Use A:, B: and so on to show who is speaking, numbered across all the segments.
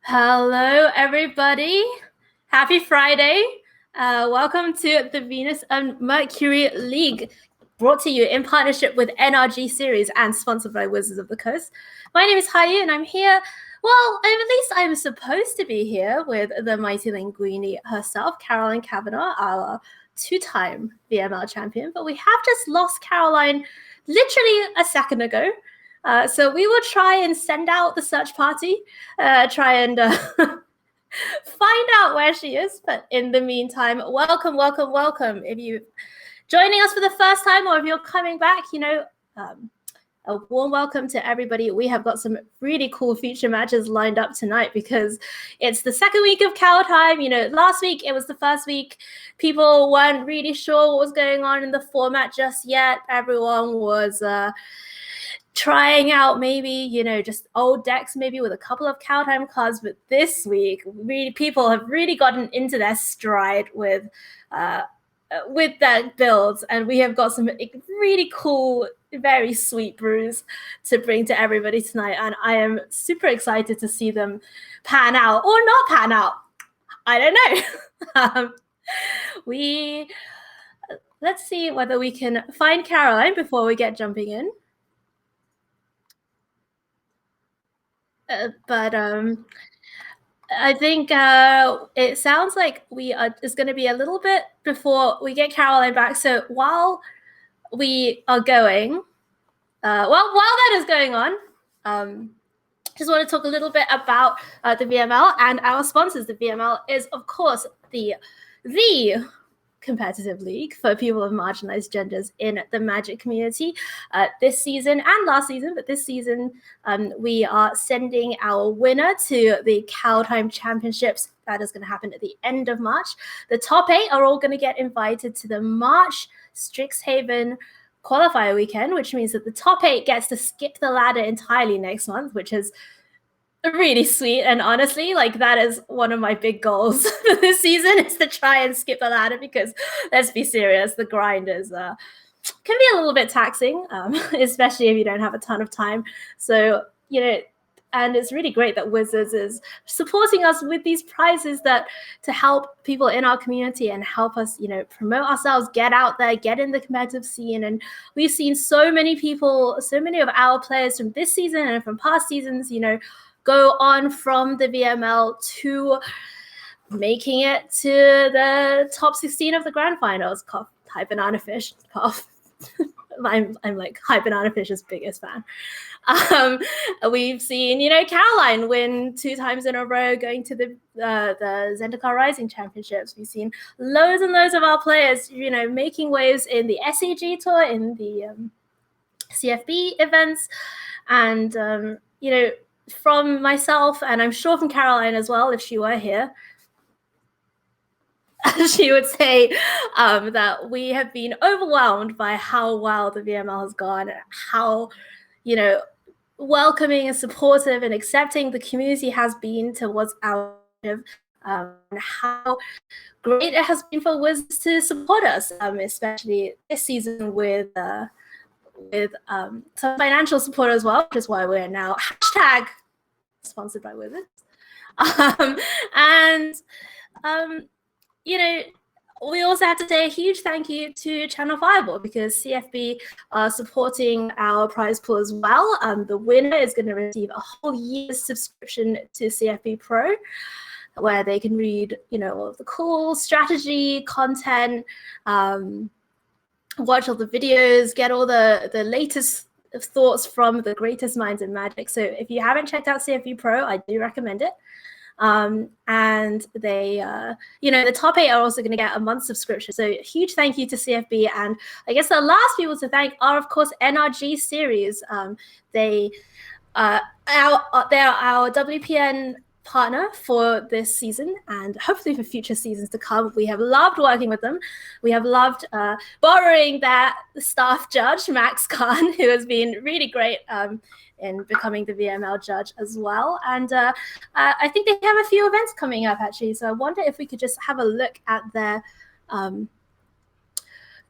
A: Hello, everybody. Happy Friday. Welcome to the Venus and Mercury League, brought to you in partnership with NRG Series and sponsored by Wizards of the Coast. My name is Haiyue, and I'm here. Well, at least I'm supposed to be here with the mighty linguine herself, Caroline Kavanagh, our two-time VML champion. But we have just lost Caroline literally a second ago. So we will try and send out the search party, try and find out where she is. But in the meantime, welcome, welcome, welcome. If you're joining us for the first time or if you're coming back, a warm welcome to everybody. We have got some really cool feature matches lined up tonight because it's the second week of Cow Time. Last week it was the first week. People weren't really sure what was going on in the format just yet. Everyone was trying out maybe, just old decks maybe with a couple of Cow Time cards. But this week, people have really gotten into their stride with their builds. And we have got some really cool, very sweet brews to bring to everybody tonight. And I am super excited to see them pan out or not pan out. I don't know. Let's see whether we can find Caroline before we get jumping in. But I think it sounds like it's going to be a little bit before we get Caroline back. So while we are going, while that is going on, just want to talk a little bit about the VML and our sponsors. The VML is, of course, the competitive league for people of marginalized genders in the Magic community this season and last season. But this season, we are sending our winner to the Cow Time Championships. That is going to happen at the end of March. The top 8 are all going to get invited to the March Strixhaven qualifier weekend, which means that the top 8 gets to skip the ladder entirely next month, which is really sweet. And honestly, that is one of my big goals for this season, is to try and skip the ladder, because let's be serious, the grind is can be a little bit taxing, especially if you don't have a ton of time. So and it's really great that Wizards is supporting us with these prizes to help people in our community and help us, promote ourselves, get out there, get in the competitive scene. And we've seen so many of our players from this season and from past seasons, go on from the VML to making it to the top 16 of the grand finals. Cough, High Banana Fish, cough. I'm like High Banana Fish's biggest fan. We've seen, Caroline win 2 times in a row, going to the Zendikar Rising Championships. We've seen loads and loads of our players, making waves in the SAG tour, in the CFB events, and from myself, and I'm sure from Caroline as well, if she were here, she would say that we have been overwhelmed by how well the VML has gone, how, welcoming and supportive and accepting the community has been towards our how great it has been for Wizards to support us, especially this season with some financial support as well, which is why we're now #sponsored by Wizards. We also have to say a huge thank you to Channel Fireball, because CFB are supporting our prize pool as well. The winner is going to receive a whole year's subscription to CFB Pro, where they can read, all of the cool strategy content, watch all the videos, get all the latest thoughts from the greatest minds in Magic. So if you haven't checked out CFB Pro, I do recommend it. And they, the top 8 are also going to get a month subscription. So huge thank you to CFB. And I guess the last people to thank are, of course, NRG Series. They are our WPN partner for this season, and hopefully for future seasons to come. We have loved working with them. We have loved borrowing that staff judge, Max Khan, who has been really great in becoming the VML judge as well. And I think they have a few events coming up, actually. So I wonder if we could just have a look at their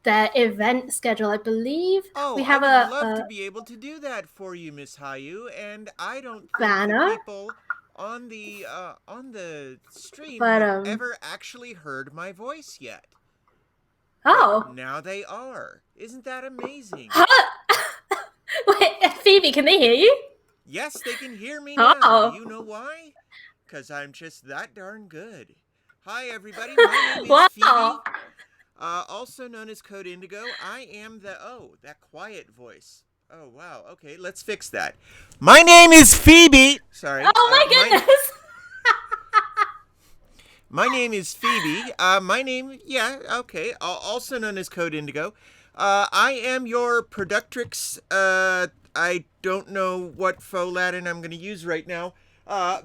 A: event schedule. I believe we have
B: I would love to be able to do that for you, Miss Haiyue, and I don't think
A: banner.
B: people on the stream
A: But
B: have ever actually heard my voice yet. But
A: oh,
B: now they are. Isn't that amazing?
A: huh? Wait, Phoebe, can they hear you?
B: Yes, they can hear me now. Do
A: Oh,
B: you know why? Because I'm just that darn good. Hi, everybody. My name is
A: wow.
B: Phoebe, also known as Code Indigo. I am that quiet voice. Oh, wow. Okay, let's fix that. My name is Phoebe. Sorry.
A: Oh my goodness.
B: My name is Phoebe. Yeah, okay. Also known as Code Indigo. I am your productrix. I don't know what faux Latin I'm going to use right now. How's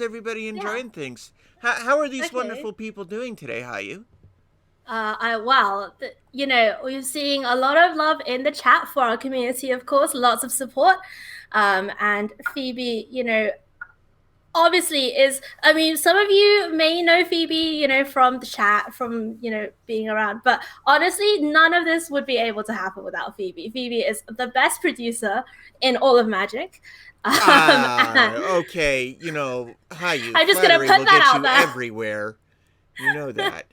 B: everybody
A: Yeah.
B: enjoying things? How are these
A: Okay.
B: wonderful people doing today, Haiyue?
A: We're seeing a lot of love in the chat for our community, of course, lots of support. And Phoebe, obviously some of you may know Phoebe, from the chat, from, being around, but honestly, none of this would be able to happen without Phoebe. Phoebe is the best producer in all of Magic.
B: Okay. Haiyue,
A: I'm just gonna
B: flattery
A: put
B: will
A: that
B: get
A: out
B: you
A: there.
B: everywhere. You know that.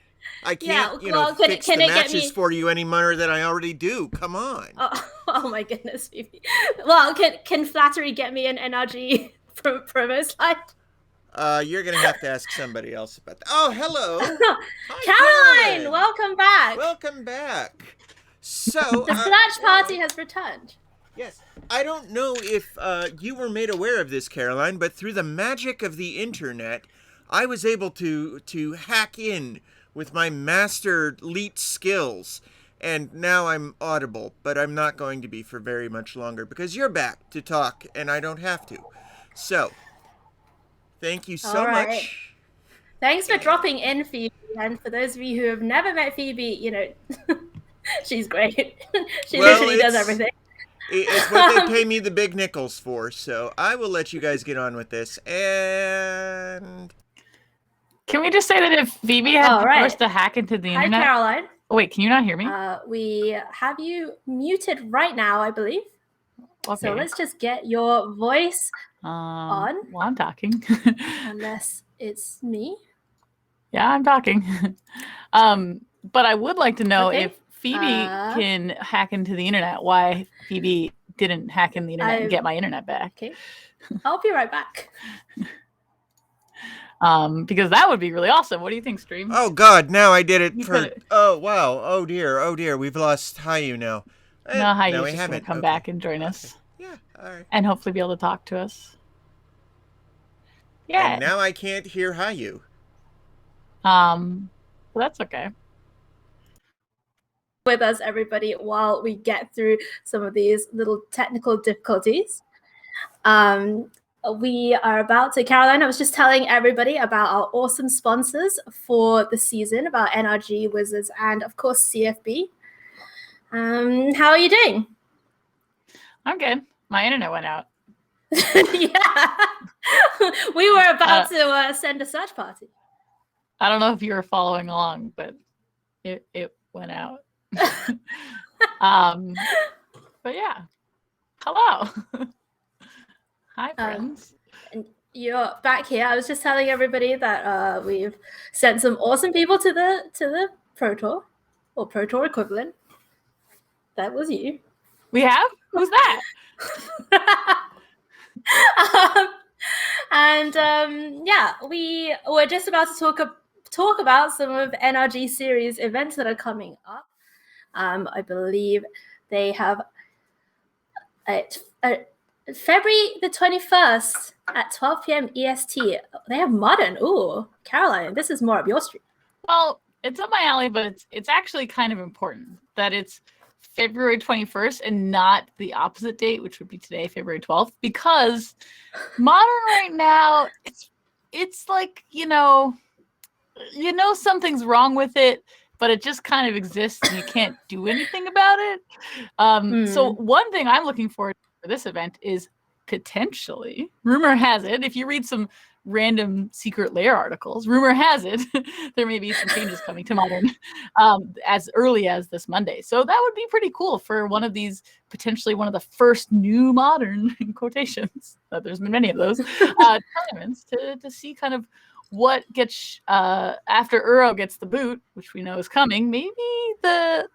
B: I can't,
A: Yeah, well, can it
B: fix
A: can
B: the
A: it get
B: matches
A: me?
B: for you any more than I already do. Come on.
A: Oh, oh my goodness, Phoebe. Well, can flattery get me an NRG promo slide?
B: You're gonna have to ask somebody else about that. Oh, hello. Hi,
A: Caroline,
B: Carolyn.
A: welcome back.
B: Welcome back. So,
A: The Flash party
B: Caroline.
A: has returned.
B: Yes, I don't know if you were made aware of this, Caroline, but through the magic of the internet, I was able to hack in with my master leet skills. And now I'm audible, but I'm not going to be for very much longer because you're back to talk and I don't have to. So, thank you
A: All
B: so
A: right.
B: much.
A: Thanks for
B: And
A: dropping in, Phoebe. And for those of you who have never met Phoebe, she's great. She
B: well,
A: literally does everything.
B: it's what they pay me the big nickels for. So I will let you guys get on with this. And
C: can we just say that if Phoebe had powers to hack into the internet?
A: Hi, Caroline.
C: Oh, wait, can you not hear me?
A: We have you muted right now, I believe.
C: Okay.
A: So let's just get your voice on.
C: Well, I'm talking.
A: Unless it's me.
C: Yeah, I'm talking. But I would like to know if Phoebe can hack into the internet, why Phoebe didn't hack in the internet and get my internet back.
A: Okay. I'll be right back.
C: Because that would be really awesome. What do you think, Stream?
B: Oh God, now I did it for. Oh wow, oh dear, we've lost Haiyue now.
C: No, Haiyue's just gonna come back and join us.
B: Yeah, all right.
C: And hopefully be able to talk to us. Yeah.
B: And now I can't hear Haiyue.
C: Well, that's okay.
A: With us, everybody, while we get through some of these little technical difficulties. We are about to, Caroline, I was just telling everybody about our awesome sponsors for the season, about NRG, Wizards, and of course CFB. How are you doing?
C: I'm good. My internet went out.
A: Yeah. We were about to send a search party.
C: I don't know if you were following along, but it went out. But yeah. Hello. Hi, friends.
A: And you're back here. I was just telling everybody that we've sent some awesome people to the Pro Tour, or Pro Tour equivalent. That was you.
C: We have? Who's that?
A: Yeah, we were just about to talk about some of NRG series events that are coming up. I believe they have February the 21st at 12 p.m. EST. They have Modern. Ooh, Caroline, this is more up your street.
C: Well, it's up my alley, but it's actually kind of important that it's February 21st and not the opposite date, which would be today, February 12th, because Modern right now, it's like, something's wrong with it, but it just kind of exists and you can't do anything about it. So one thing I'm looking forward to for this event is potentially, rumor has it, if you read some random secret lair articles. Rumor has it there may be some changes coming to Modern as early as this Monday. So that would be pretty cool for one of these, potentially one of the first new Modern, in quotations, there's been many of those, tournaments to see kind of what gets, after Uro gets the boot, which we know is coming, maybe the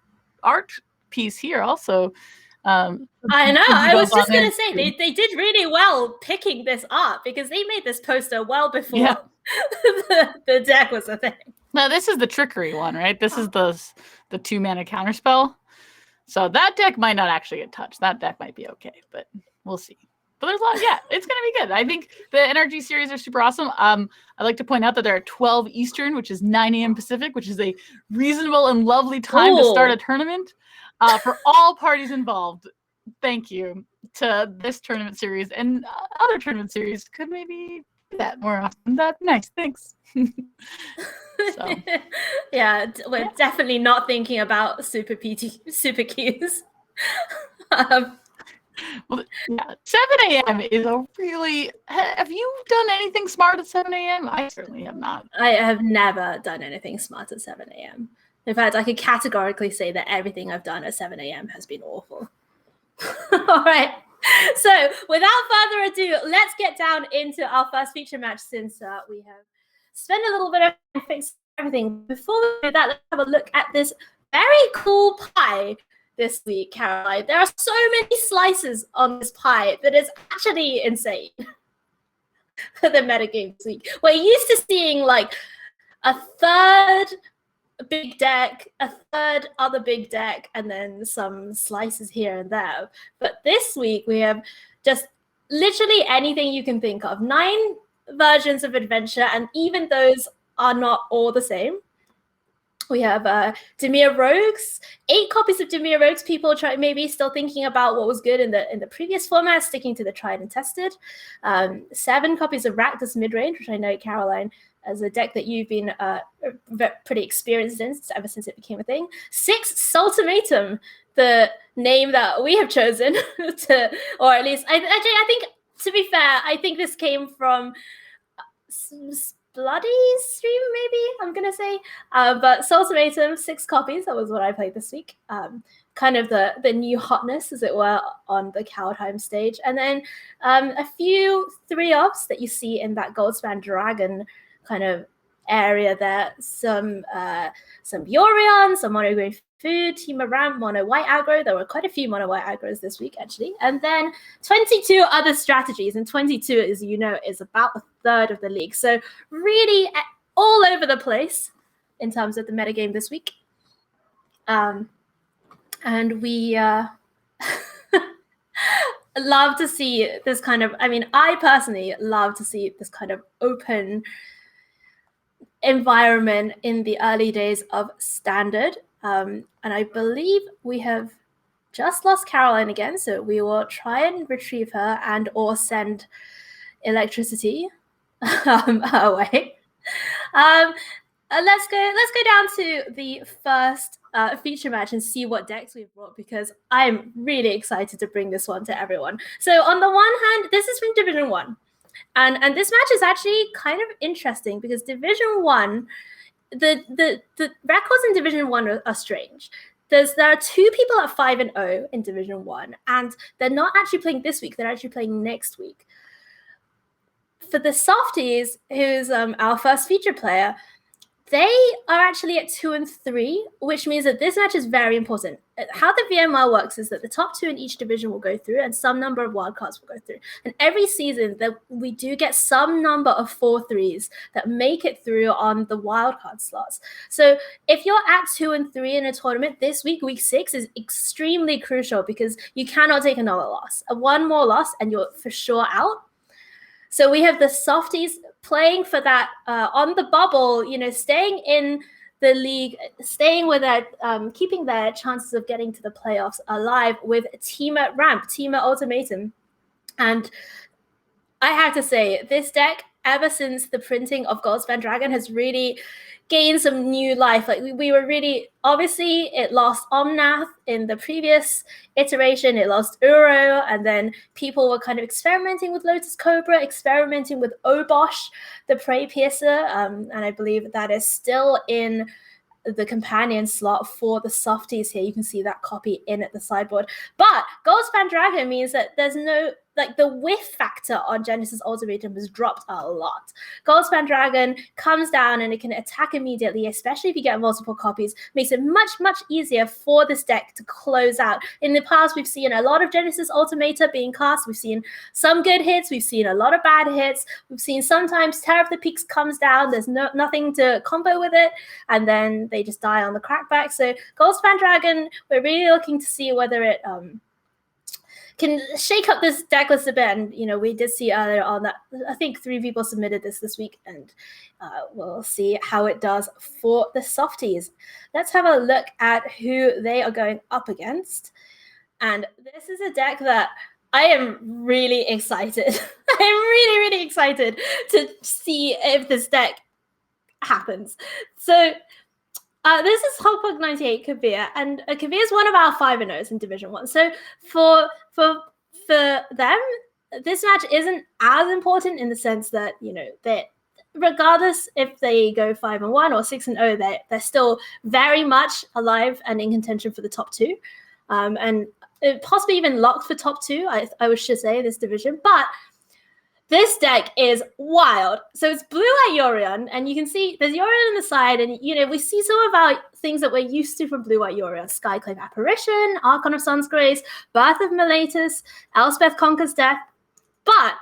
C: art piece here also.
A: I know. I was just going to say, they did really well picking this art because they made this poster well before the deck was a thing.
C: Now, this is the trickery one, right? This is the 2-mana counterspell. So that deck might not actually get touched. That deck might be okay, but we'll see. But there's a lot, it's going to be good. I think the NRG series are super awesome. I'd like to point out that they're at 12 Eastern, which is 9 a.m. Pacific, which is a reasonable and lovely time to start a tournament for all parties involved. Thank you to this tournament series and other tournament series. Could maybe do that more often. That's nice. Thanks. So.
A: We're definitely not thinking about super Qs.
C: Well, 7 a.m. is a really... Have you done anything smart at 7 a.m.? I certainly have not.
A: I have never done anything smart at 7 a.m. In fact, I could categorically say that everything I've done at 7 a.m. has been awful. All right. So without further ado, let's get down into our first feature match since we have spent a little bit of time fixing everything. Before we do that, let's have a look at this very cool pie this week, Caroline. There are so many slices on this pie that is actually insane for the metagame this week. We're used to seeing like a third big deck, a third other big deck, and then some slices here and there. But this week we have just literally anything you can think of. 9 versions of adventure, and even those are not all the same. We have Dimir Rogues, 8 copies of Dimir Rogues. People maybe still thinking about what was good in the previous format, sticking to the tried and tested. 7 copies of Rakdos Midrange, which I know, Caroline, as a deck that you've been pretty experienced in ever since it became a thing. 6 Sultimatum, the name that we have chosen to, or at least I think, to be fair, I think this came from Bloody stream, maybe I'm gonna say, but Sultimatum, 6 copies. That was what I played this week. Kind of the new hotness, as it were, on the Kaldheim stage, and then a few 3-ups that you see in that Goldspan Dragon kind of area there. Some Yorion, some mono green food, Team Ramp, mono white aggro. There were quite a few mono white aggros this week, actually, and then 22 other strategies. And 22, as you know, is about a third of the league. So really all over the place in terms of the metagame this week. And we love to see this kind of, I personally love to see this kind of open environment in the early days of Standard. And I believe we have just lost Caroline again, so we will try and retrieve her and or send electricity her way. Let's go down to the first feature match and see what decks we've brought, because I'm really excited to bring this one to everyone. So on the one hand, this is from Division 1. And this match is actually kind of interesting because Division 1, the records in Division 1 are strange. There are 2 people at 5-0 in Division 1, and they're not actually playing this week, they're actually playing next week. For the Softies, who's our first feature player, they are actually at 2-3, which means that this match is very important. How the VML works is that the top 2 in each division will go through, and some number of wildcards will go through. And every season, we do get some number of 4-3s that make it through on the wildcard slots. So if you're at 2-3 in a tournament this week, week 6 is extremely crucial because you cannot take another loss. One more loss, and you're for sure out. So we have the Softies playing for that on the bubble, staying in the league, staying with that, keeping their chances of getting to the playoffs alive with Team Ramp, Team Ultimatum. And I have to say, this deck, ever since the printing of Goldspan Dragon, has really gain some new life. Like we were really, obviously it lost Omnath in the previous iteration, it lost Uro, and then people were kind of experimenting with Lotus Cobra, experimenting with Obosh, the Prey Piercer, and I believe that is still in the companion slot for the softies here. You can see that copy in at the sideboard. But Goldspan Dragon means that there's no, like, the whiff factor on Genesis Ultimatum has dropped a lot. Goldspan Dragon comes down and it can attack immediately, especially if you get multiple copies. Makes it much, much easier for this deck to close out. In the past, we've seen a lot of Genesis Ultimata being cast. We've seen some good hits. We've seen a lot of bad hits. We've seen sometimes Terror of the Peaks comes down. There's nothing to combo with it. And then they just die on the crackback. So Goldspan Dragon, we're really looking to see whether it can shake up this deck list a bit. And, you know, we did see earlier on that I think 3 people submitted this week, and we'll see how it does for the softies. Let's have a look at who they are going up against. And this is a deck that I am really excited. I'm really, really excited to see if this deck happens. So this is Hogpug 98 Kavir, and Kavir is one of our 5-0s in Division 1. So for them, this match isn't as important in the sense that, you know, that regardless if they go 5-1 or 6-0, they're still very much alive and in contention for the top 2, and possibly even locked for top 2. I should say this division, but this deck is wild. So it's blue-white Yorion, and you can see there's Yorion on the side, and, you know, we see some of our things that we're used to from blue-white Yorion: Skyclave Apparition, Archon of Sun's Grace, Birth of Meletus, Elspeth Conquers Death. But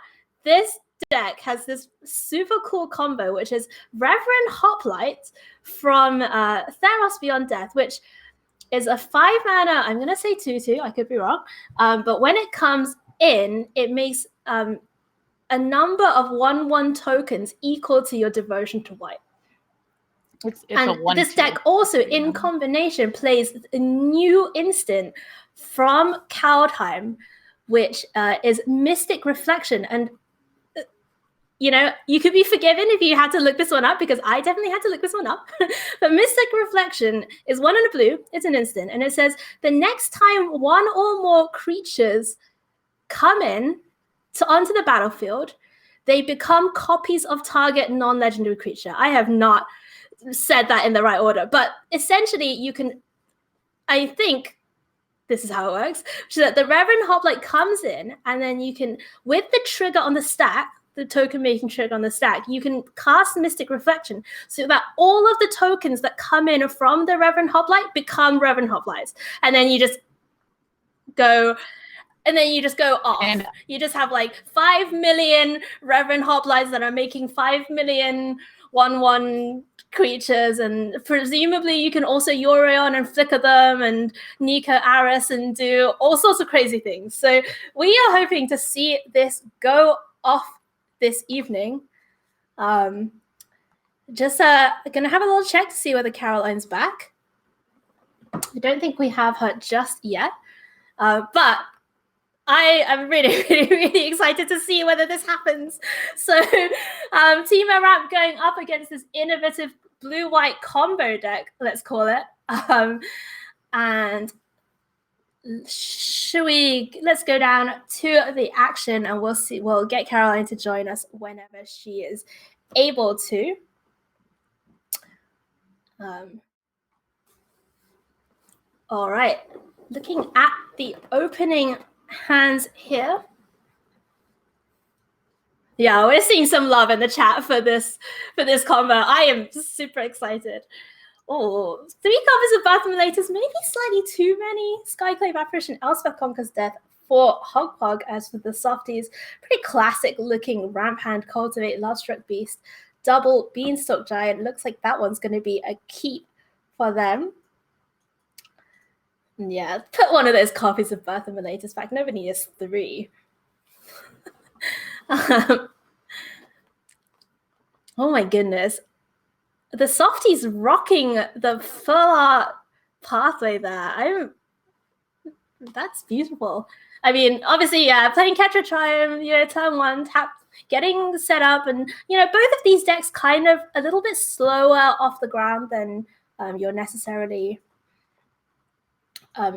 A: this deck has this super cool combo, which is Reverend Hoplite from Theros Beyond Death, which is a 5-mana, I'm going to say 2/2, I could be wrong, but when it comes in, it makes a number of 1/1 tokens equal to your devotion to white.
C: It's
A: and this deck also, in combination, plays a new instant from Kaldheim, which is Mystic Reflection. And, you know, you could be forgiven if you had to look this one up, because I definitely had to look this one up. But Mystic Reflection is 1 and a blue. It's an instant. And it says, the next time one or more creatures come in onto the battlefield, they become copies of target non-legendary creature. I have not said that in the right order, but essentially you can, I think this is how it works, so that the Reverend Hoplite comes in, and then you can, with the trigger on the stack, the token making trigger on the stack, you can cast Mystic Reflection, so that all of the tokens that come in from the Reverend Hoplite become Reverend Hoplites. And then you just go off. And you just have like 5 million Reverend Hoplites that are making 5 million 1/1 creatures, and presumably you can also Yorion and flicker them and Nika Aris and do all sorts of crazy things. So we are hoping to see this go off this evening. Just gonna have a little check to see whether Caroline's back. I don't think we have her just yet, but I am really, really, really excited to see whether this happens. So Team Ramp going up against this innovative blue-white combo deck, let's call it. And let's go down to the action, and we'll get Caroline to join us whenever she is able to. All right, looking at the opening hands here. Yeah, we're seeing some love in the chat for this combo. I am super excited. Oh, 3 copies of Birth of Meletus, maybe slightly too many. Skyclave Apparition, Elspeth Conquers Death for Hogpug. As for the softies, pretty classic looking Ramp Hand, Cultivate, Lovestruck Beast, double Beanstalk Giant. Looks like that one's going to be a keep for them. Yeah, put one of those copies of Birth of Meletus back. Nobody needs 3. Oh my goodness. The softies rocking the full art pathway there. That's beautiful. I mean, obviously, yeah, playing Catch a Triumph, you know, turn 1, tap getting set up. And, you know, both of these decks kind of a little bit slower off the ground than you're necessarily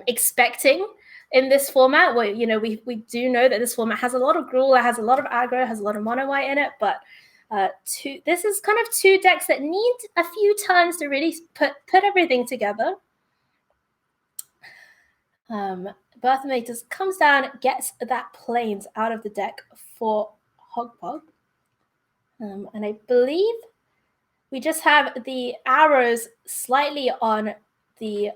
A: expecting in this format, where, you know, we do know that this format has a lot of Gruul, it has a lot of aggro, has a lot of mono white in it, but this is kind of two decks that need a few turns to really put everything together. Birth Matrix comes down, gets that Plains out of the deck for Hogpog. And I believe we just have the arrows slightly on the,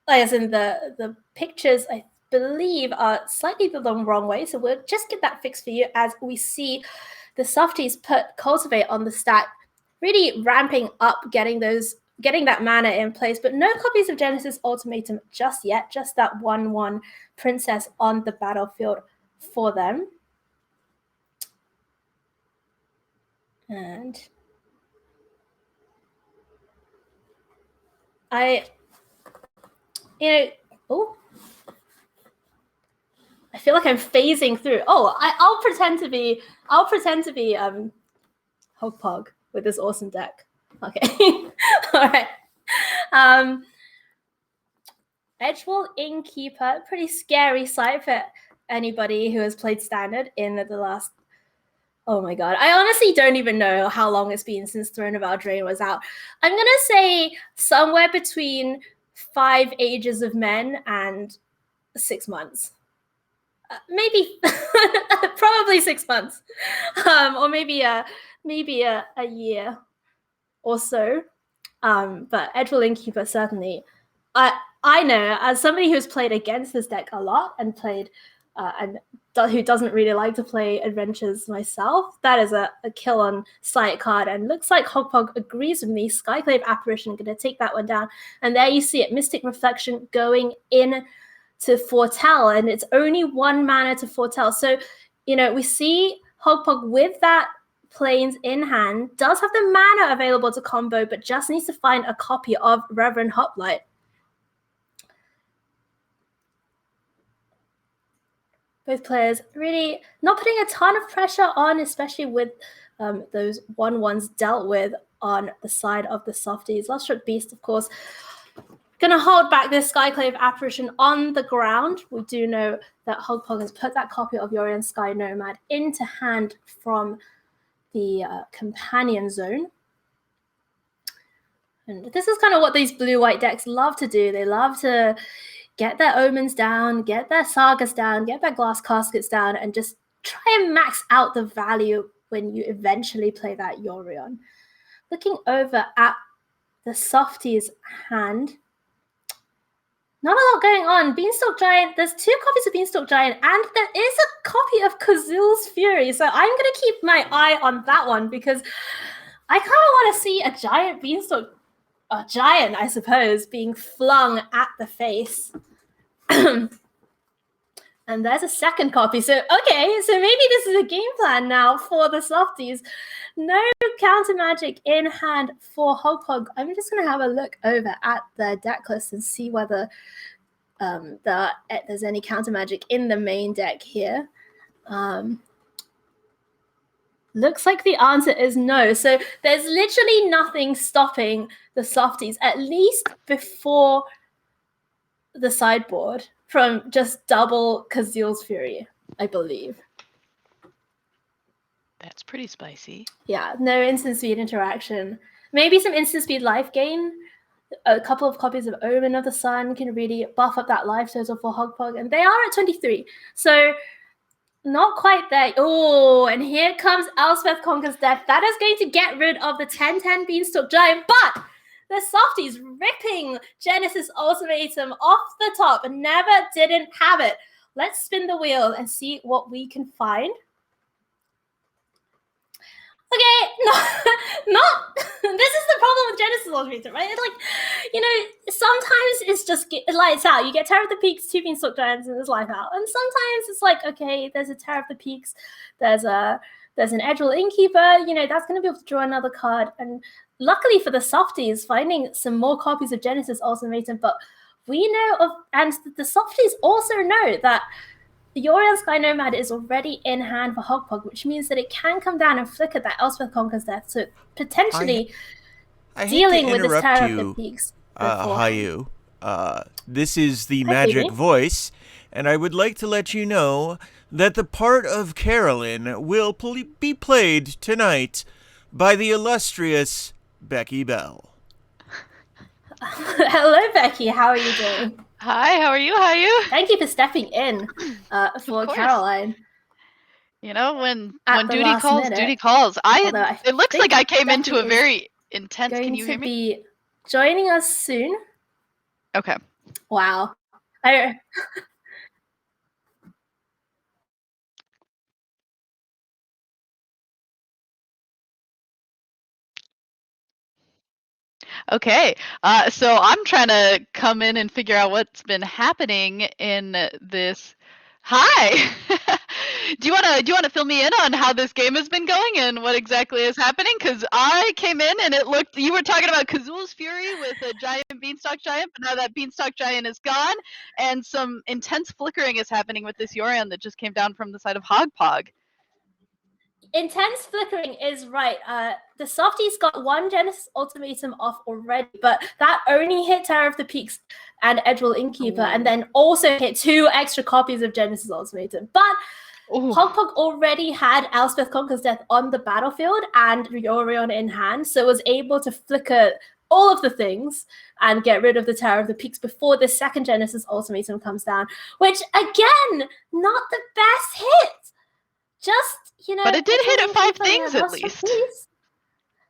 A: as in the pictures, I believe, are slightly the wrong way. So we'll just get that fixed for you as we see the softies put Cultivate on the stack, really ramping up, getting that mana in place, but no copies of Genesis Ultimatum just yet, just that 1/1 Princess on the battlefield for them. And I feel like I'm phasing through. I'll pretend to be Hogpog with this awesome deck. Okay. All right. Edgewall Innkeeper, pretty scary sight for anybody who has played Standard in the last. Oh my god. I honestly don't even know how long it's been since Throne of Eldraine was out. I'm going to say somewhere between 5 Ages of Men and 6 months. Maybe, probably 6 months. Or maybe a year or so. But Edgewall Innkeeper, certainly. I know, as somebody who's played against this deck a lot and played who doesn't really like to play adventures myself, that is a kill on sight card, and looks like Hogpog agrees with me. Skyclave Apparition going to take that one down, and there you see it, Mystic Reflection going in to foretell, and it's only 1 mana to foretell. So, you know, we see Hogpog with that Plains in hand, does have the mana available to combo, but just needs to find a copy of Reverend Hoplite. Both players really not putting a ton of pressure on, especially with those 1/1s dealt with on the side of the softies. Lustrous Beast, of course, going to hold back this Skyclave Apparition on the ground. We do know that Hogpog has put that copy of Yorion Sky Nomad into hand from the Companion Zone. And this is kind of what these blue-white decks love to do. They love to get their Omens down, get their Sagas down, get their Glass Caskets down, and just try and max out the value when you eventually play that Yorion. Looking over at the softies hand, not a lot going on. Beanstalk Giant, there's 2 copies of Beanstalk Giant, and there is a copy of Kazul's Fury. So I'm going to keep my eye on that one, because I kind of want to see a giant Beanstalk, a giant, I suppose, being flung at the face. And there's a second copy. So, okay, so maybe this is a game plan now for the softies. No counter magic in hand for Hogpog. I'm just going to have a look over at the deck list and see whether there's any counter magic in the main deck here. Looks like the answer is no. So there's literally nothing stopping the softies, at least before the sideboard, from just double Kazul's Fury, I believe.
D: That's pretty spicy.
A: Yeah, no instant speed interaction. Maybe some instant speed life gain. A couple of copies of Omen of the Sun can really buff up that life total for Hogpog, and they are at 23. So not quite there. Oh, and here comes Elspeth Conquers Death. That is going to get rid of the 10/10 Beanstalk Giant, but the softies ripping Genesis Ultimatum off the top and didn't have it. Let's spin the wheel and see what we can find. Okay, not this is the problem with Genesis Ultimatum, right? It's like, you know, sometimes it's just lights out. You get Terror of the Peaks, 2 Beanstalk Giants, and there's life out. And sometimes it's like, okay, there's a Terror of the Peaks, there's an Edgewall Innkeeper, you know, that's going to be able to draw another card. And luckily for the softies, finding some more copies of Genesis Ultimatum, but we know of, and the softies also know that, Yorion Sky Nomad is already in hand for Hogpog, which means that it can come down and flicker that Elspeth Conquers Death, so potentially
B: I hate
A: dealing
B: to
A: with this
B: interrupt
A: Terror of the
B: you,
A: Peaks beforehand.
B: Haiyue. This is the
A: Hi,
B: Magic
A: Phoebe.
B: Voice, and I would like to let you know that the part of Carolyn will be played tonight by the illustrious Becky Bell.
A: Hello, Becky. How are you doing?
D: Hi, how are you? Haiyue?
A: Thank you for stepping in for
D: course.
A: Caroline.
D: You know, when
A: At the
D: duty
A: last
D: calls,
A: minute.
D: duty calls.
A: Although I
D: It looks
A: think
D: like I came
A: Becky
D: into a
A: is
D: very intense. Can
A: Going
D: you
A: to
D: hear me?
A: be joining us soon.
D: Okay.
A: Wow.
D: Okay. So I'm trying to come in and figure out what's been happening in this. Hi. Do you wanna fill me in on how this game has been going and what exactly is happening? Because I came in and it looked, you were talking about Kazul's Fury with a giant beanstalk giant, but now that beanstalk giant is gone, and some intense flickering is happening with this Yorion that just came down from the side of Hogpog.
A: Intense flickering is right. The softies got one Genesis Ultimatum off already, but that only hit Terror of the Peaks and Edgewell Innkeeper, and then also hit 2 extra copies of Genesis Ultimatum. But Hogpog already had Elspeth Conquers Death on the battlefield and Yorion in hand, so was able to flicker all of the things and get rid of the Terror of the Peaks before the second Genesis Ultimatum comes down, which, again, not the best hit. Just,
D: but it did hit at 5 things at least.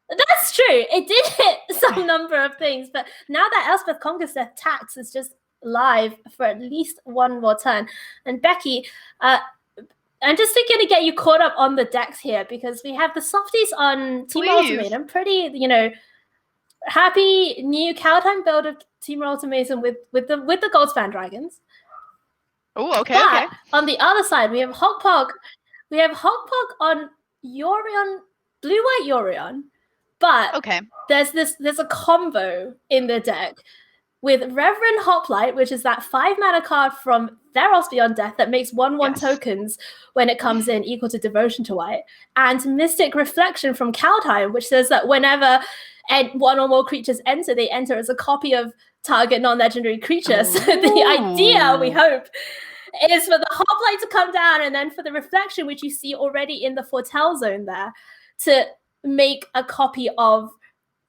A: That's true. It did hit some number of things, but now that Elspeth Conquers Death tax is just live for at least one more turn. And Becky, I'm just going to get you caught up on the decks here because we have the softies on Team Ultimatum. Pretty, happy new Cowtime build of Team Ultimatum with the Goldspan Dragons.
D: Oh, okay.
A: But
D: okay.
A: On the other side, we have Hogpog. We have Hogpog on Yorion, blue-white Yorion, but there's a combo in the deck with Reverend Hoplite, which is that 5-mana card from Theros Beyond Death that makes 1/1 tokens when it comes in equal to Devotion to White, and Mystic Reflection from Kaldheim, which says that whenever one or more creatures enter, they enter as a copy of target non-legendary creature. So the idea, we hope, is for the Hoplite to come down and then for the Reflection, which you see already in the Foretell zone there, to make a copy of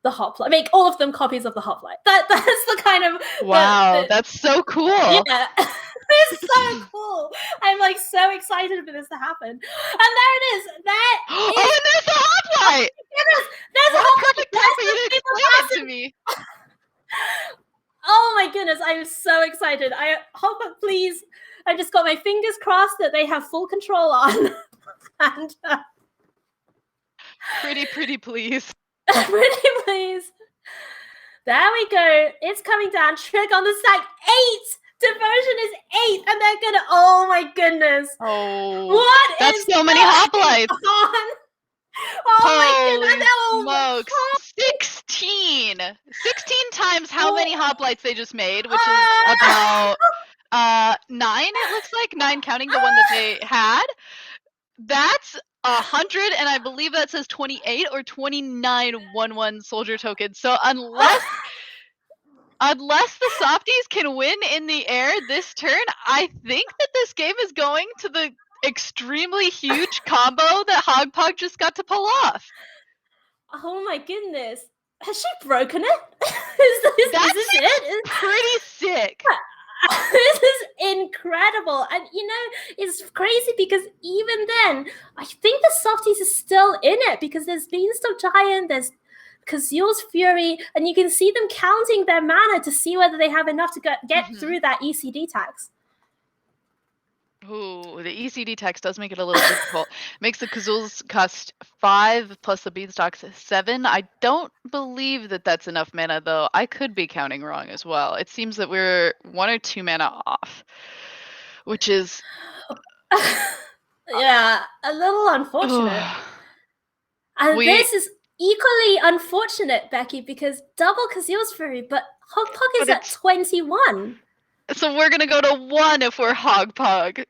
A: the Hoplite. Make all of them copies of the Hoplite. That's the kind of...
D: Wow, that's so cool.
A: Yeah, it's so cool. I'm like so excited for this to happen. And there it is.
D: Oh, and there's the Hoplite!
A: There's a Hoplite!
D: Perfect for you to explain it to me.
A: Oh my goodness, I'm so excited. Hogpog, please. I just got my fingers crossed that they have full control on. And
D: pretty please.
A: Pretty please. There we go. It's coming down. Trick on the stack. 8. Devotion is 8, and they're gonna. Oh my goodness.
D: Oh, that's so many Hoplites.
A: Oh my goodness.
D: Smokes. 16 times how many Hoplites they just made, which is about 9, it looks like. 9 counting the one that they had. That's 100, and I believe that says 28 or 29 1/1 soldier tokens. So unless the softies can win in the air this turn, I think that this game is going to the extremely huge combo that Hogpog just got to pull off.
A: Oh my goodness. Has she broken it? Is this it?
D: It's pretty sick.
A: This is incredible. And it's crazy because even then, I think the softies is still in it because there's Beanstalk Giant, there's Kazul's Fury, and you can see them counting their mana to see whether they have enough to get through that ECD tax.
D: Ooh, the ECD tax does make it a little difficult. Makes the Kazul's cost 5 plus the Beanstalks 7. I don't believe that that's enough mana, though. I could be counting wrong as well. It seems that we're 1 or 2 mana off, which is...
A: yeah, a little unfortunate. And this is equally unfortunate, Becky, because double Kazul's Fury, but Hogpog is at 21.
D: So we're going to go to 1 if we're Hogpog.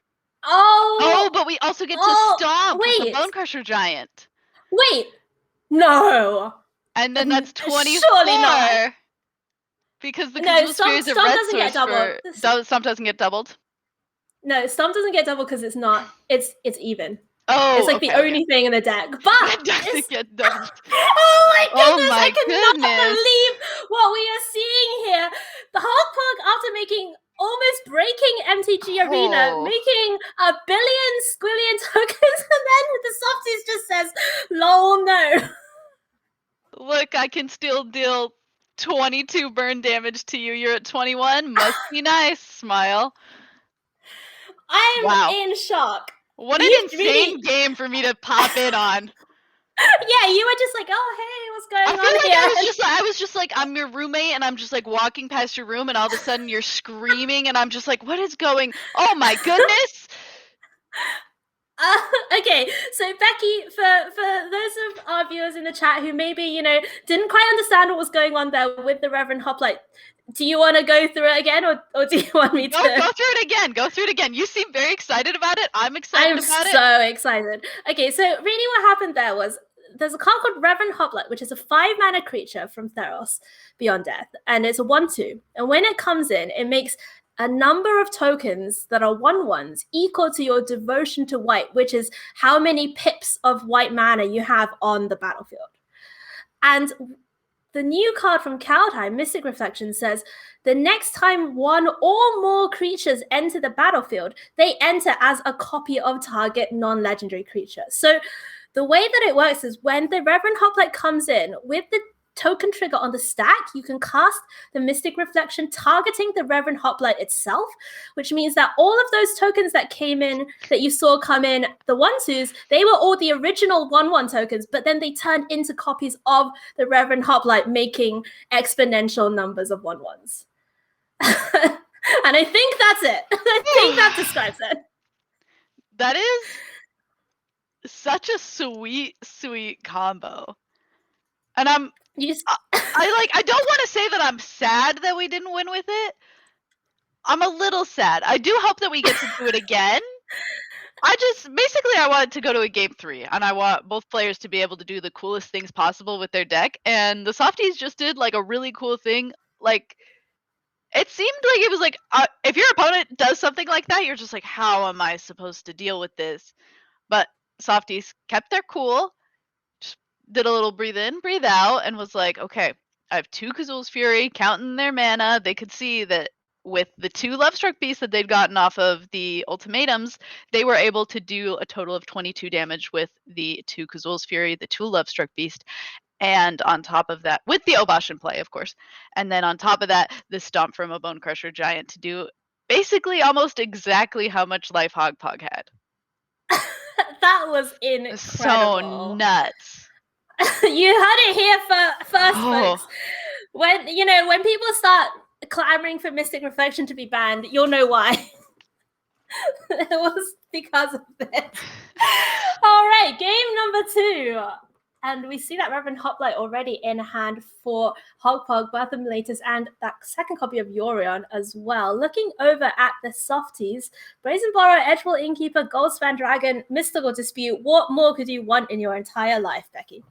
D: Oh, but we also get to stomp with the
A: wait,
D: Bone Crusher Giant.
A: wait, no.
D: And then that's 24.
A: Surely not.
D: Because the
A: No,
D: Kazoo Sphere is a
A: Stomp
D: red
A: doesn't get
D: source
A: doubled.
D: Stomp doesn't get doubled?
A: No, Stomp doesn't get doubled because it's not. It's even.
D: Oh,
A: It's like
D: okay,
A: the only thing in the deck. But
D: that doesn't get doubled.
A: Oh my
D: Oh
A: goodness!
D: my
A: I cannot
D: goodness.
A: believe what we are seeing here. The Hulk Pug, after making almost breaking MTG Arena,
D: Oh.
A: making a billion squillion tokens, and then the softies just says, "Lol, no."
D: Look, I can still deal 22 burn damage to you. You're at 21. Must be nice. Smile.
A: I'm
D: Wow.
A: in shock.
D: What an
A: You've
D: insane
A: really-
D: game for me to pop in on.
A: Yeah, you were just like, "Oh, hey, what's going
D: I
A: on
D: feel like
A: here?"
D: I was just like, I'm your roommate, and I'm just like walking past your room, and all of a sudden you're screaming, and I'm just like, what is going? Oh my goodness!
A: Okay, so Becky, for those of our viewers in the chat who maybe didn't quite understand what was going on there with the Reverend Hoplite, do you want to go through it again, or do you want me to?
D: Go through it again. Go through it again. You seem very excited about it. I'm excited about it.
A: I'm so excited. Okay, so really what happened there was there's a card called Reverend Hoplite, which is a 5-mana creature from Theros Beyond Death, and it's a 1/2. And when it comes in, it makes a number of tokens that are 1/1s equal to your devotion to white, which is how many pips of white mana you have on the battlefield. And the new card from Kaldheim, Mystic Reflection, says the next time one or more creatures enter the battlefield, they enter as a copy of target non-legendary creature. So the way that it works is when the Reverend Hoplite comes in with the token trigger on the stack, you can cast the Mystic Reflection targeting the Reverend Hoplite itself, which means that all of those tokens that came in, that you saw come in, the 1/2s, they were all the original 1/1 tokens, but then they turned into copies of the Reverend Hoplite, making exponential numbers of 1/1s. And I think that's it. I think that describes it.
D: That is such a sweet, sweet combo. And I don't want to say that I'm sad that we didn't win with it. I'm a little sad. I do hope that we get to do it again. I wanted to go to a game 3, and I want both players to be able to do the coolest things possible with their deck. And the softies just did like a really cool thing. Like, it seemed like it was like, if your opponent does something like that, you're just like, how am I supposed to deal with this? But softies kept their cool, just did a little breathe in, breathe out, and was like, okay, I have 2 Kazul's Fury, counting their mana. They could see that with the 2 Lovestruck Beasts that they'd gotten off of the ultimatums, they were able to do a total of 22 damage with the 2 Kazul's Fury, the 2 Lovestruck Beast, and on top of that, with the Obosh in play, of course, and then on top of that, the Stomp from a Bone Crusher Giant to do basically almost exactly how much life Hogpog had.
A: That was incredible.
D: So nuts.
A: You heard it here first, folks. When people start clamoring for Mystic Reflection to be banned, you'll know why. It was because of this. All right, game number 2. And we see that Reverend Hoplite already in hand for Hogpog, Birth of Meletus, and that second copy of Yorion as well. Looking over at the softies, Brazen Borrower, Edgewall Innkeeper, Goldspan Dragon, Mystical Dispute. What more could you want in your entire life, Becky?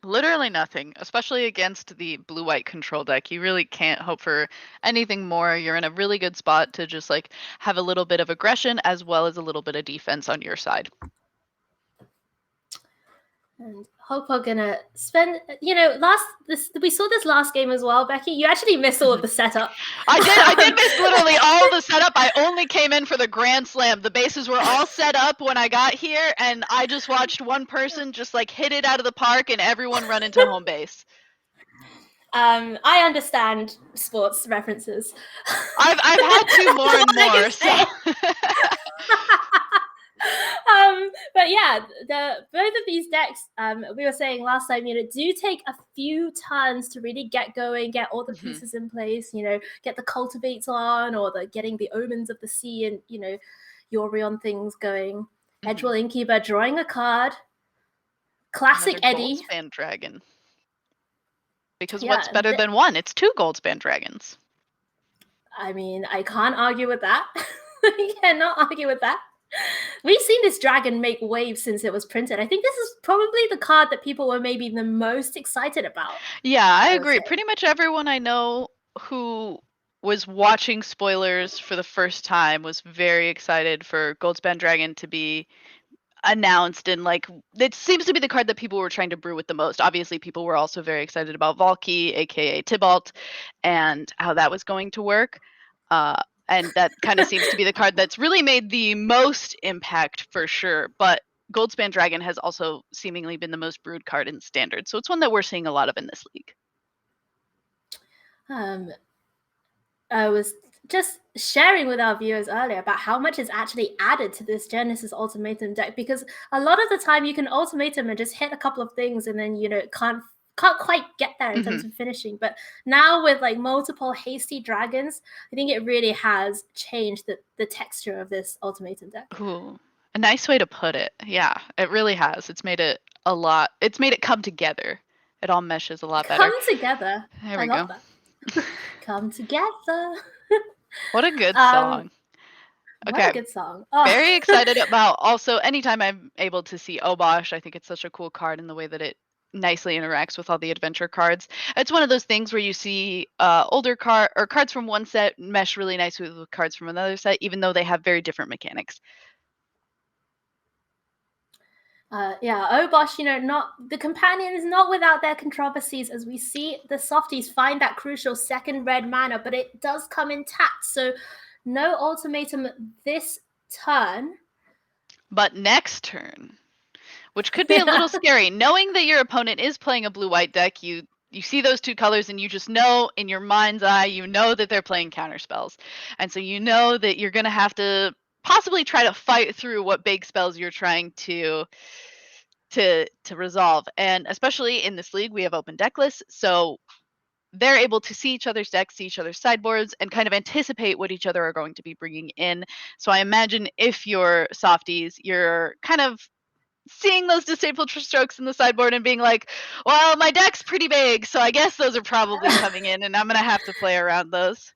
D: Literally nothing, especially against the blue-white control deck. You really can't hope for anything more. You're in a really good spot to just like have a little bit of aggression as well as a little bit of defense on your side.
A: And Hogpog gonna spend, we saw this last game as well, Becky. You actually missed all of the setup.
D: I did miss literally all of the setup. I only came in for the Grand Slam. The bases were all set up when I got here, and I just watched one person just like hit it out of the park and everyone run into home base.
A: I understand sports references.
D: I've had to more and more. So.
A: But yeah, both of these decks, we were saying last time, do take a few turns to really get going, get all the pieces in place, get the cultivates on, or getting the omens of the sea and Yorion things going. Edgewall Innkeeper drawing a card. Classic
D: Another
A: Eddie.
D: Goldspan Dragon. Because what's better than one? It's 2 Goldspan Dragons.
A: I mean, I can't argue with that. I cannot argue with that. We've seen this dragon make waves since it was printed. I think this is probably the card that people were maybe the most excited about.
D: Yeah, I
A: would
D: agree.
A: say.
D: Pretty much everyone I know who was watching spoilers for the first time was very excited for Goldspan Dragon to be announced, and like it seems to be the card that people were trying to brew with the most. Obviously, people were also very excited about Valky, aka Tybalt, and how that was going to work. And that kind of seems to be the card that's really made the most impact for sure. But Goldspan Dragon has also seemingly been the most brewed card in Standard, so it's one that we're seeing a lot of in this league.
A: I was just sharing with our viewers earlier about how much is actually added to this Genesis Ultimatum deck, because a lot of the time you can Ultimatum and just hit a couple of things and then, can't quite get there in terms of finishing. But now with like multiple hasty dragons, I think it really has changed the texture of this Ultimatum deck.
D: Ooh, a nice way to put it. Yeah, it really has. It's made it a lot. It's made it come together. It all meshes a lot better.
A: Come together.
D: There
A: I
D: we
A: love
D: go.
A: that. Come together.
D: What a good song.
A: What a good song.
D: Very excited about also anytime I'm able to see Obosh. I think it's such a cool card in the way that it nicely interacts with all the adventure cards. It's one of those things where you see older cards from one set mesh really nicely with cards from another set, even though they have very different mechanics.
A: Obosh, not the companion is not without their controversies, as we see the softies find that crucial second red mana, but it does come intact. So no ultimatum this turn.
D: But next turn, which could be a little scary, knowing that your opponent is playing a blue-white deck, you see those two colors and you just know in your mind's eye, you know that they're playing counter spells. And so you know that you're going to have to possibly try to fight through what big spells you're trying to resolve. And especially in this league, we have open deck lists, so they're able to see each other's decks, see each other's sideboards, and kind of anticipate what each other are going to be bringing in. So I imagine if you're softies, you're kind of seeing those disabled strokes in the sideboard and being like, well, my deck's pretty big, so I guess those are probably coming in, and I'm going to have to play around those.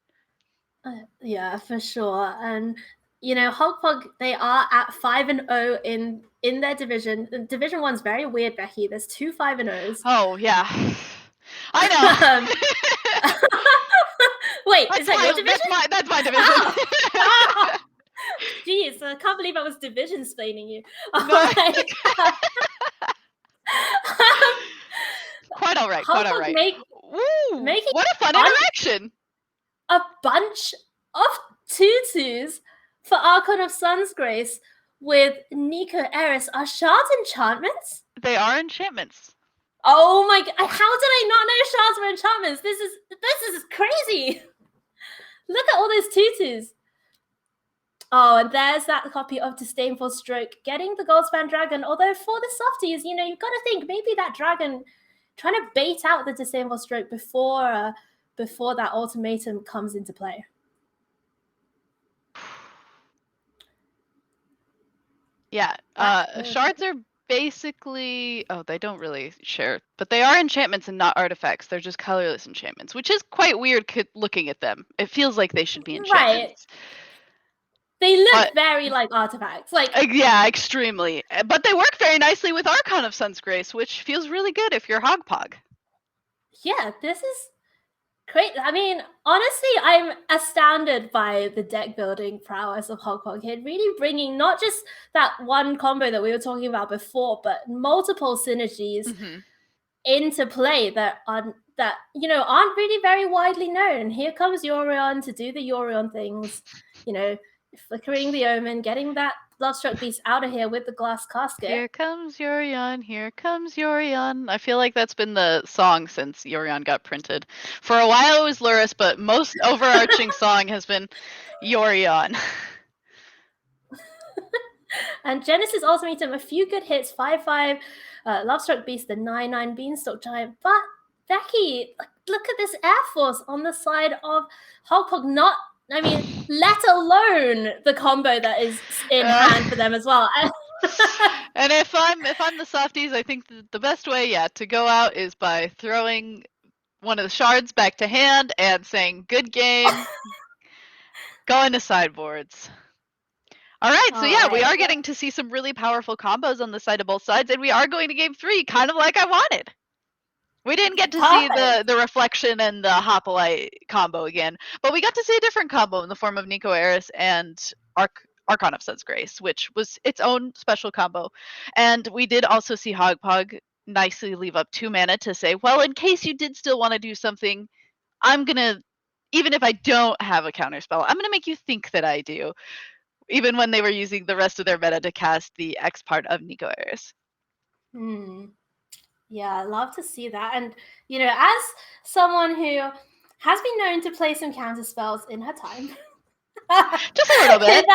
A: Yeah, for sure. And Hogpog, they are at 5-0 in their division. Division 1's very weird, Becky. There's 2 5-0s.
D: Oh yeah, I know.
A: Wait, is that your division?
D: That's my division.
A: Jeez, I can't believe I was division splaining you.
D: Quite all right.
A: What
D: a fun interaction!
A: A bunch of tutus for Archon of Sun's Grace with Nico Eris. Are shards enchantments?
D: They are enchantments.
A: Oh my god! How did I not know shards were enchantments? This is crazy. Look at all those tutus. Oh, and there's that copy of Disdainful Stroke getting the Goldspan Dragon. Although for the softies, you've got to think maybe that dragon trying to bait out the Disdainful Stroke before that ultimatum comes into play.
D: Yeah, shards are basically, they don't really share, but they are enchantments and not artifacts. They're just colorless enchantments, which is quite weird looking at them. It feels like they should be enchantments.
A: Right. They look very like artifacts.
D: Yeah, extremely. But they work very nicely with Archon of Sun's Grace, which feels really good if you're Hogpog.
A: Yeah, this is great. I mean, honestly, I'm astounded by the deck building prowess of Hogpog here, really bringing not just that one combo that we were talking about before, but multiple synergies into play that aren't really very widely known. Here comes Yorion to do the Yorion things, flickering the Omen, getting that Lovestruck Beast out of here with the glass casket.
D: Here comes Yorion, here comes Yorion. I feel like that's been the song since Yorion got printed. For a while it was Luris, but most overarching song has been Yorion.
A: And Genesis Ultimatum, a few good hits, 5/5, Lovestruck Beast, the 9/9 Beanstalk Giant. But Becky, look at this Air Force on the side of Hogpog, let alone the combo that is in hand for them as well.
D: And if I'm the softies, I think the best way, to go out is by throwing one of the shards back to hand and saying, good game, going to sideboards. All right, so yeah, we
A: Alright,
D: are getting to see some really powerful combos on the side of both sides, and we are going to game 3, kind of like I wanted. We didn't get to see
A: Perfect.
D: the reflection and the Hoplite combo again, but we got to see a different combo in the form of Nico Eris and Archon of Sun's Grace, which was its own special combo. And we did also see Hogpog nicely leave up 2 mana to say, well, in case you did still want to do something, I'm gonna, even if I don't have a counterspell, I'm gonna make you think that I do. Even when they were using the rest of their meta to cast the X part of Nico Eris.
A: Yeah, I love to see that. And, you know, as someone who has been known to play some counter spells in her time,
D: just a little bit.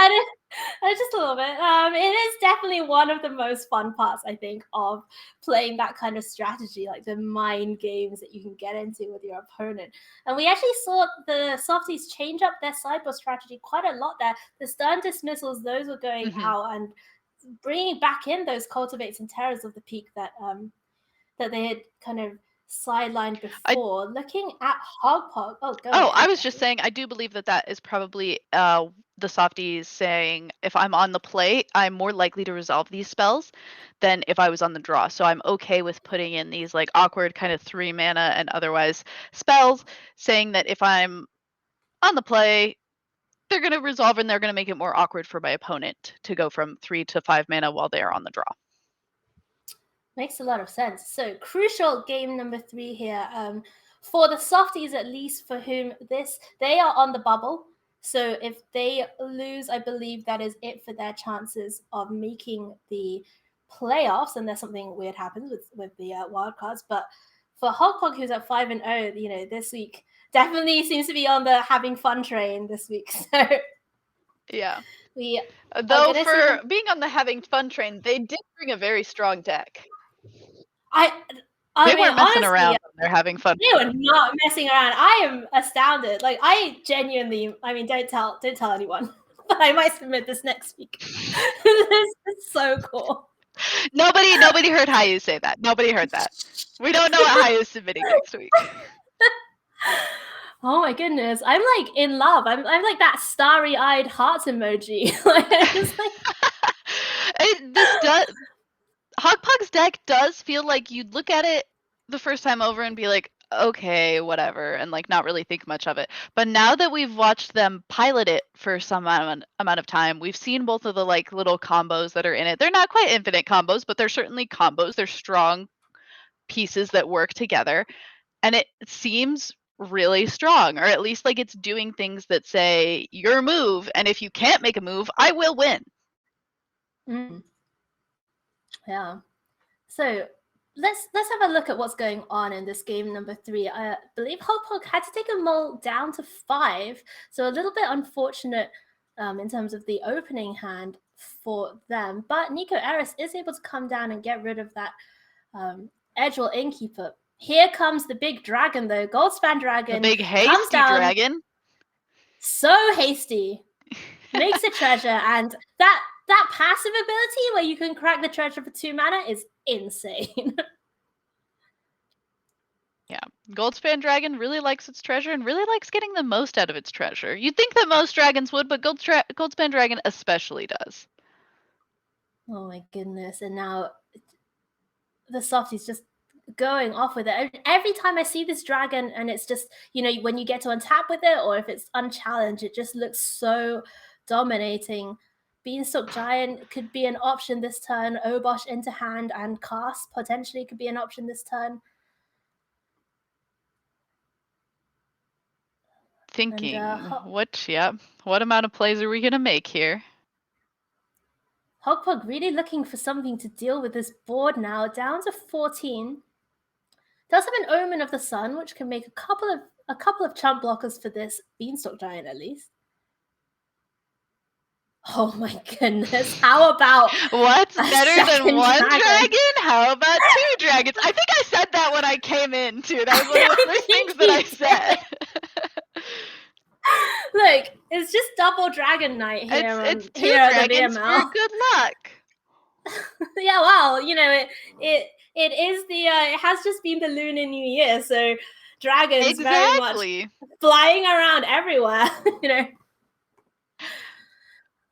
A: Just a little bit. It is definitely one of the most fun parts, I think, of playing that kind of strategy, like the mind games that you can get into with your opponent. And we actually saw the softies change up their sideboard strategy quite a lot there. The stern dismissals, those were going out and bringing back in those cultivates and terrors of the peak that they had kind of sidelined before. Looking at Hogpog. Oh, go ahead.
D: I was just saying, I do believe that is probably the softies saying, if I'm on the play, I'm more likely to resolve these spells than if I was on the draw. So I'm okay with putting in these like awkward kind of 3 mana and otherwise spells, saying that if I'm on the play, they're going to resolve and they're going to make it more awkward for my opponent to go from 3 to 5 mana while they're on the draw.
A: Makes a lot of sense. So crucial game number 3 here. For the softies, at least, for whom they are on the bubble. So if they lose, I believe that is it for their chances of making the playoffs, unless something weird happens with the wild cards. But for Hogpog, who's at 5-0, you know, this week definitely seems to be on the having fun train this week. So
D: yeah,
A: we
D: though for being on the having fun train, they did bring a very strong deck. They weren't messing around when they're having fun.
A: They were not messing around. I am astounded. Like, I genuinely, I mean, don't tell anyone, but I might submit this next week. This is so cool.
D: Nobody heard Haiyue say that. Nobody heard that. We don't know what Haiyue is submitting next week.
A: Oh my goodness. I'm like in love. I'm like that starry-eyed hearts emoji.
D: Hogpug's deck does feel like you'd look at it the first time over and be like, okay, whatever, and like not really think much of it. But now that we've watched them pilot it for some amount of time, we've seen both of the like little combos that are in it. They're not quite infinite combos, but they're certainly combos. They're strong pieces that work together. And it seems really strong, or at least like it's doing things that say your move, and if you can't make a move, I will win.
A: Yeah. So let's have a look at what's going on in this game number 3. I believe Hogpog had to take a mole down to 5, so a little bit unfortunate in terms of the opening hand for them. But Nico Eris is able to come down and get rid of that Edgewell Innkeeper. Here comes the big dragon, though. Goldspan Dragon.
D: The big hasty dragon.
A: So hasty. Makes a treasure, and that passive ability where you can crack the treasure for 2 mana is insane.
D: Yeah, Goldspan Dragon really likes its treasure and really likes getting the most out of its treasure. You'd think that most dragons would, but Goldspan Dragon especially does.
A: Oh my goodness. And now the softies just going off with it. Every time I see this dragon and it's just, you know, when you get to untap with it or if it's unchallenged, it just looks so dominating. Beanstalk Giant could be an option this turn. Obosh into hand and cast potentially could be an option this turn.
D: Thinking, what amount of plays are we going to make here?
A: Hogpog really looking for something to deal with this board now, down to 14. Does have an Omen of the Sun, which can make a couple of chump blockers for this Beanstalk Giant at least. Oh my goodness! How about
D: what's better than one dragon? How about 2 dragons? I think I said that when I came in too. That was one of the first things that I said.
A: Look, it's just double dragon night here.
D: It's 2
A: here
D: dragons for good luck.
A: Yeah, well, you know, it is the it has just been the Lunar New Year, so dragons very much flying around everywhere. You know.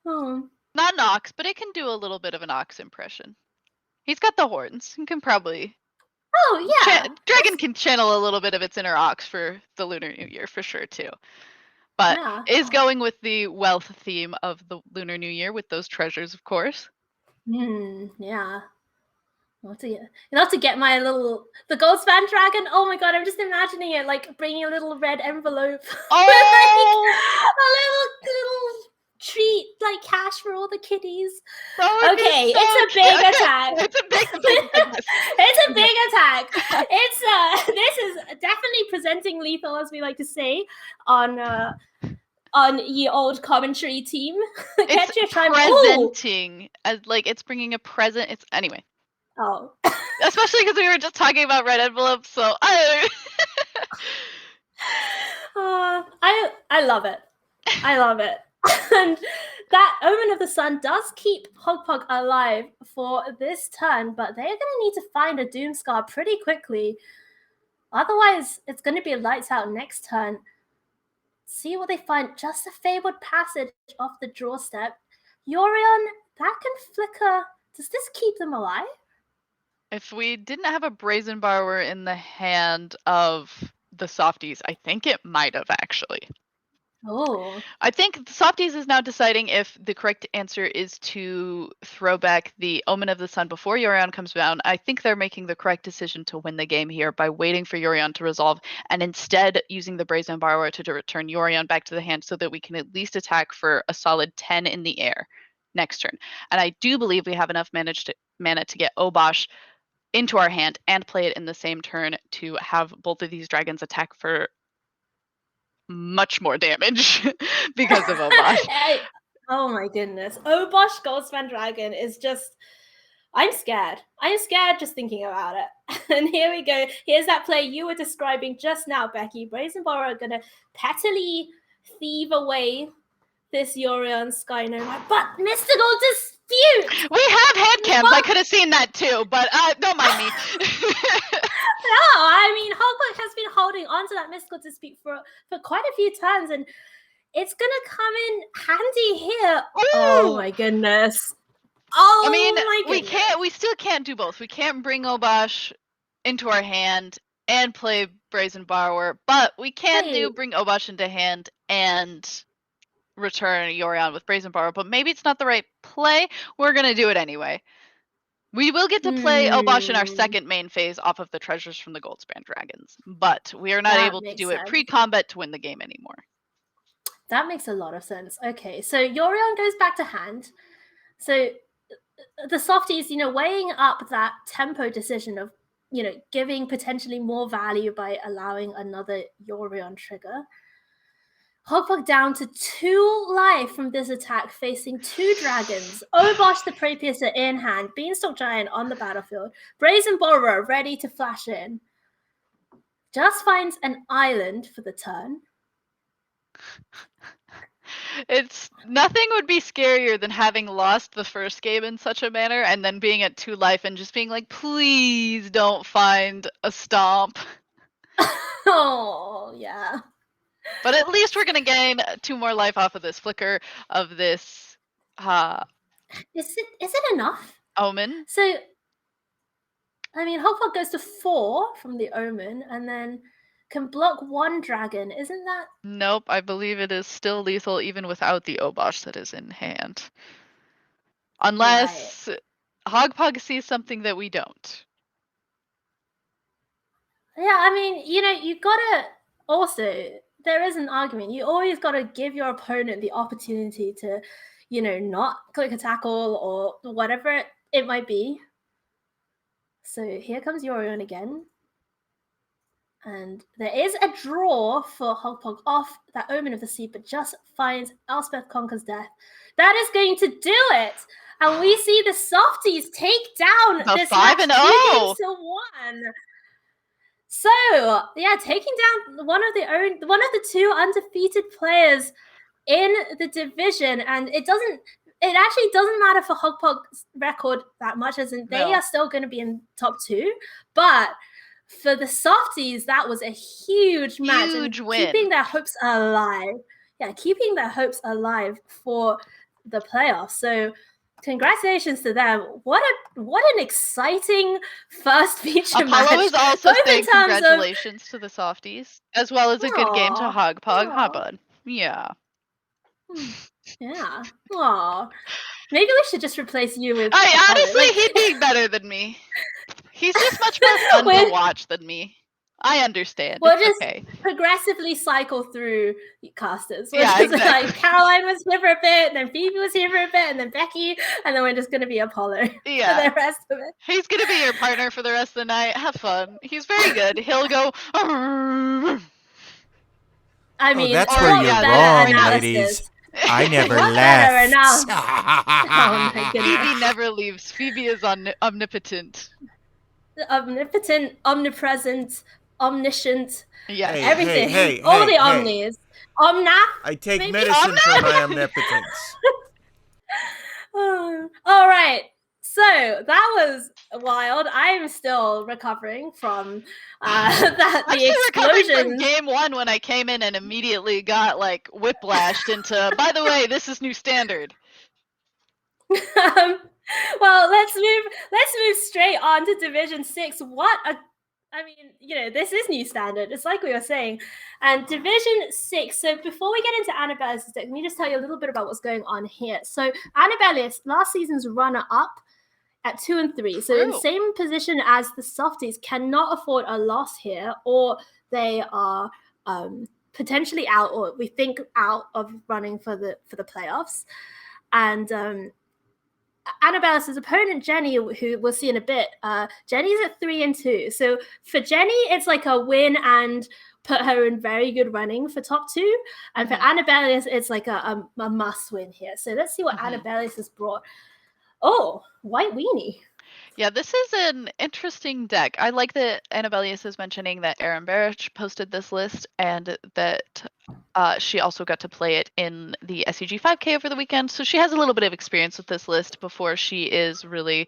A: Oh.
D: Not an ox, but it can do a little bit of an ox impression. He's got the horns. He can probably...
A: Oh, yeah.
D: Dragon can channel a little bit of its inner ox for the Lunar New Year, for sure, too. But is going with the wealth theme of the Lunar New Year with those treasures, of course.
A: Yeah. You'll have to get the gold span dragon. Oh my god, I'm just imagining it like bringing a little red envelope with like a little treat, like cash for all the kiddies. Okay,
D: so
A: it's a big attack.
D: It's a big
A: It's a big attack. This is definitely presenting lethal, as we like to say on ye old commentary team.
D: It's presenting as like it's bringing a present. It's anyway.
A: Oh.
D: Especially because we were just talking about red envelopes, so I
A: love it. I love it. And that Omen of the Sun does keep Hogpog alive for this turn, but they're going to need to find a Doomscar pretty quickly. Otherwise, it's going to be lights out next turn. See what they find. Just a Fabled Passage off the draw step. Yorion, that can flicker. Does this keep them alive?
D: If we didn't have a Brazen Borrower in the hand of the Softies, I think it might have actually.
A: Oh.
D: I think Softies is now deciding if the correct answer is to throw back the Omen of the Sun before Yorion comes down. I think they're making the correct decision to win the game here by waiting for Yorion to resolve and instead using the Brazen Borrower to return Yorion back to the hand so that we can at least attack for a solid 10 in the air next turn. And I do believe we have enough mana to get Obosh into our hand and play it in the same turn to have both of these dragons attack for much more damage because of Obosh.
A: Oh my goodness. Obosh Goldspan Dragon is just... I'm scared. I'm scared just thinking about it. And here we go. Here's that play you were describing just now, Becky. Brazen Borrower are going to pettily thieve away this Yorion Sky Nomad. But Mystical Dispute!
D: We have head cams. I could have seen that too, but don't mind me.
A: No, I mean, Hogpog has been holding on to that Mystical Dispute for quite a few turns, and it's going to come in handy here. Ooh. Oh my goodness. Oh,
D: I mean,
A: my goodness.
D: we still can't do both. We can't bring Obosh into our hand and play Brazen Borrower, but we can bring Obosh into hand and return Yorion with Brazen Borrower, but maybe it's not the right play. We're going to do it anyway. We will get to play Obosh in our second main phase off of the treasures from the Goldspan Dragons, but we are not able to do it pre-combat to win the game anymore.
A: That makes a lot of sense. Okay, so Yorion goes back to hand. So the Softies, weighing up that tempo decision of, giving potentially more value by allowing another Yorion trigger. Hogpog down to 2 life from this attack, facing 2 dragons. Obosh the Prey Piercer in hand, Beanstalk Giant on the battlefield, Brazen Borrower ready to flash in. Just finds an island for the turn.
D: It's nothing would be scarier than having lost the first game in such a manner and then being at 2 life and just being like, please don't find a stomp.
A: Oh, yeah.
D: But at least we're going to gain 2 more life off of this flicker of this...
A: Is it enough?
D: Omen.
A: So, I mean, Hogpog goes to 4 from the Omen and then can block 1 dragon. Isn't that...
D: Nope, I believe it is still lethal even without the Obosh that is in hand. Unless Hogpog sees something that we don't.
A: Yeah, I mean, you gotta... Also... There is an argument. You always got to give your opponent the opportunity to, not click a tackle or whatever it might be. So here comes Yorion again. And there is a draw for Hogpog off that Omen of the Sea, but just finds Elspeth Conquers Death. That is going to do it. And we see the Softies take down this 5-0 to 1. So, yeah, taking down one of the 2 undefeated players in the division, and it actually doesn't matter for Hogpog's record that much, as in they are still going to be in top 2, but for the Softies, that was a huge match.
D: Huge win.
A: Keeping their hopes alive. Yeah, keeping their hopes alive for the playoffs. So congratulations to them. What an exciting first feature match.
D: Apollo is also
A: both
D: saying
A: in terms
D: congratulations to the softies, as well as a good game to
A: Aw,
D: Hogpog. Huh,
A: aw.
D: bud? Yeah.
A: Yeah. Aw. Maybe we should just replace you with
D: I
A: Apollo.
D: honestly, he'd be better than me. He's just much more fun to
A: With-
D: watch than me. I understand.
A: We'll
D: It's
A: just
D: okay.
A: progressively cycle through casters. We're
D: Yeah,
A: just
D: exactly.
A: like Caroline was here for a bit, and then Phoebe was here for a bit, and then Becky, and then we're just gonna be Apollo
D: Yeah.
A: for the rest of it.
D: He's gonna be your partner for the rest of the night. Have fun. He's very good. He'll go.
A: I mean,
B: that's
D: Or,
B: where
A: what
B: you're
D: yeah,
A: better
B: wrong,
A: analysis?
B: ladies. I never
A: What better
B: left.
A: analysis? Oh my goodness.
D: Phoebe never leaves. Phoebe is omnipotent.
A: Omnipotent, omnipresent, omniscient,
D: Yes.
B: Hey,
A: everything.
B: hey,
A: All
B: hey,
A: the
B: hey.
A: omnis. Omna?
B: I take
A: Maybe?
B: medicine for my omnipotence.
A: All right. So that was wild. I'm still recovering from the
D: I'm still recovering from
A: explosions.
D: game 1 when I came in and immediately got like whiplashed into. By the way, this is new standard.
A: Well, let's move straight on to Division 6. This is new standard. It's like we were saying. And Division 6, so before we get into Annabelle's deck, let me just tell you a little bit about what's going on here. So Annabelle is last season's runner-up at 2 and 3. So in the same position as the softies, cannot afford a loss here, or they are potentially out, or we think out of running for the playoffs. And Annabelle's opponent, Jenny, who we'll see in a bit, Jenny's at 3 and 2. So for Jenny, it's like a win and put her in very good running for top 2. And for Annabelle, it's like a must win here. So let's see what Annabelle has brought. Oh, White Weenie.
D: Yeah, this is an interesting deck. I like that Annabelius is mentioning that Erin Barish posted this list and that she also got to play it in the SCG 5K over the weekend. So she has a little bit of experience with this list before she is really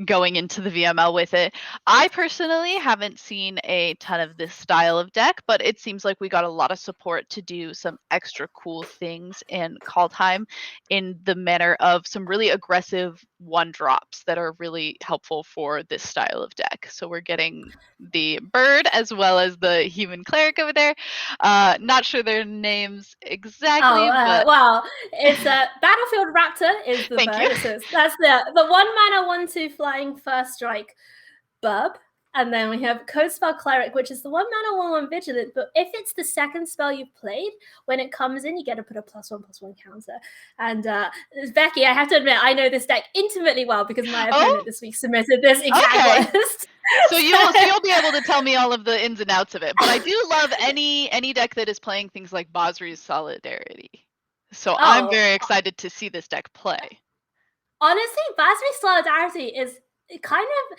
D: going into the VML with it. I personally haven't seen a ton of this style of deck, but it seems like we got a lot of support to do some extra cool things in call time in the manner of some really aggressive 1-drops that are really helpful for this style of deck. So we're getting the bird as well as the human cleric over there. Not sure their names exactly, but
A: well, it's a Battlefield Raptor is the
D: Thank
A: bird.
D: you.
A: So that's the 1-mana 1/2 flying first strike burb. And then we have Code Spell Cleric, which is the 1-mana 1/1 Vigilant. But if it's the second spell you've played, when it comes in, you get to put a +1/+1 counter. And Becky, I have to admit, I know this deck intimately well because my opponent this week submitted this exact list.
D: So you'll be able to tell me all of the ins and outs of it. But I do love any deck that is playing things like Basri's Solidarity. So I'm very excited to see this deck play.
A: Honestly, Basri's Solidarity is kind of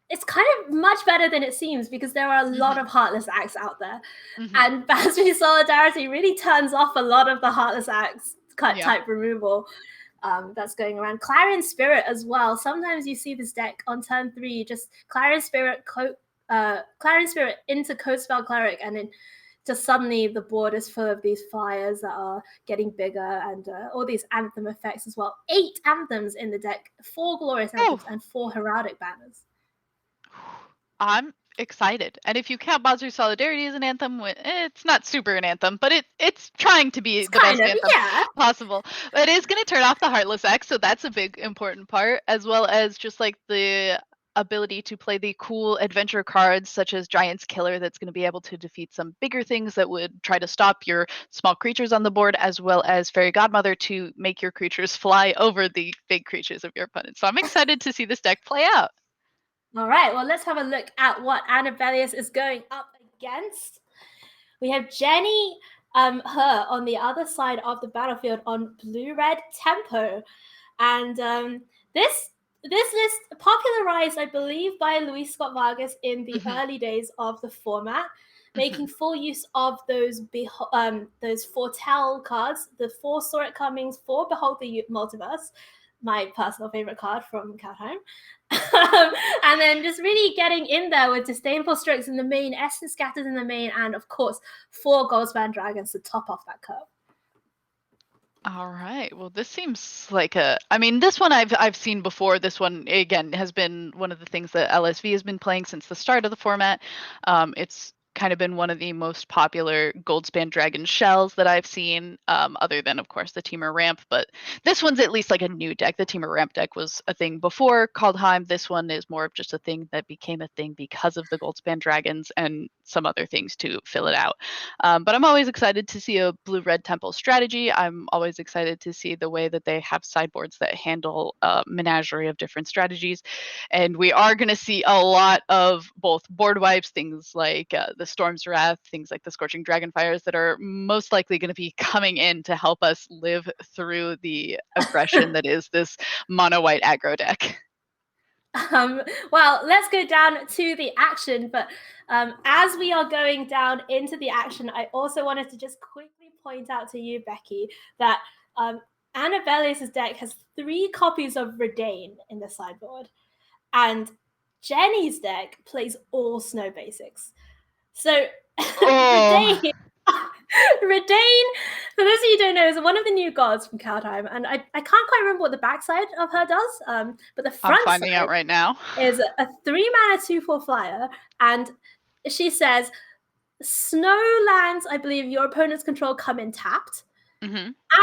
A: it's kind of much better than it seems because there are a lot of Heartless Acts out there. And Basri's Solidarity really turns off a lot of the Heartless Acts type removal that's going around. Clarion Spirit as well. Sometimes you see this deck on turn 3, just Clarion Spirit into Code Spell Cleric, and then just suddenly the board is full of these fires that are getting bigger, and all these anthem effects as well. 8 anthems in the deck, 4 glorious anthems, and 4 heraldic banners.
D: I'm excited. And if you count Basri's Solidarity as an anthem, it's not super an anthem, but it's trying to be the best anthem possible. But it is going to turn off the Heartless X, so that's a big important part, as well as just like the ability to play the cool adventure cards such as Giant's Killer that's going to be able to defeat some bigger things that would try to stop your small creatures on the board, as well as Fairy Godmother to make your creatures fly over the big creatures of your opponent. So I'm excited to see this deck play out.
A: All right, well, let's have a look at what Annabelius is going up against. We have Jenny, her on the other side of the battlefield on blue-red tempo. And this list popularized, I believe, by Luis Scott Vargas in the early days of the format, making full use of those foretell cards, the 4 Saw It Comings, 4 Behold the Multiverse, my personal favorite card from Kaldheim. And then just really getting in there with Disdainful Strokes in the main, Essence Scatters in the main, and of course 4 Goldspan Dragons to top off that curve.
D: All right. Well, this seems like this one I've seen before. This one again has been one of the things that LSV has been playing since the start of the format. It's kind of been one of the most popular Goldspan Dragon shells that I've seen, other than of course the Teamer Ramp. But this one's at least like a new deck. The Teamer Ramp deck was a thing before Kaldheim. This one is more of just a thing that became a thing because of the Goldspan Dragons and some other things to fill it out. But I'm always excited to see a blue-red temple strategy. I'm always excited to see the way that they have sideboards that handle a menagerie of different strategies. And we are going to see a lot of both board wipes, things like the Storm's Wrath, things like the Scorching Dragonfires that are most likely going to be coming in to help us live through the aggression that is this mono-white aggro deck.
A: Well, let's go down to the action. But as we are going down into the action, I also wanted to just quickly point out to you, Becky, that Annabelle's deck has 3 copies of Redain in the sideboard. And Jenny's deck plays all snow basics. So Redain, for those of you who don't know, is one of the new gods from Kaldheim, and I can't quite remember what the backside of her does, but the front
D: I'm finding out right now.
A: is a 3-mana 2/4 flyer, and she says snow lands, I believe, your opponent's control come in tapped,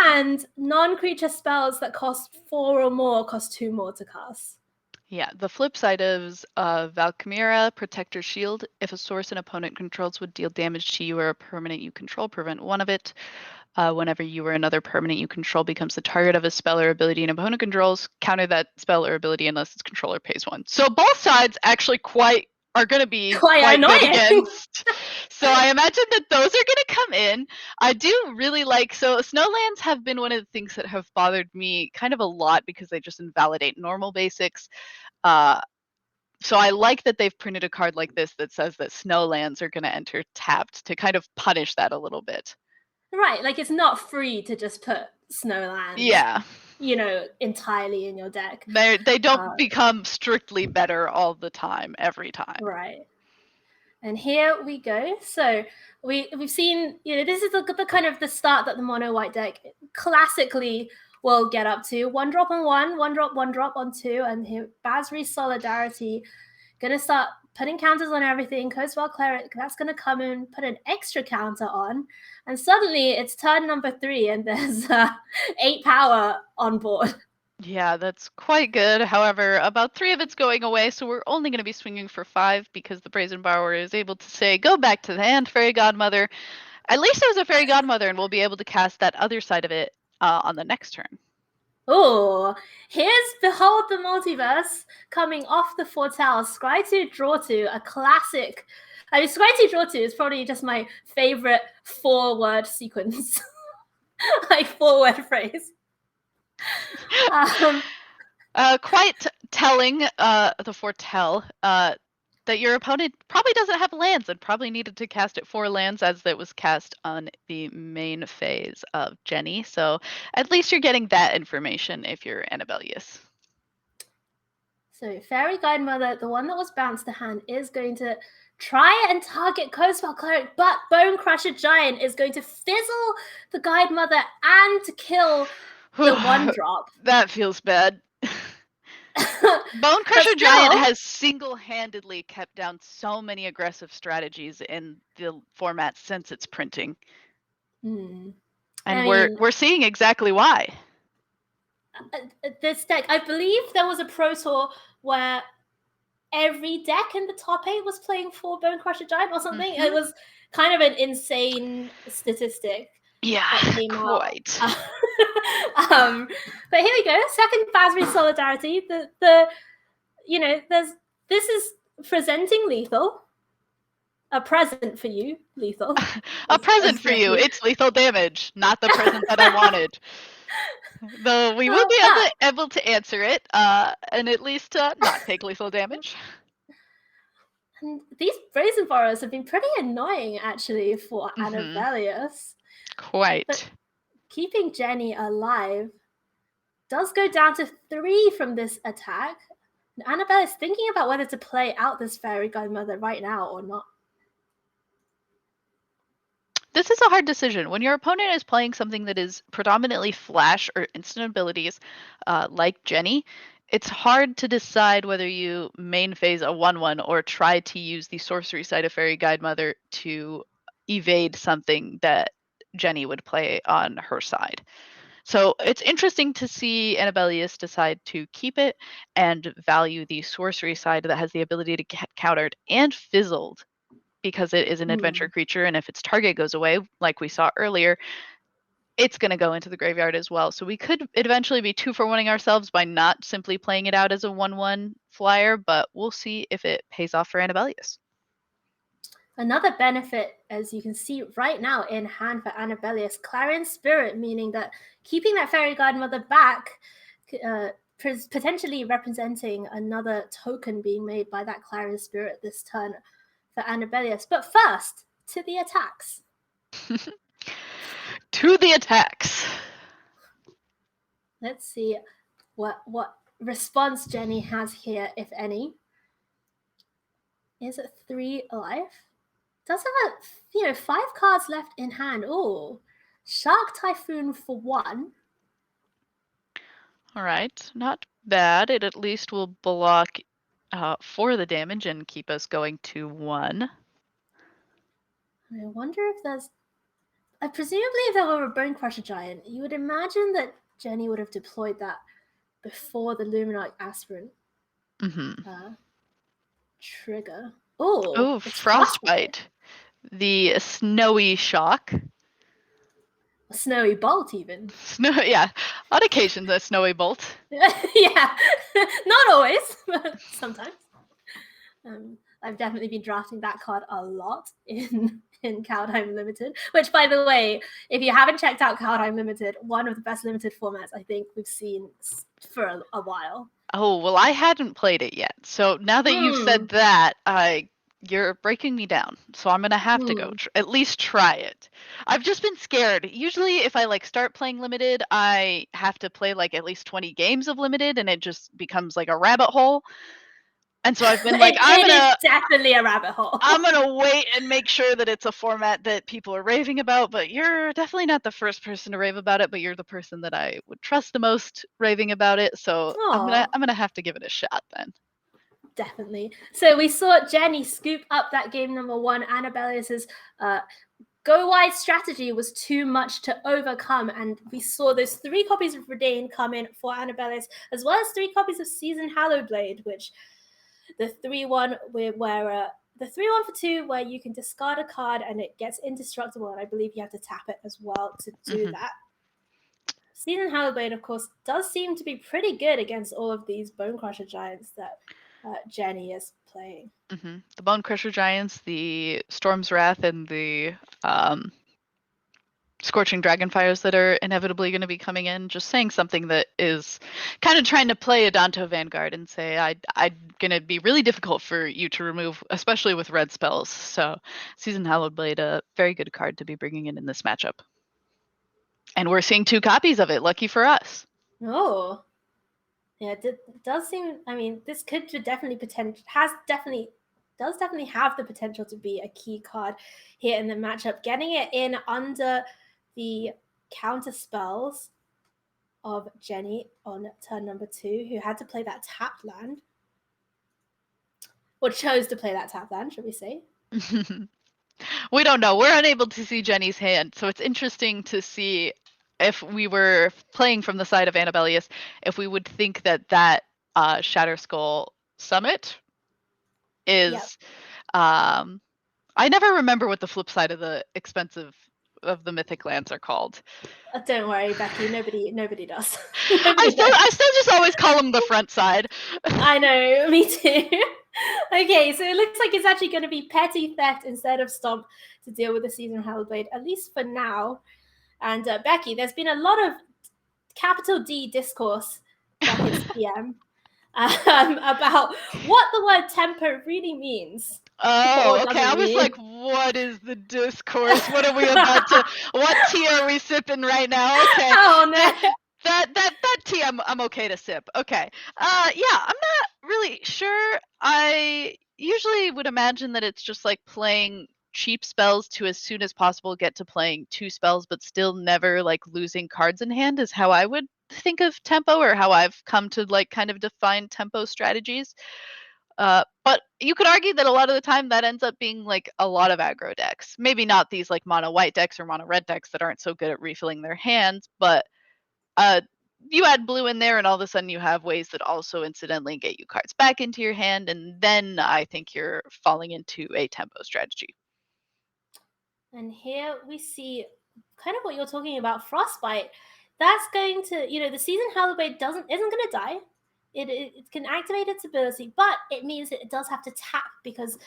A: and non-creature spells that cost 4 or more cost 2 more to cast.
D: Yeah, the flip side is Valkyria, Protector Shield. If a source an opponent controls would deal damage to you or a permanent you control, prevent 1 of it. Whenever you or another permanent you control becomes the target of a spell or ability an opponent controls, counter that spell or ability unless its controller pays 1. So both sides actually are going to be quite good against. So I imagine that those are going to come in. I do really like, so Snowlands have been one of the things that have bothered me kind of a lot because they just invalidate normal basics. So I like that they've printed a card like this that says that Snowlands are going to enter tapped to kind of punish that a little bit.
A: Right, like it's not free to just put Snowlands.
D: Yeah.
A: Entirely in your deck.
D: They don't become strictly better all the time, every time.
A: Right. And here we go. So we've seen, this is the kind of the start that the mono white deck classically will get up to. 1 drop on 1 drop, 1 drop on 2, and here Basri's Solidarity gonna start putting counters on everything. Coastwell Cleric, that's gonna come in, put an extra counter on, and suddenly it's turn number 3 and there's 8 power on board.
D: Yeah, that's quite good. However, about 3 of it's going away, so we're only going to be swinging for 5 because the Brazen Borrower is able to say, go back to the hand, Fairy Godmother. At least there's a Fairy Godmother, and we'll be able to cast that other side of it on the next turn.
A: Oh, here's Behold the Multiverse coming off the Foretell. Scry 2, Draw 2, a classic. I mean, Scry 2, Draw 2 is probably just my favorite 4-word sequence. Like 4-word phrase.
D: Quite telling, the Foretell, that your opponent probably doesn't have lands and probably needed to cast it 4 lands as it was cast on the main phase of Jenny. So at least you're getting that information if you're Annabellius.
A: So Fairy Godmother, the one that was bounced to hand, is going to try and target Coastwell Cleric, but Bone Crusher Giant is going to fizzle the Godmother and to kill the 1-drop.
D: That feels bad. Bone Crusher Giant has single-handedly kept down so many aggressive strategies in the format since its printing. And we're seeing exactly why.
A: This deck, I believe there was a Pro Tour where every deck in the top 8 was playing 4 Bone Crusher Giant or something. It was kind of an insane statistic.
D: Yeah, quite.
A: But here we go. Second Basri Solidarity. This is presenting lethal. A present for you, lethal.
D: A present for you. It's lethal damage, not the present that I wanted. Though we will be able to answer it, and at least not take lethal damage.
A: And these Brazen Borrowers have been pretty annoying, actually, for Annabellius.
D: Quite.
A: But keeping Jenny alive does go down to 3 from this attack. And Annabelle is thinking about whether to play out this Fairy Godmother right now or not.
D: this is a hard decision. When your opponent is playing something that is predominantly flash or instant abilities, like Jenny, it's hard to decide whether you main phase a 1/1 or try to use the sorcery side of Fairy Godmother to evade something that Jenny would play on her side. So it's interesting to see Annabellius decide to keep it and value the sorcery side that has the ability to get countered and fizzled because it is an adventure creature, and if its target goes away, like we saw earlier, it's going to go into the graveyard as well. So we could eventually be 2-for-1ing ourselves by not simply playing it out as a 1/1 flyer, but we'll see if it pays off for Annabellius.
A: Another benefit, as you can see right now in hand for Annabellius, Clarion Spirit, meaning that keeping that Fairy Godmother back, potentially representing another token being made by that Clarion Spirit this turn for Annabellius. But first, to the attacks.
D: To the attacks.
A: Let's see what response Jenny has here, if any. Is it 3 life? Does have 5 cards left in hand. Oh, Shark Typhoon for 1.
D: All right, not bad. It at least will block for the damage and keep us going to 1.
A: I wonder if there's... presumably if there were a Bone Crusher Giant, you would imagine that Jenny would have deployed that before the Luminarch Aspirant trigger.
D: Oh, Frostbite. The Snowy Shock.
A: A Snowy Bolt, even.
D: Yeah, on occasion, the Snowy Bolt.
A: Yeah, not always, but sometimes. I've definitely been drafting that card a lot in Kaldheim Limited, which, by the way, if you haven't checked out Kaldheim Limited, one of the best limited formats I think we've seen for a while.
D: Oh, well, I hadn't played it yet. So now that you've said that, you're breaking me down. So I'm going to have to go at least try it. I've just been scared. Usually if I start playing limited, I have to play at least 20 games of limited and it just becomes like a rabbit hole. And so I've been
A: it's definitely a rabbit hole.
D: I'm going to wait and make sure that it's a format that people are raving about, but you're definitely not the first person to rave about it, but you're the person that I would trust the most raving about it. So I'm going to have to give it a shot then.
A: Definitely. So we saw Jenny scoop up that game number 1. Annabellius's go wide strategy was too much to overcome, and we saw those 3 copies of Redain come in for Annabellius, as well as 3 copies of Seasoned Hallowblade, which the 3/1 where the 3/1 for 2 where you can discard a card and it gets indestructible, and I believe you have to tap it as well to do that. Seasoned Hallowblade, of course, does seem to be pretty good against all of these Bone Crusher Giants that Jenny is playing.
D: The Bone Crusher Giants, the Storm's Wrath, and the Scorching Dragonfires that are inevitably going to be coming in. Just saying something that is kind of trying to play a Danto Vanguard and say, I'm going to be really difficult for you to remove, especially with red spells. So Seasoned Hallowblade, a very good card to be bringing in this matchup. And we're seeing 2 copies of it. Lucky for us.
A: Oh. Yeah, it does seem. I mean, this could definitely does definitely have the potential to be a key card here in the matchup. Getting it in under the counter spells of Jenny on turn number 2, who had to play that tap land, or chose to play that tap land, should we say?
D: We don't know. We're unable to see Jenny's hand, so it's interesting to see. If we were playing from the side of Annabellius, if we would think that Shatter Skull Summit is... I never remember what the flip side of the expensive of the mythic lands are called.
A: Don't worry, Becky. Nobody does.
D: I still just always call them the front side.
A: I know, me too. Okay, so it looks like it's actually going to be Petty Theft instead of Stomp to deal with the Seasoned Hallowblade, at least for now. And Becky, there's been a lot of capital D discourse back in PM about what the word temper really means.
D: Oh, okay. I was like, what is the discourse? What are we about to... What tea are we sipping right now? Okay.
A: Oh, no.
D: That tea I'm okay to sip. Okay. Yeah, I'm not really sure. I usually would imagine that it's just like playing cheap spells to as soon as possible get to playing 2 spells, but still never like losing cards in hand is how I would think of tempo, or how I've come to like kind of define tempo strategies. But you could argue that a lot of the time that ends up being like a lot of aggro decks. Maybe not these like mono white decks or mono red decks that aren't so good at refilling their hands, but you add blue in there and all of a sudden you have ways that also incidentally get you cards back into your hand, and then I think you're falling into a tempo strategy.
A: And here we see kind of what you're talking about, Frostbite. That's going to, the Seasoned Hallowblade isn't going to die. It can activate its ability, but it means that it does have to tap because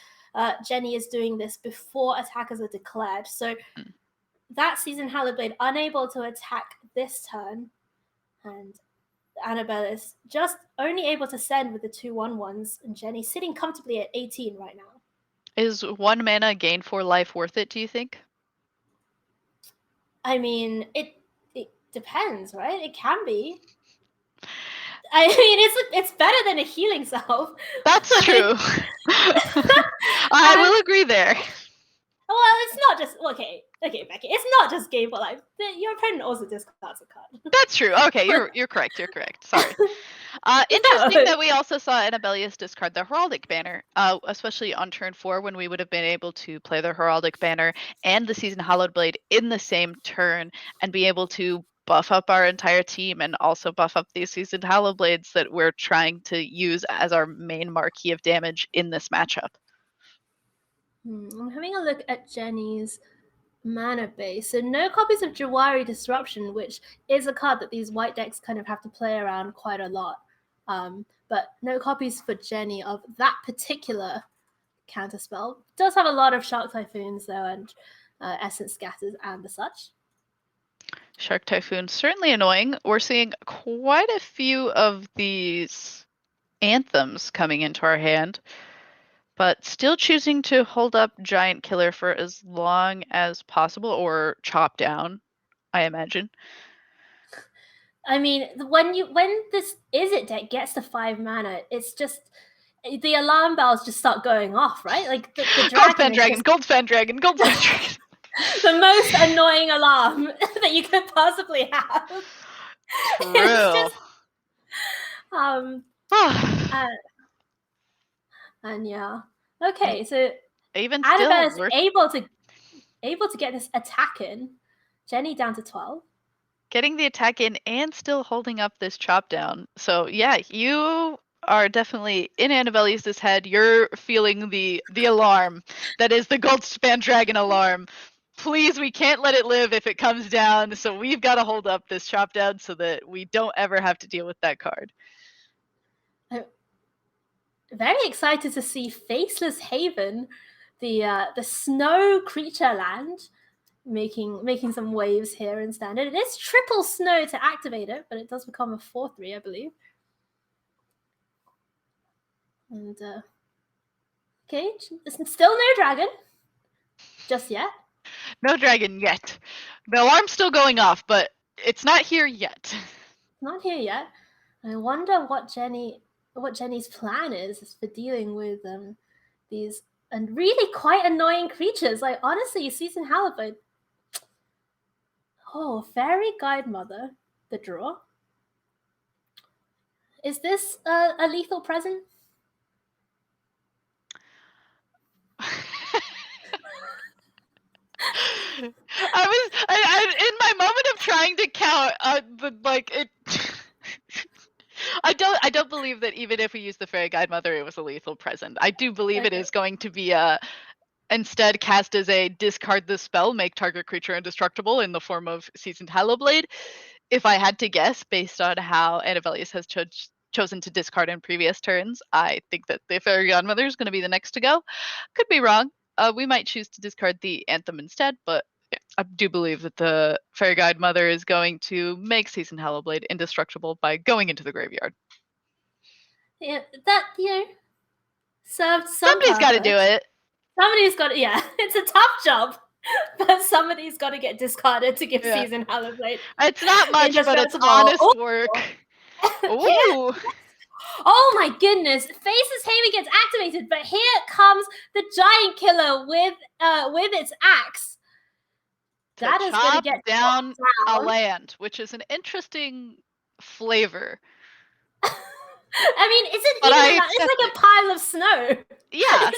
A: Jenny is doing this before attackers are declared. So that Seasoned Hallowblade unable to attack this turn, and Annabelle is just only able to send with the 2/1/1s, and Jenny sitting comfortably at 18 right now.
D: Is 1 mana gain 4 life worth it, do you think?
A: I mean, it depends, right? It can be. I mean, it's better than a healing self.
D: That's true. I will agree there.
A: Well, it's not just okay, Becky. It's not just game for life. Your opponent also discards a card.
D: That's true. Okay, you're correct. You're correct. Sorry. Interesting that we also saw Annabelius discard the Heraldic Banner, especially on turn 4 when we would have been able to play the Heraldic Banner and the Seasoned Hallowed Blade in the same turn and be able to buff up our entire team and also buff up these Seasoned Hallowed Blades that we're trying to use as our main marquee of damage in this matchup.
A: I'm having a look at Jenny's mana base. So no copies of Jawari Disruption, which is a card that these white decks kind of have to play around quite a lot. But no copies for Jenny of that particular counterspell. Does have a lot of Shark Typhoons though, and Essence Scatters and the such.
D: Shark Typhoon, certainly annoying. We're seeing quite a few of these anthems coming into our hand, but still choosing to hold up Giant Killer for as long as possible, or chop down, I imagine.
A: I mean, when this Izzet deck gets to 5 mana, it's just the alarm bells just start going off, right? Like the
D: Goldspan Dragon, Goldspan Dragon, Goldspan Dragon.
A: The most annoying alarm that you could possibly have.
D: True.
A: It's just, and yeah. Okay, so
D: even
A: Annabelle
D: still,
A: is able to get this attack in. Jenny down to 12.
D: Getting the attack in and still holding up this chop down. So yeah, you are definitely in Annabelle's head. You're feeling the alarm that is the Goldspan Dragon alarm. Please, we can't let it live if it comes down. So we've got to hold up this chop down so that we don't ever have to deal with that card.
A: I'm very excited to see Faceless Haven, the snow creature land, making some waves here in standard. It is triple snow to activate it, but it does become a 4/3, I believe. And okay, still no dragon just yet.
D: No dragon yet. The alarm's still going off, but it's not here yet.
A: Not here yet. I wonder what Jenny's plan is for dealing with these and really quite annoying creatures. Like honestly, Seasoned Hallowed. Oh, Fairy Guide Mother, the draw. Is this a lethal present?
D: I in my moment of trying to count, I don't believe that even if we use the Fairy Guide Mother, it was a lethal present. I do believe it is going to be instead cast as a discard the spell, make target creature indestructible in the form of Seasoned Hallowblade. If I had to guess, based on how Annabelius has chosen to discard in previous turns, I think that the Fairy Godmother is going to be the next to go. Could be wrong. We might choose to discard the Anthem instead, but I do believe that the Fairy Godmother is going to make Seasoned Hallowblade indestructible by going into the graveyard.
A: Yeah, that, served some
D: Somebody's got to do it.
A: Somebody's got to, it's a tough job, but somebody's got to get discarded to give Seasoned Hallowblade.
D: It's not much, but it's honest work. Ooh.
A: Oh my goodness! Faceless Haven gets activated, but here comes the Giant Killer with its axe. That is going to get
D: down a
A: down.
D: land, which is an interesting flavor.
A: I mean, is it
D: But
A: even
D: I
A: a land? It's
D: accept
A: like a pile of snow.
D: Yeah,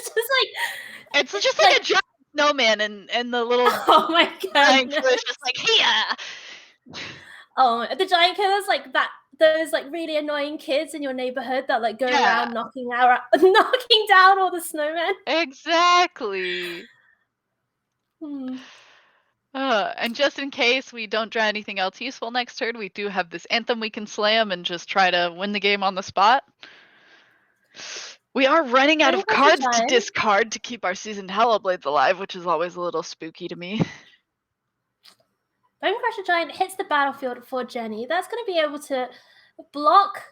A: It's
D: just like a giant snowman, and the little
A: oh my
D: giant
A: goodness.
D: killer's just like, yeah.
A: Oh, the Giant Killer's like that. Those like really annoying kids in your neighborhood that like go
D: Yeah.
A: around knocking down all the snowmen.
D: Exactly.
A: Hmm.
D: And just in case we don't draw anything else useful next turn, we do have this anthem we can slam and just try to win the game on the spot. We are running out of cards to discard to keep our seasoned Hellblades alive, which is always a little spooky to me.
A: Bone Crusher Giant hits the battlefield for Jenny. That's going to be able to block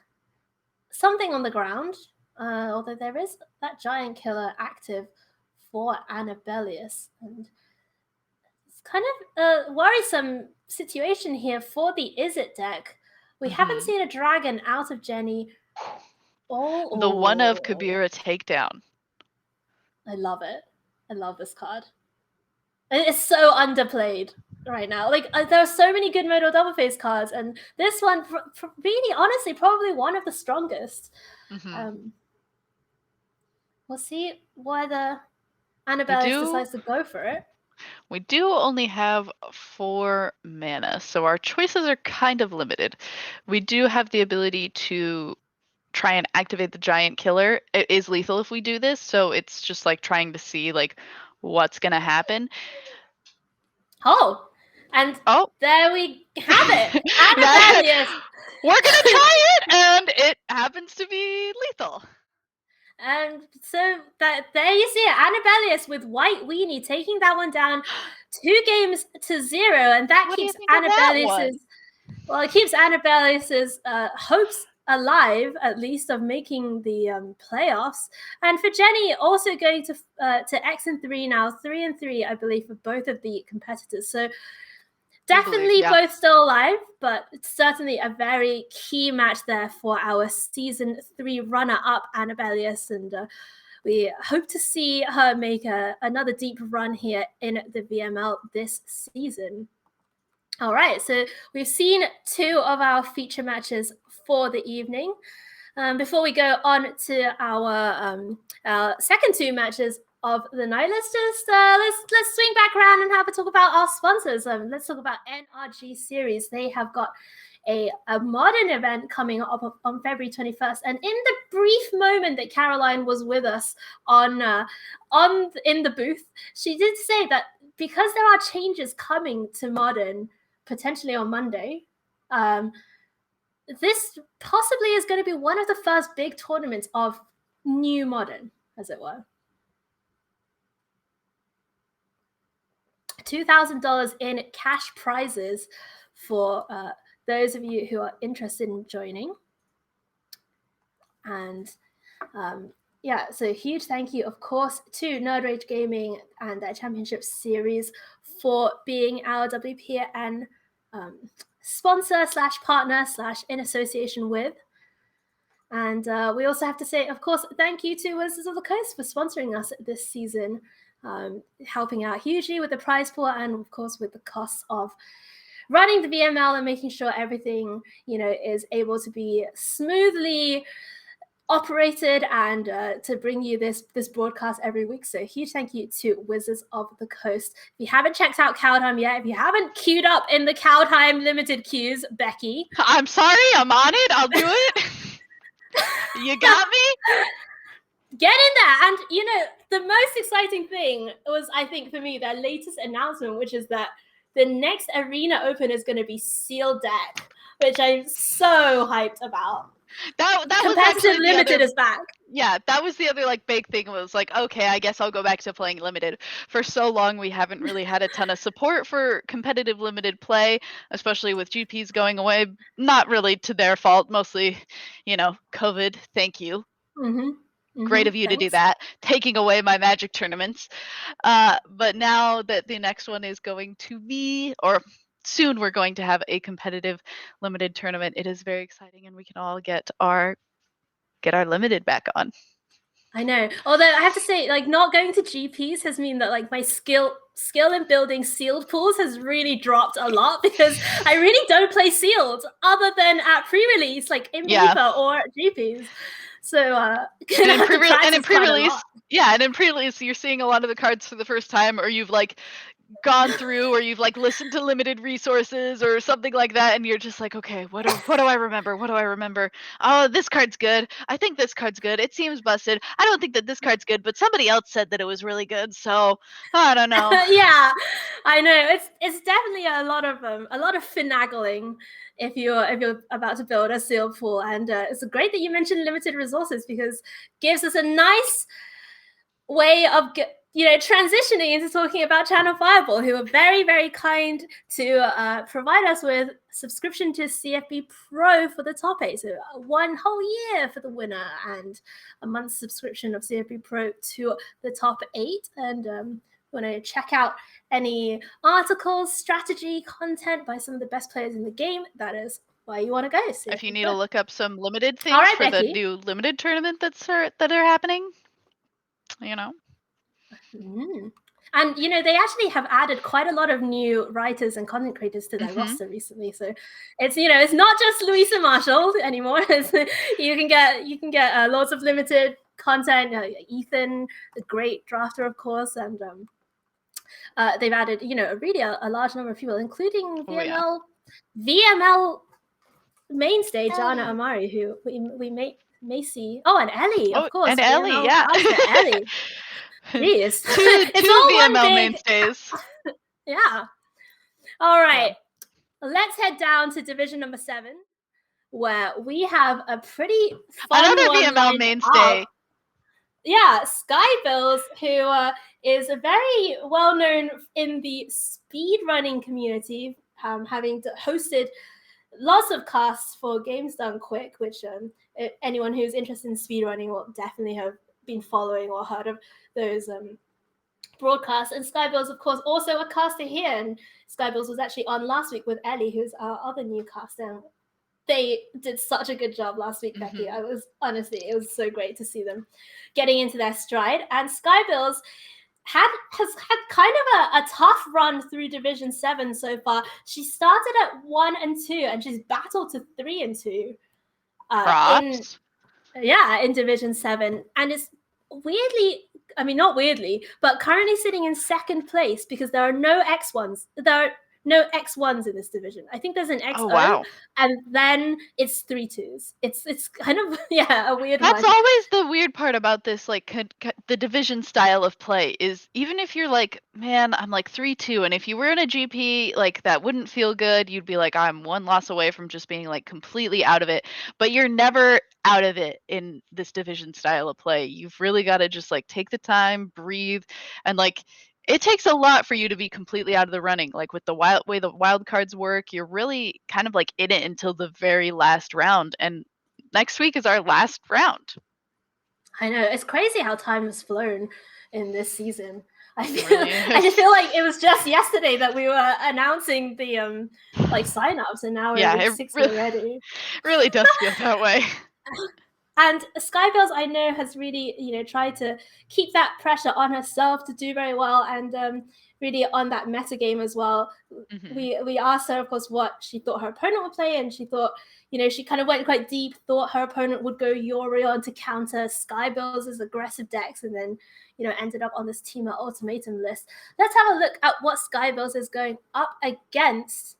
A: something on the ground, although there is that Giant Killer active for Annabelius. And it's kind of a worrisome situation here for the Is It deck. We haven't seen a dragon out of Jenny.
D: The one of Kabira Takedown.
A: I love it. I love this card. It's so underplayed right now. Like there are so many good modal double face cards, and this one, really, honestly, probably one of the strongest. We'll see whether Annabelle decides to go for it.
D: We do only have 4 mana, so our choices are kind of limited. We do have the ability to try and activate the Giant Killer. It is lethal if we do this, so it's just like trying to see like what's gonna happen.
A: Oh, and there we have it. Annabelius.
D: We're gonna try it, and it happens to be lethal.
A: And so there you see it, Annabelius with White Weenie taking that one down 2 games to 0, and that keeps Annabelius's hopes alive, at least, of making the playoffs. And for Jenny, also going to X and 3 now, 3 and 3, I believe, for both of the competitors. So definitely both still alive, but it's certainly a very key match there for our season 3 runner-up, Annabelius, and we hope to see her make another deep run here in the VML this season. All right, so we've seen 2 of our feature matches for the evening. Before we go on to our second 2 matches of the night, let's swing back around and have a talk about our sponsors. Let's talk about NRG Series. They have got a modern event coming up on February 21st, and in the brief moment that Caroline was with us in the booth, she did say that because there are changes coming to modern potentially on Monday, this possibly is going to be one of the first big tournaments of new modern, as it were. $2,000 in cash prizes for those of you who are interested in joining. And so huge thank you, of course, to Nerd Rage Gaming and their Championship Series for being our WPN sponsor / partner / in association with. And we also have to say, of course, thank you to Wizards of the Coast for sponsoring us this season, helping out hugely with the prize pool and, of course, with the costs of running the VML and making sure everything, is able to be smoothly operated and to bring you this broadcast every week. So huge thank you to Wizards of the Coast. If you haven't checked out Cowtime yet, if you haven't queued up in the Cowtime limited queues, Becky.
D: I'm sorry, I'm on it. I'll do it. You got me?
A: Get in there. And, the most exciting thing was, I think, for me, their latest announcement, which is that the next Arena Open is going to be sealed deck, which I'm so hyped about.
D: That was
A: competitive limited is back.
D: Yeah, that was the other big thing, was okay, I guess I'll go back to playing limited. For so long we haven't really had a ton of support for competitive limited play, especially with GPs going away. Not really to their fault, mostly, COVID. Thank you. Great of you to do that, taking away my Magic tournaments. But now that the next one is going to be, or soon we're going to have a competitive limited tournament, it is very exciting, and we can all get our get our limited back on.
A: I know. Although I have to say, like, not going to GPs has mean that like my skill in building sealed pools has really dropped a lot, because I really don't play sealed other than at pre-release, like in beta or at GPs. So
D: and in pre-release, and in pre-release, you're seeing a lot of the cards for the first time, or you've like gone through, or you've like listened to limited resources or something like that, and you're just like, okay, what do I remember? What do I remember? Oh, this card's good. I think this card's good. It seems busted. I don't think that this card's good, but somebody else said that it was really good, so I don't know.
A: Yeah, I know. It's definitely a lot of finagling if you're about to build a sealed pool, and it's great that you mentioned limited resources, because it gives us a nice way of transitioning into talking about Channel Fireball, who are very, very kind to provide us with subscription to CFB Pro for the top 8. So 1 whole year for the winner, and a month's subscription of CFB Pro to the top 8. And want to check out any articles, strategy, content by some of the best players in the game, that is why you want to go. CFB
D: if you need
A: Pro.
D: to look up some limited things
A: All right,
D: for
A: Becky.
D: the new limited tournament that are happening,
A: And they actually have added quite a lot of new writers and content creators to their roster recently. So it's it's not just Louisa Marshall anymore. you can get lots of limited content. Ethan, the great drafter, of course, and they've added really a large number of people, including VML mainstay Jana Amari, who we may see. Oh, and Ellie, of course.
D: And Ellie,
A: VML
D: yeah.
A: Ellie. Jeez.
D: two
A: It's all
D: VML
A: one big...
D: mainstays.
A: Yeah. All right. Let's head down to division number 7, where we have a pretty fun
D: another VML mainstay.
A: Yeah, Skybills, who is very well known in the speedrunning community, having hosted lots of casts for Games Done Quick, which anyone who's interested in speedrunning will definitely have been following or heard of those broadcasts. And Skybills, of course, also a caster here. And Skybills was actually on last week with Ellie, who's our other new caster. They did such a good job last week, Becky. It was so great to see them getting into their stride. And Skybills has had kind of a tough run through Division 7 so far. She started at 1 and 2, and she's battled to 3 and 2. In Division 7. And it's weirdly, not weirdly, but currently sitting in second place because there are no X1s. There are no X1s in this division. I think there's an XO, and then it's 3 2s. It's kind of a weird one.
D: That's always the weird part about this, like the division style of play is, even if you're like, man, I'm like 3-2, and if you were in a GP, like that wouldn't feel good. You'd be like, I'm 1 loss away from just being like completely out of it, but you're never out of it in this division style of play. You've really got to just like take the time, breathe, and like it takes a lot for you to be completely out of the running. Like with the way the wild cards work, you're really kind of like in it until the very last round. And next week is our last round.
A: I know. It's crazy how time has flown in this season. I just feel like it was just yesterday that we were announcing the sign-ups, and now we're week 6 already.
D: Really does feel that way.
A: And Skybills, I know, has really, tried to keep that pressure on herself to do very well, and really on that meta game as well. We asked her, of course, what she thought her opponent would play, and she thought, she kind of went quite deep, thought her opponent would go Yorion to counter Skybills' aggressive decks, and then, ended up on this Teamer Ultimatum list. Let's have a look at what Skybills is going up against.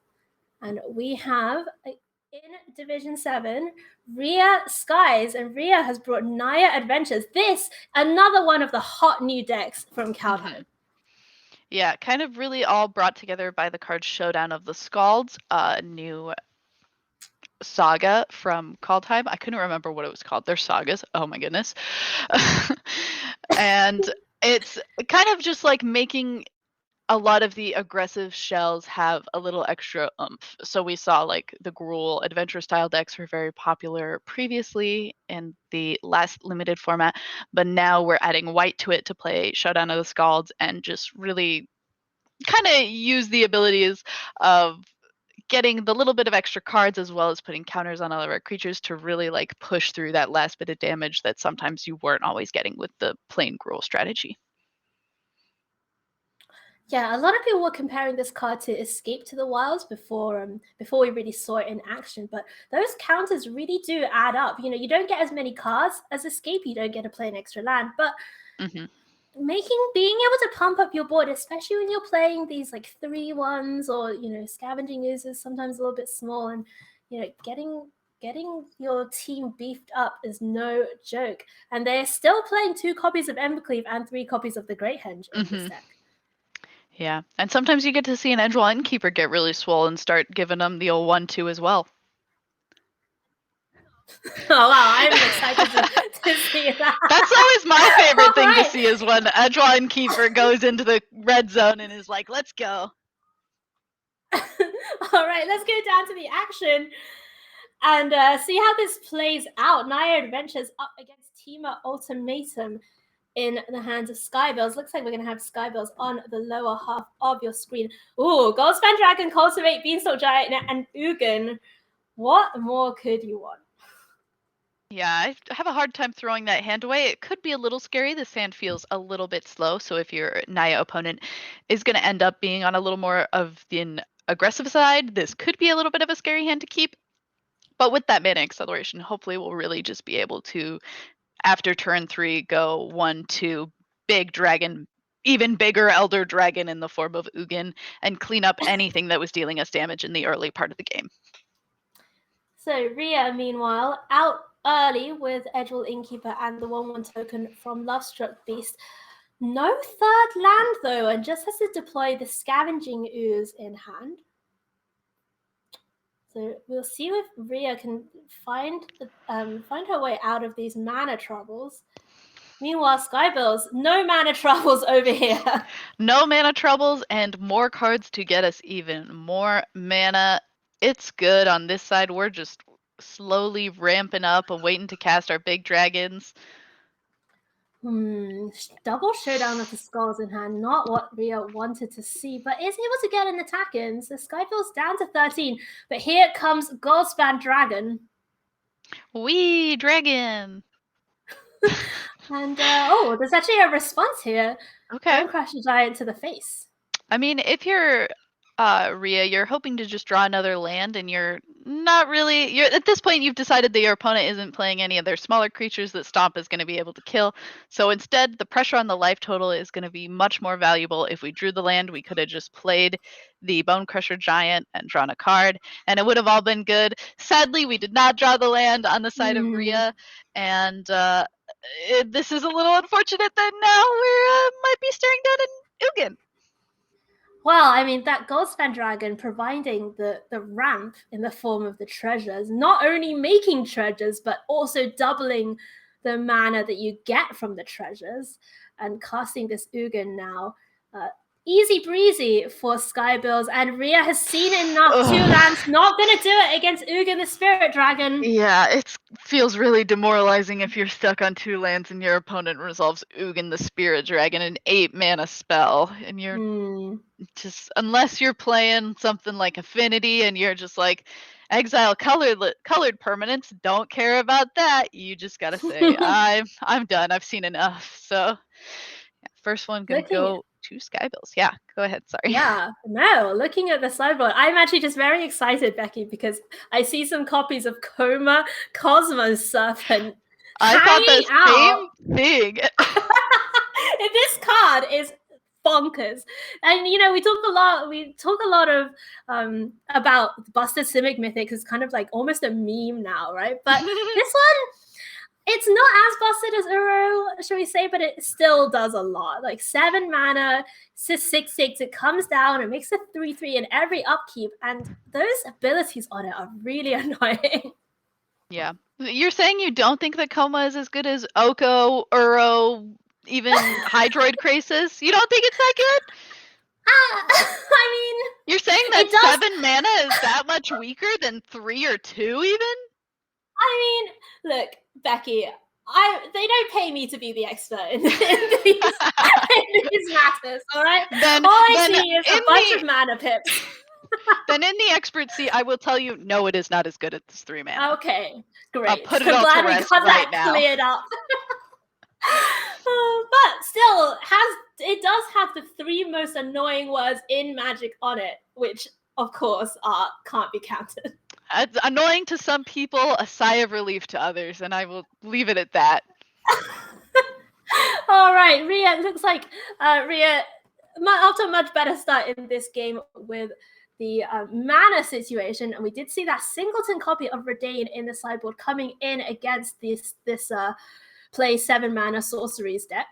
A: And we have... in Division 7, Rhea Skies, and Rhea has brought Naya Adventures. This, another one of the hot new decks from Kaldheim.
D: Yeah, kind of really all brought together by the card Showdown of the Scalds, a new saga from Kaldheim. I couldn't remember what it was called. They're sagas. Oh my goodness. And it's kind of just like making a lot of the aggressive shells have a little extra oomph. So we saw like the Gruul adventure style decks were very popular previously in the last limited format, but now we're adding white to it to play Showdown of the Scalds and just really kind of use the abilities of getting the little bit of extra cards as well as putting counters on all of our creatures to really like push through that last bit of damage that sometimes you weren't always getting with the plain Gruul strategy.
A: Yeah, a lot of people were comparing this card to Escape to the Wilds before we really saw it in action. But those counters really do add up. You know, you don't get as many cards as Escape. You don't get to play an extra land, but being able to pump up your board, especially when you're playing these like 3/1s or scavenging oozes, sometimes a little bit small, and getting your team beefed up is no joke. And they're still playing 2 copies of Embercleave and 3 copies of the Great Henge in this deck.
D: Yeah, and sometimes you get to see an Edgewall Innkeeper get really swole and start giving them the old 1/2 as well.
A: Oh wow, I'm excited to see that.
D: That's always my favorite thing to see is when Edgewall Innkeeper goes into the red zone and is like, let's go.
A: All right, let's go down to the action and see how this plays out. Naya Adventures up against Temur Ultimatum in the hands of Skybells. Looks like we're going to have Skybells on the lower half of your screen. Ooh, Goldspan Dragon, Cultivate, Beanstalk Giant, and Ugin. What more could you want?
D: Yeah, I have a hard time throwing that hand away. It could be a little scary. This hand feels a little bit slow, so if your Naya opponent is going to end up being on a little more of the aggressive side, this could be a little bit of a scary hand to keep. But with that mana acceleration, hopefully we'll really just be able to, after turn 3, go 1/2 big dragon, even bigger elder dragon in the form of Ugin, and clean up anything that was dealing us damage in the early part of the game.
A: So Rhea, meanwhile, out early with Edgewall Innkeeper and the 1/1 token from Lovestruck Beast. No third land though, and just has to deploy the Scavenging Ooze in hand. So we'll see if Rhea can find her way out of these mana troubles. Meanwhile, Skybells, no mana troubles over here.
D: No mana troubles and more cards to get us even more mana. It's good on this side. We're just slowly ramping up and waiting to cast our big dragons.
A: Double Showdown with the Skulls in hand, not what Rhea wanted to see, but is able to get an attack in. So Skybell's down to 13, but here comes Goldspan Dragon.
D: Wee, dragon!
A: And, there's actually a response here.
D: Okay.
A: Bonecrusher Giant to the face.
D: I mean, if you're Rhea, you're hoping to just draw another land, and you're not really. You're at this point, you've decided that your opponent isn't playing any of their smaller creatures that Stomp is going to be able to kill. So instead, the pressure on the life total is going to be much more valuable. If we drew the land, we could have just played the Bonecrusher Giant and drawn a card, and it would have all been good. Sadly, we did not draw the land on the side of Rhea, and this is a little unfortunate that now we might be staring down an Ugin.
A: Well, I mean, that Goldspan Dragon providing the ramp in the form of the treasures, not only making treasures, but also doubling the mana that you get from the treasures, and casting this Ugin now. Easy breezy for Skybells, and Rhea has seen enough. 2 lands, not going to do it against Ugin the Spirit Dragon.
D: Yeah, it feels really demoralizing if you're stuck on 2 lands and your opponent resolves Ugin the Spirit Dragon, an 8 mana spell, and you're just, unless you're playing something like Affinity and you're just like, exile colored permanents, don't care about that. You just gotta say, I'm done. I've seen enough. So, yeah, first one gonna go to Skybells. Yeah, go ahead. Sorry.
A: Yeah, no, looking at the sideboard, I'm actually just very excited, Becky, because I see some copies of Coma Cosmos Serpent.
D: I thought the same thing.
A: This card is bonkers, and we talk a lot of about Busted Simic Mythics. It's kind of like almost a meme now, right? But this one, it's not as busted as Uro, shall we say, but it still does a lot. Like 7 mana, 6/6, it comes down, it makes a 3/3 in every upkeep, and those abilities on it are really annoying.
D: Yeah. You're saying you don't think that Coma is as good as Oko, Uro, even Hydroid Krasis? You don't think it's that good?
A: I mean...
D: You're saying that 7 mana is that much weaker than 3 or 2 even?
A: I mean, look, Becky, they don't pay me to be the expert in these matters, all right? All I see is a bunch of mana pips.
D: Then in the expert seat, I will tell you, no, it is not as good as 3 mana.
A: Okay, great.
D: I'll put it
A: I'm
D: all
A: glad
D: to
A: we
D: rest
A: got
D: right
A: that
D: now.
A: cleared up. But still, it does have the 3 most annoying words in Magic on it, which of course can't be counted.
D: It's annoying to some people, a sigh of relief to others, and I will leave it at that.
A: All right, Rhea, it looks like Rhea, after a much better start in this game with the mana situation, and we did see that singleton copy of Redain in the sideboard coming in against this play 7 mana sorceries deck.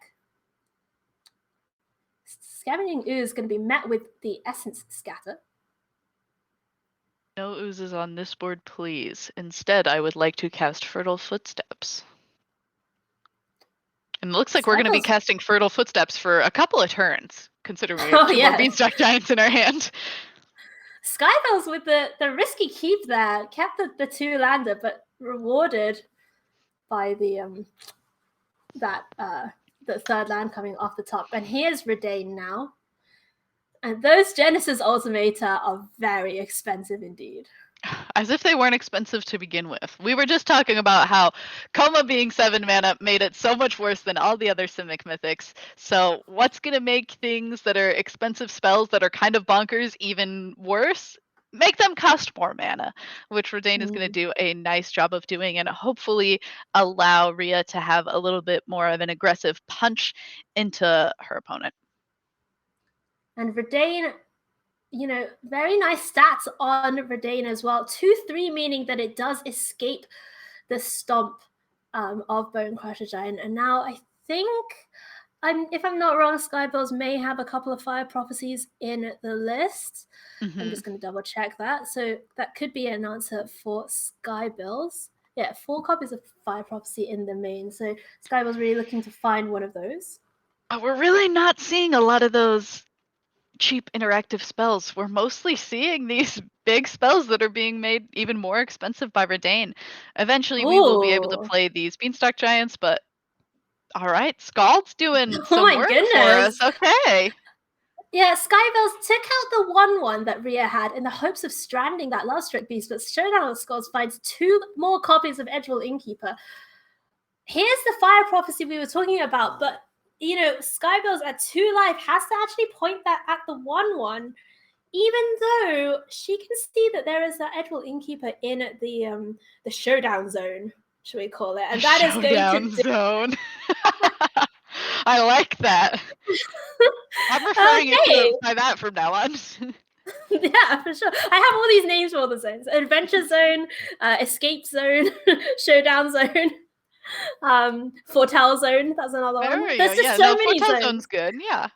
A: Scavenging Ooze is going to be met with the Essence Scatter.
D: No oozes on this board, please. Instead, I would like to cast Fertile Footsteps. And it looks like we're going to be casting Fertile Footsteps for a couple of turns, considering we have 2 more Beanstalk Giants in our hand.
A: Skybells with the risky keep there, kept the 2-lander, but rewarded by the the 3rd land coming off the top. And here's Redain now. And those Genesis Automata are very expensive indeed.
D: As if they weren't expensive to begin with. We were just talking about how Coma being 7 mana made it so much worse than all the other Simic Mythics. So what's going to make things that are expensive spells that are kind of bonkers even worse? Make them cost more mana, which Redain is going to do a nice job of doing, and hopefully allow Rhea to have a little bit more of an aggressive punch into her opponent.
A: And Redain, very nice stats on Redain as well. 2/3, meaning that it does escape the stomp of Bone Crusher Giant. And now I think, if I'm not wrong, Skybells may have a couple of Fire Prophecies in the list. I'm just going to double check that. So that could be an answer for Skybells. Yeah, 4 copies of Fire Prophecy in the main. So Skybells really looking to find one of those.
D: We're really not seeing a lot of those cheap interactive spells. We're mostly seeing these big spells that are being made even more expensive by Redain. Eventually we will be able to play these Beanstalk Giants, but all right, Scald's doing some work for us. Okay.
A: Yeah, Skybells took out the 1/1 that Rhea had in the hopes of stranding that last Strike Beast, but Showdown of Skulls finds 2 more copies of Edgewall Innkeeper. Here's the Fire Prophecy we were talking about, but Skybells at 2 life has to actually point that at the 1/1, even though she can see that there is that Edgewall Innkeeper in the Showdown Zone, should we call it? And that is going to
D: Zone. I like that. I'm referring to it by that from now on.
A: Yeah, for sure. I have all these names for all the zones: Adventure Zone, Escape Zone, Showdown Zone, Foretell Zone. That's another one. There's just so many zones.
D: Zone's good. Yeah.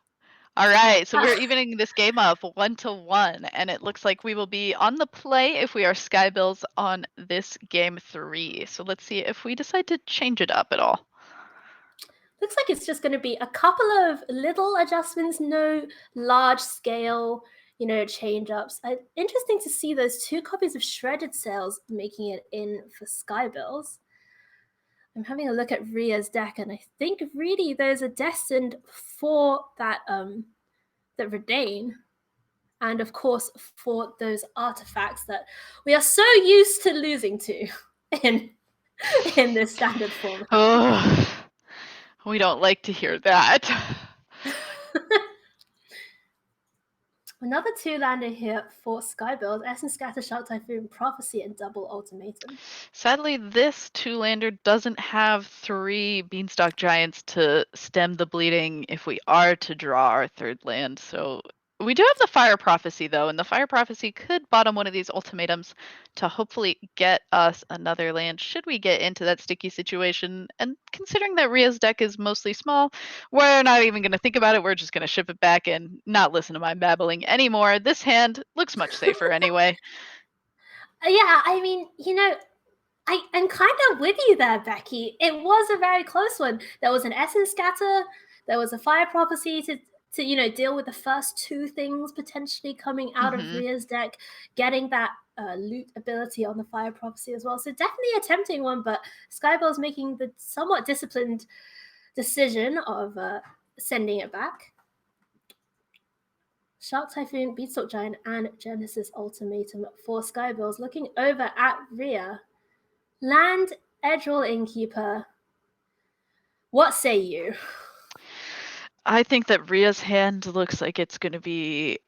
D: All right, so we're evening this game up 1-1, and it looks like we will be on the play if we are Skybells on this game 3. So let's see if we decide to change it up at all.
A: Looks like it's just going to be a couple of little adjustments, no large scale, change ups. Interesting to see those 2 copies of Shredded Sails making it in for Skybells. I'm having a look at Rhea's deck, and I think really those are destined for that Redain, and of course for those artifacts that we are so used to losing to in this standard form.
D: Oh, we don't like to hear that.
A: Another 2-lander here for Skybells: Essence Scatter, Shock Typhoon, Prophecy, and Double Ultimatum.
D: Sadly, this 2-lander doesn't have 3 Beanstalk Giants to stem the bleeding if we are to draw our 3rd land. So we do have the Fire Prophecy, though, and the Fire Prophecy could bottom one of these ultimatums to hopefully get us another land should we get into that sticky situation. And considering that Rhea's deck is mostly small, we're not even going to think about it. We're just going to ship it back and not listen to my babbling anymore. This hand looks much safer anyway.
A: Yeah, I mean, I'm kind of with you there, Becky. It was a very close one. There was an Essence Scatter, there was a Fire Prophecy to deal with the first 2 things potentially coming out of Rhea's deck, getting that loot ability on the Fire Prophecy as well. So definitely a tempting one, but Skybell's making the somewhat disciplined decision of sending it back. Shark Typhoon, Beanstalk Giant, and Genesis Ultimatum for Skybills. Looking over at Rhea. Land, Edgewall Innkeeper. What say you?
D: I think that Rhea's hand looks like it's going to be...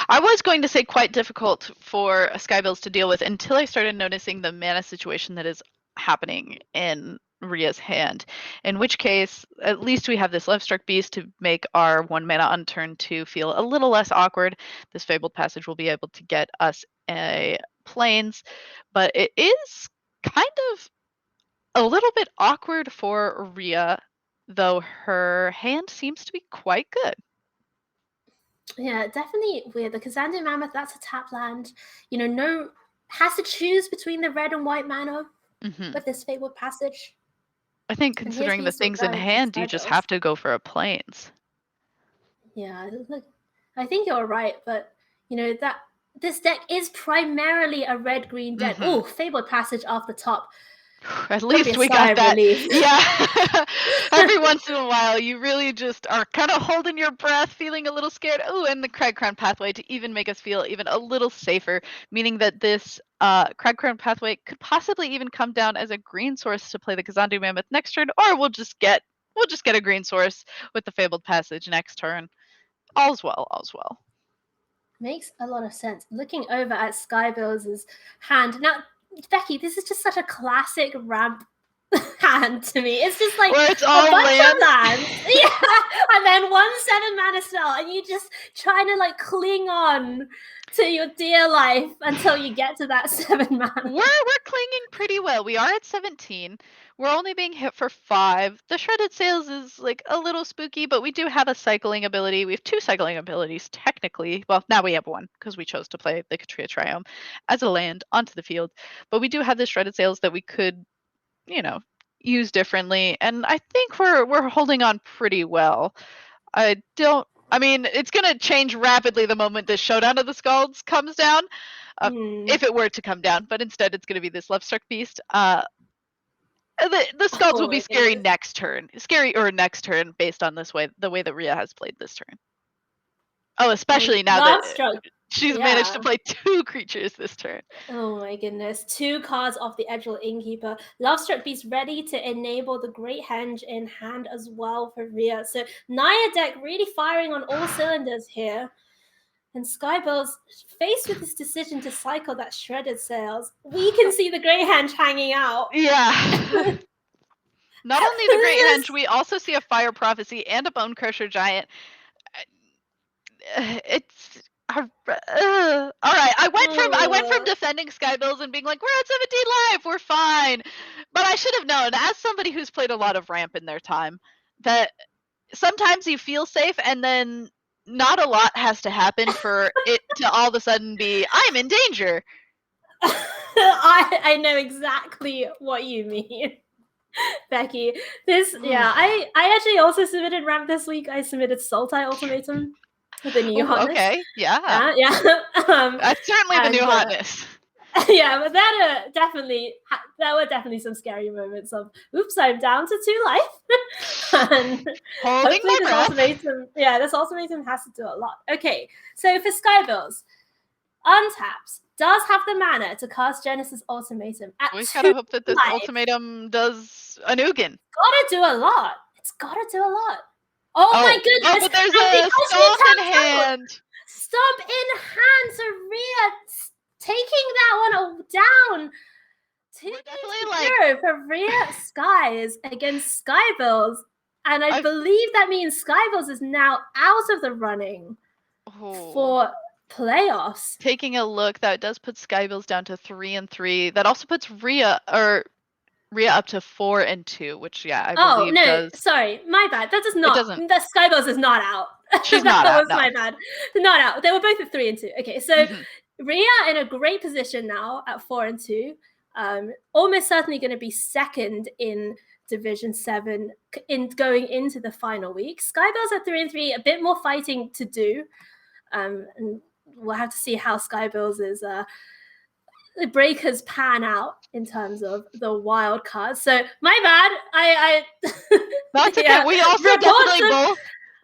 D: I was going to say quite difficult for Skybills to deal with until I started noticing the mana situation that is happening in Rhea's hand. In which case, at least we have this Lovestruck Beast to make our 1 mana on turn 2 feel a little less awkward. This Fabled Passage will be able to get us a Plains, but it is kind of a little bit awkward for Rhea, though her hand seems to be quite good.
A: Yeah, definitely weird. The Kazandu Mammoth, that's a tap land. Has to choose between the red and white mana with this Fabled Passage.
D: I think
A: And here's
D: considering the
A: Beanstalk
D: things in
A: Giant for
D: hand, you just
A: Skybills.
D: have to go for a Plains.
A: Yeah, look, I think you're right, but that this deck is primarily a red-green deck. Oh, Fabled Passage off the top.
D: At least we got that.
A: Relief.
D: Yeah. Every once in a while, you really just are kind of holding your breath, feeling a little scared. Oh, and the Cragcrown Pathway to even make us feel even a little safer, meaning that this Cragcrown Pathway could possibly even come down as a green source to play the Kazandu Mammoth next turn, or we'll just get a green source with the Fabled Passage next turn. All's well, all's well.
A: Makes a lot of sense. Looking over at Skybills' hand. Now, Becky, this is just such a classic ramp hand to me. It's just like
D: where it's
A: a
D: all
A: bunch
D: lands.
A: of lands. Yeah. And then 1 7-mana spell, and you just trying to like cling on to your dear life until you get to that 7 mana.
D: We're clinging pretty well. We are at 17. We're only being hit for 5. The Shredded Sails is like a little spooky, but we do have a cycling ability. We have 2 cycling abilities, technically. Well, now we have 1, because we chose to play the Katria Triome as a land onto the field. But we do have the Shredded Sails that we could, use differently. And I think we're holding on pretty well. I mean, it's going to change rapidly the moment this Showdown of the Skalds comes down, if it were to come down. But instead, it's going to be this Lovestruck Beast. The Skalds will be scary next turn. Next turn based on the way that Rhea has played this turn. Oh, especially now that she's managed to play 2 creatures this turn.
A: Oh my goodness. 2 cards off the Edgewall Innkeeper. Lovestruck Beast ready to enable the Great Henge in hand as well for Rhea. So Naya deck really firing on all cylinders here. And Skybills, faced with this decision to cycle that Shredded Sails, we can see the Great Henge hanging out.
D: Yeah. Not only the Great Henge, we also see a Fire Prophecy and a Bone Crusher Giant. It's all right. I went from defending Skybills and being like, we're at 17 life, we're fine. But I should have known, as somebody who's played a lot of ramp in their time, that sometimes you feel safe and then not a lot has to happen for it to all of a sudden be, I'm in danger.
A: I know exactly what you mean, Becky. I actually also submitted ramp this week. I submitted Sultai Ultimatum with the new hotness.
D: Okay, yeah. That's certainly the new hotness.
A: Yeah, but there were definitely some scary moments of, oops, I'm down to 2 life. And
D: holding my breath.
A: This ultimatum has to do a lot. Okay, so for Skybills, untaps does have the mana to cast Genesis Ultimatum at 2
D: We gotta hope that this
A: life.
D: ultimatum does a Nugan.
A: Gotta do a lot. It's gotta do a lot. Oh my goodness!
D: Oh, but there's a Stomp in hand.
A: Stomp in hand, so Rhea taking that one down. 2 games for Rhea Skies against Skybills. And I believe that means Skybills is now out of the running for playoffs.
D: Taking a look, that does put Skybills down to 3-3. That also puts Rhea up to 4-2, which I believe does.
A: Sorry, my bad. That does not. The Skybills is not out.
D: She's not out.
A: That was my bad. Not out. They were both at 3-2. Okay, so Rhea in a great position now at 4-2. Almost certainly going to be second in Division 7 in going into the final week. Skybills at 3-3, a bit more fighting to do. And we'll have to see how Skybills is the breakers pan out in terms of the wild cards. So my bad. That's
D: okay. We also definitely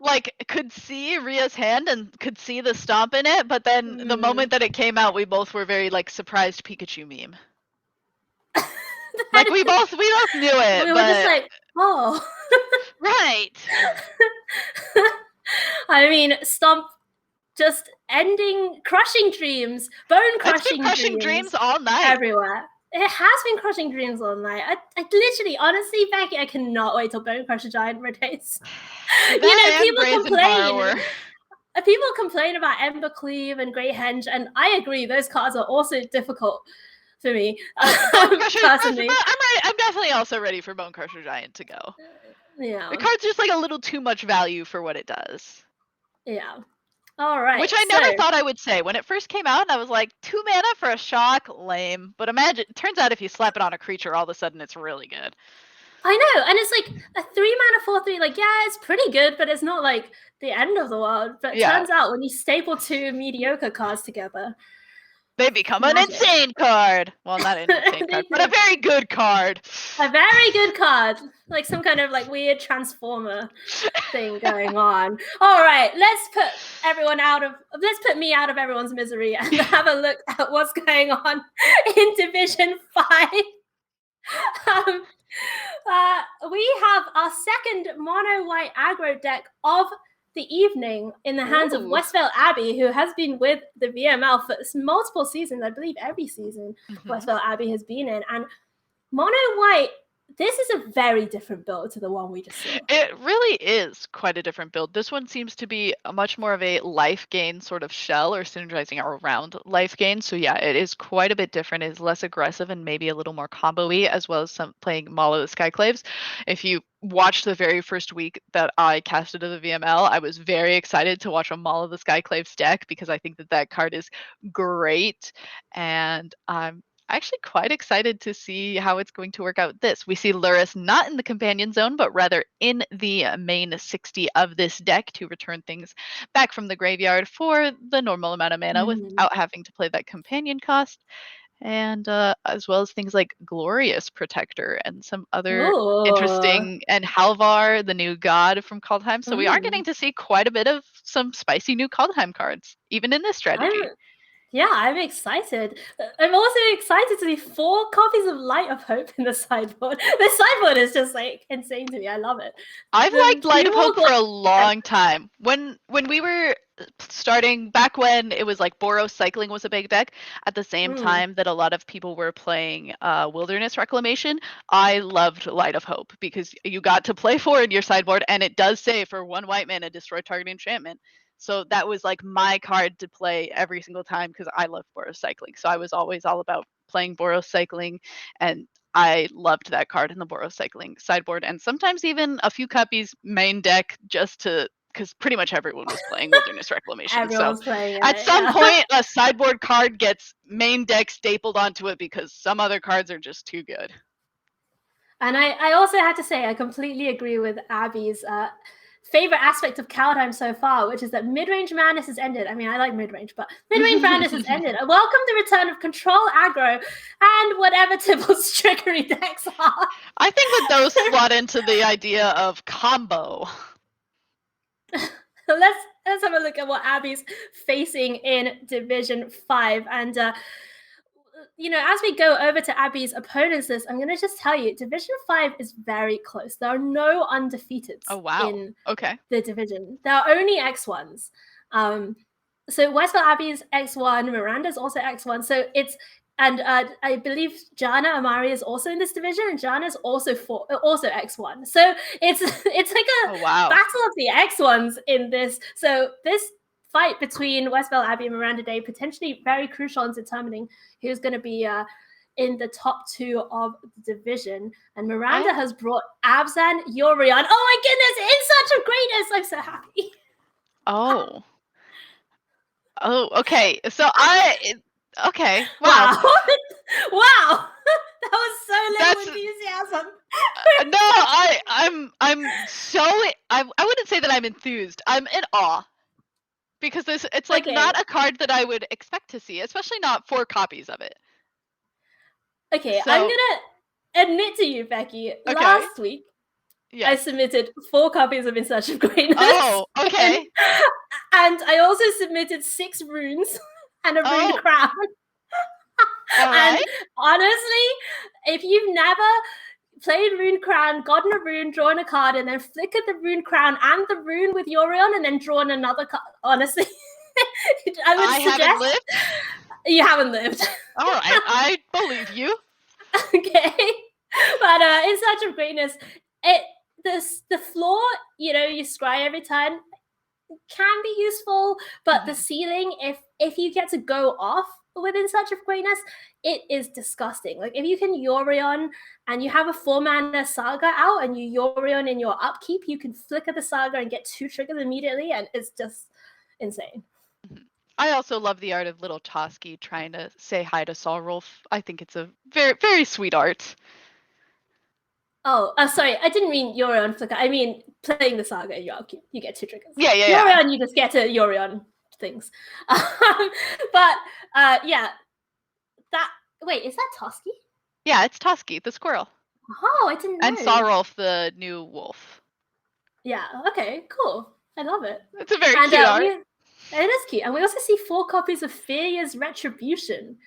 D: like could see Ria's hand and could see the stomp in it, but then the moment that it came out, we both were very like surprised Pikachu meme. Like we both knew it,
A: we were
D: but
A: just like, oh.
D: right.
A: I mean, Stomp just ending crushing dreams, bone
D: It's been
A: crushing
D: crushing dreams all night.
A: everywhere. It has been crushing dreams all night. I literally, honestly, Becky, I cannot wait till Bone Crusher Giant rotates. People complain about Embercleave and Great Henge, and I agree, those cards are also difficult for me. Personally.
D: I'm definitely also ready for Bone Crusher Giant to go.
A: Yeah.
D: The card's just like a little too much value for what it does.
A: Yeah. All right.
D: Which I never thought I would say. When it first came out, I was like, 2 mana for a shock? Lame. But imagine, it turns out if you slap it on a creature, all of a sudden it's really good.
A: I know, and it's like a 3 mana 4/3, like, yeah, it's pretty good, but it's not like the end of the world. But it turns out when you staple 2 mediocre cards together,
D: they become an insane card. Well, not an insane card, but a very good card.
A: A very good card. Like some kind of like weird transformer thing going on. All right, let's put me out of everyone's misery and have a look at what's going on in Division 5. We have our second mono white aggro deck of the evening in the hands of Westvale Abbey, who has been with the VML for multiple seasons. I believe every season Westvale Abbey has been in. And mono white, this is a very different build to the one we just saw.
D: It really is quite a different build. This one seems to be a much more of a life gain sort of shell, or synergizing around life gain. So yeah, it is quite a bit different. It is less aggressive and maybe a little more combo-y, as well as some playing Maul of the Skyclaves. If you watched the very first week that I casted to the VML, I was very excited to watch a Maul of the Skyclaves deck because I think that card is great. And I'm actually quite excited to see how it's going to work out this. We see Lurrus not in the companion zone, but rather in the main 60 of this deck to return things back from the graveyard for the normal amount of mana without having to play that companion cost. And as well as things like Glorious Protector and some other interesting, and Halvar, the new god from Kaldheim. So we are getting to see quite a bit of some spicy new Kaldheim cards, even in this strategy.
A: I'm excited. I'm also excited to see 4 copies of Light of Hope in the sideboard. The sideboard is just like insane to me. I love it.
D: I've liked Light of Hope for a long time. When we were starting, back when it was like Boros Cycling was a big deck, at the same time that a lot of people were playing Wilderness Reclamation, I loved Light of Hope because you got to play 4 in your sideboard, and it does say for 1 white mana, destroy target enchantment. So that was like my card to play every single time because I love Boros Cycling. So I was always all about playing Boros Cycling, and I loved that card in the Boros Cycling sideboard, and sometimes even a few copies main deck just to, because pretty much everyone was playing Wilderness Reclamation.
A: Everyone's playing it,
D: at some point, a sideboard card gets main deck stapled onto it because some other cards are just too good.
A: And I also had to say, I completely agree with Abby's favorite aspect of Kaldheim so far, which is that mid-range madness has ended. I mean, I like mid-range, but mid-range madness has ended. Welcome the return of control aggro and whatever Tibble's trickery decks are.
D: I think that those slot into the idea of combo.
A: Let's have a look at what Abby's facing in Division 5. And as we go over to Abby's opponents list, I'm going to just tell you, Division 5 is very close. There are no undefeateds in the division. There are only X1s. So Westvale Abbey is X1, Miranda's also X1. So it's, and I believe Jana Amari is also in this division, and Jana's also X1. So it's like a battle of the X1s in this. So this fight between Westvale Abbey and Miranda Day potentially very crucial in determining who's going to be in the top 2 of the division. And Miranda has brought Abzan Yorion. Oh my goodness, it's such a greatness! I'm so happy.
D: Okay. So okay.
A: Wow. Wow. That was so little enthusiasm.
D: No, I'm so I wouldn't say that I'm enthused. I'm in awe. Because it's like not a card that I would expect to see, especially not 4 copies of it.
A: Okay, so, I'm gonna admit to you, Becky, last week I submitted 4 copies of In Search of Greatness.
D: Oh, okay.
A: And I also submitted 6 runes and a rune crown.
D: All right.
A: And honestly, if you've never played Rune Crown, gotten a rune, drawn a card, and then flickered the Rune Crown and the rune with Yorion, and then drawn another card, honestly, I suggest
D: haven't lived.
A: You haven't lived.
D: All right, I believe you.
A: Okay, but In Search of Greatness, the floor, you scry every turn, can be useful, but the ceiling, if you get to go off with In Search of Greatness, it is disgusting. Like, if you can Yorion and you have a 4-mana Saga out and you Yorion in your upkeep, you can flicker the Saga and get 2 triggers immediately, and it's just insane.
D: I also love the art of little Toski trying to say hi to Solrolf. I think it's a very, very sweet art.
A: Oh, sorry, I didn't mean Yorion flicker. I mean playing the Saga in your upkeep. You get 2 triggers.
D: Yeah.
A: Yorion, you just get to Yorion things. But yeah, wait, is that Toski?
D: Yeah, it's Toski, the squirrel.
A: Oh, I didn't know.
D: And Solrolf, the new wolf.
A: Yeah, okay, cool. I love it.
D: It's a very cute art.
A: It is cute. And we also see 4 copies of Furia's Retribution.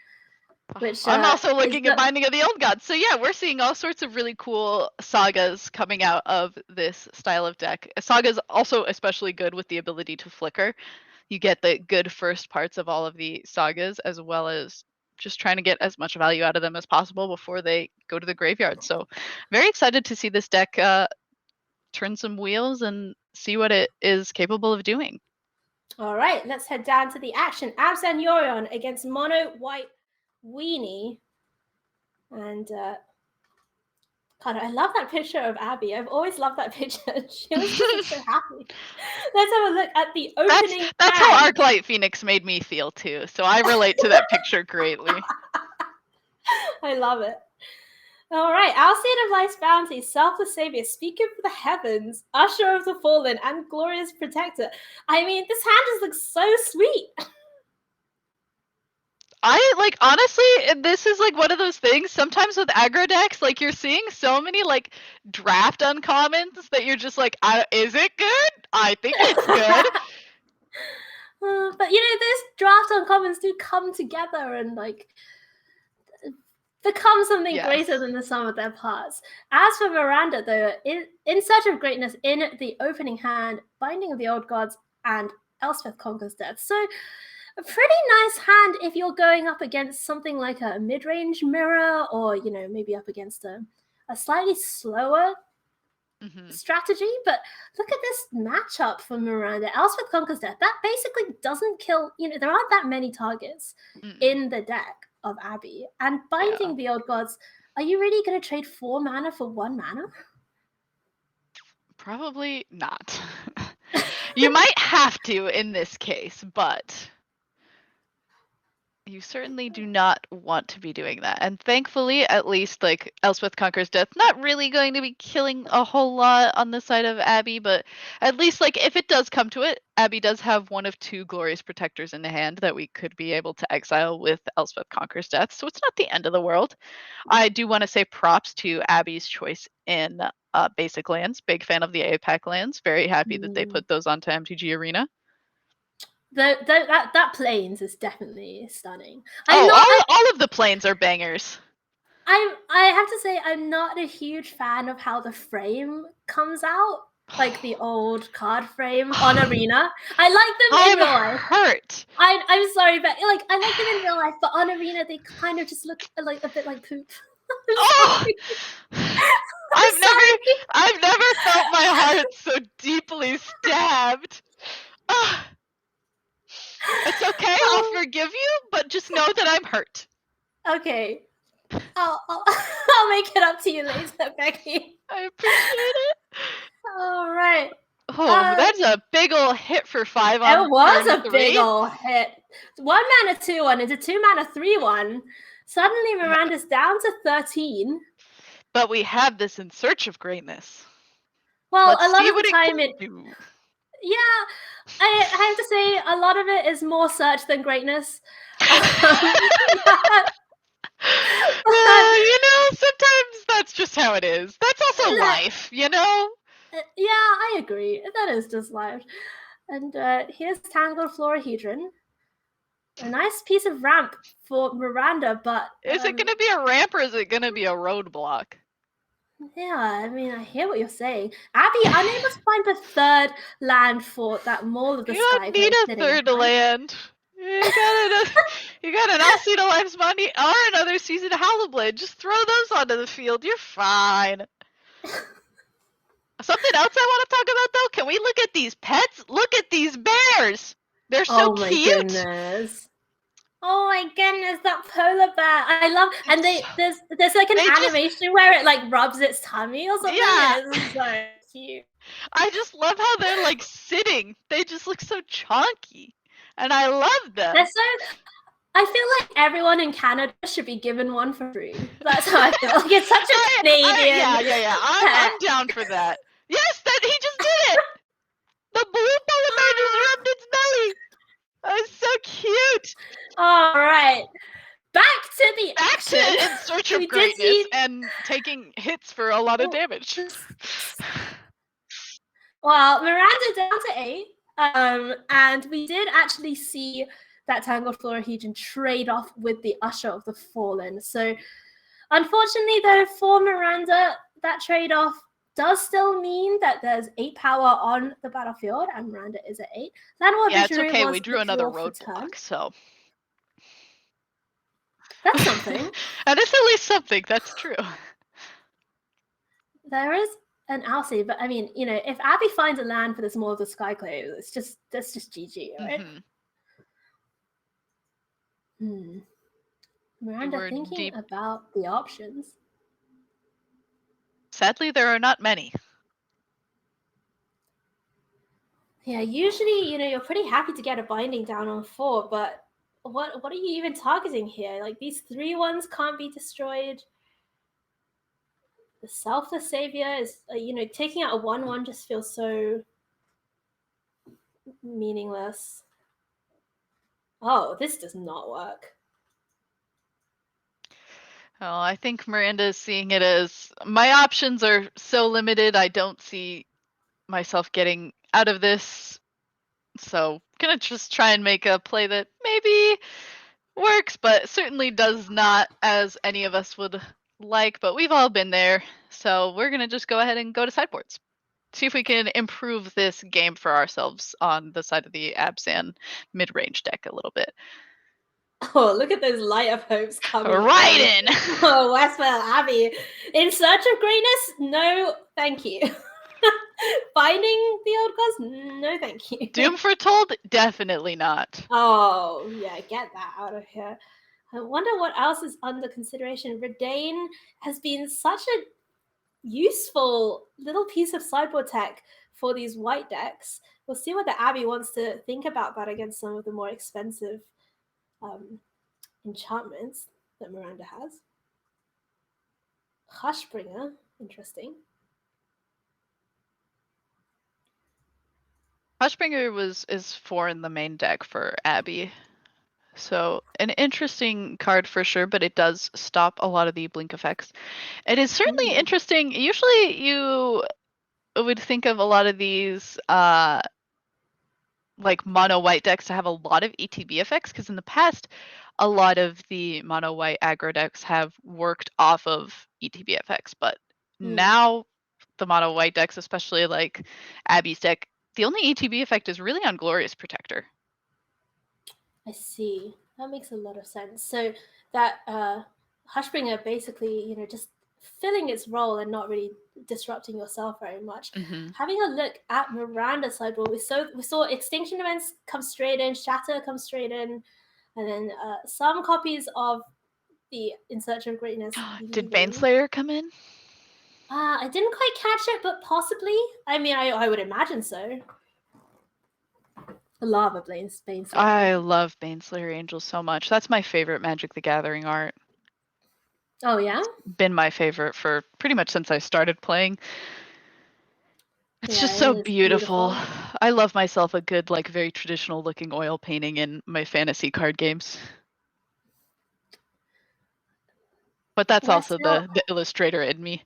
A: Which,
D: I'm also looking at Binding of the Old Gods. So yeah, we're seeing all sorts of really cool sagas coming out of this style of deck. Saga's also especially good with the ability to flicker. You get the good first parts of all of the sagas, as well as just trying to get as much value out of them as possible before they go to the graveyard. So very excited to see this deck turn some wheels and see what it is capable of doing.
A: All right, let's head down to the action. Abzan Yorion against Mono White Weenie. And God, I love that picture of Abby. I've always loved that picture. She was just so happy. Let's have a look at the opening.
D: That's how Arclight Phoenix made me feel too. So I relate to that picture greatly.
A: I love it. All right, Alcyon of Life's Bounty, Selfless Savior, Speaker of the Heavens, Usher of the Fallen, and Glorious Protector. I mean, this hand just looks so sweet.
D: Honestly, this is like one of those things. Sometimes with aggro decks, like you're seeing so many like draft uncommons that you're just like, is it good? I think it's good.
A: But those draft uncommons do come together and like become something greater than the sum of their parts. As for Miranda, though, in Search of Greatness, in the opening hand, Binding of the Old Gods, and Elspeth Conquers Death. So a pretty nice hand if you're going up against something like a mid-range mirror, or maybe up against a slightly slower strategy. But look at this matchup for Miranda. Elspeth Conquers Death. That basically doesn't kill. There aren't that many targets in the deck of Abby. And Binding the Old Gods. Are you really going to trade 4 mana for 1 mana?
D: Probably not. You might have to in this case, but you certainly do not want to be doing that. And thankfully, at least like Elspeth Conquers Death, not really going to be killing a whole lot on the side of Abby, but at least like if it does come to it, Abby does have one of 2 Glorious Protectors in the hand that we could be able to exile with Elspeth Conquers Death. So it's not the end of the world. I do want to say props to Abby's choice in basic lands. Big fan of the APAC lands. Very happy that they put those onto MTG Arena.
A: That plains is definitely stunning.
D: All of the plains are bangers.
A: I have to say I'm not a huge fan of how the frame comes out, like the old card frame on Arena. I like them in real life.
D: Hurt.
A: I'm sorry, but like I like them in real life, but on Arena they kind of just look like a bit like poop.
D: I've never felt my heart so deeply stabbed. It's okay, I'll forgive you, but just know that I'm hurt.
A: Okay. I'll make it up to you later, Becky.
D: I appreciate it.
A: All right.
D: Oh, that's a big ol' hit for 5 on
A: It was a
D: 3.
A: big ol' hit. 1 mana 2/1 into 2 mana 3/1. Suddenly Miranda's down to 13.
D: But we have this In Search of Greatness.
A: Well, a lot of the time yeah, I have to say a lot of it is more search than greatness.
D: Sometimes that's just how it is. That's also life, you know?
A: Yeah, I agree. That is just life. And here's Tangled Florahedron. A nice piece of ramp for Miranda, but
D: Is it going to be a ramp or is it going to be a roadblock?
A: yeah, I mean, I hear what you're saying. Abby, unable to find the third land for that Mall of the
D: You
A: Sky.
D: don't need a third land. You got an Alcina Lives Money or another season of Howlblade. Just throw those onto the field. You're fine. Something else I want to talk about though. Can we look at these pets? Look at these bears. They're so
A: Oh my
D: cute.
A: goodness. Oh my goodness, that polar bear! I love, and there's like an animation where it like rubs its tummy or something.
D: Yeah,
A: it's so cute.
D: I just love how they're like sitting. They just look so chunky, and I love them.
A: They're so. I feel like everyone in Canada should be given one for free. That's how I feel. Like it's such a Canadian.
D: Yeah. I'm down for that. Yes, that he just did it. The blue polar bear just rubbed its belly. That's so cute.
A: All right. Back to the action.
D: In search of greatness and taking hits for a lot of damage.
A: Well, Miranda down to 8. And we did actually see that Tangled Florahedron trade off with the Usher of the Fallen. So unfortunately, though, for Miranda, that trade-off does still mean that there's 8 power on the battlefield, and Miranda is at 8.
D: Yeah, it's okay. We drew another roadblock, so
A: that's something.
D: And it's at least something. That's true.
A: There is an Alcee, but I mean, you know, if Abby finds a land for this Mall of the Skyclave, that's just GG, right? Miranda thinking about the options.
D: Sadly, there are not many.
A: Yeah, usually, you know, you're pretty happy to get a binding down on 4, but what are you even targeting here? Like, these 3 ones can't be destroyed. The Selfless Savior is, you know, taking out a 1/1 just feels so meaningless. Oh, this does not work.
D: Oh, I think Miranda is seeing it as my options are so limited. I don't see myself getting out of this. So, gonna just try and make a play that maybe works, but certainly does not as any of us would like. But we've all been there. So, we're gonna just go ahead and go to sideboards. See if we can improve this game for ourselves on the side of the Abzan mid-range deck a little bit.
A: Oh, look at those light of hopes coming
D: right in.
A: Oh, Westwell Abbey. In search of greatness? No, thank you. Finding the old gods? No, thank you.
D: Doom Foretold? Definitely not.
A: Oh, yeah, get that out of here. I wonder what else is under consideration. Redain has been such a useful little piece of sideboard tech for these white decks. We'll see what the Abbey wants to think about that against some of the more expensive enchantments that Miranda has. Hushbringer, interesting.
D: Hushbringer is 4 in the main deck for Abby. So an interesting card for sure, but it does stop a lot of the blink effects. It is certainly interesting. Usually you would think of a lot of these like mono white decks to have a lot of ETB effects, because in the past a lot of the mono white aggro decks have worked off of ETB effects, but now the mono white decks, especially like Abby's deck, the only ETB effect is really on Glorious Protector.
A: I see. That makes a lot of sense. So that Hushbringer basically, you know, just filling its role and not really disrupting yourself very much. Having a look at Miranda's sideboard, we saw Extinction Events come straight in, Shatter come straight in, and then some copies of the In Search of Greatness.
D: Did Baneslayer come in?
A: I didn't quite catch it, but possibly. I mean, I would imagine so. I love Baneslayer.
D: I love Baneslayer Angel so much. That's my favorite Magic the Gathering art.
A: Oh, yeah?
D: It's been my favorite for pretty much since I started playing. It's just so beautiful. I love myself a good, like, very traditional looking oil painting in my fantasy card games. But that's
A: Where's
D: also
A: your-
D: the illustrator in me.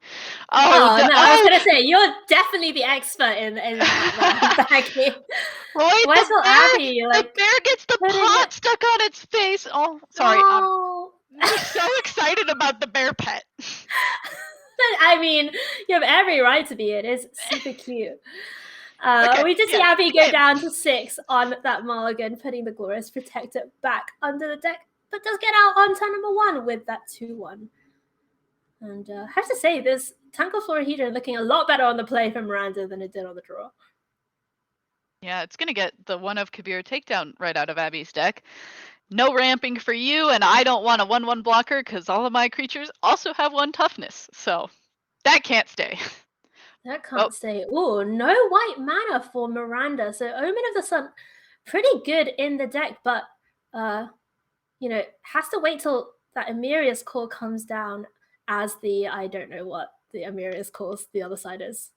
A: Oh,
D: Oh,
A: no, I was gonna say you're definitely the expert in that, Becky.
D: Roy,
A: Where's your Abby?
D: the bear gets the
A: putting
D: pot
A: it-
D: stuck on its face. Oh, sorry.
A: Oh.
D: I'm just so excited about the bear pet.
A: I mean, you have every right to be. It is super cute.
D: Okay,
A: We did see
D: yeah,
A: Abby go
D: okay.
A: down to 6 on that mulligan, putting the Glorious Protector back under the deck, but does get out on turn number 1 with that 2-1. And I have to say, this Tangle Florahedron looking a lot better on the play for Miranda than it did on the draw.
D: Yeah, it's going to get the 1 of Kabir takedown right out of Abby's deck. No ramping for you, and I don't want a 1/1 blocker because all of my creatures also have 1 toughness. So that can't stay.
A: That can't stay. Oh, no white mana for Miranda. So Omen of the Sun, pretty good in the deck, but has to wait till that Emeria's Core comes down as the I don't know what the Emeria's Core's the other side is.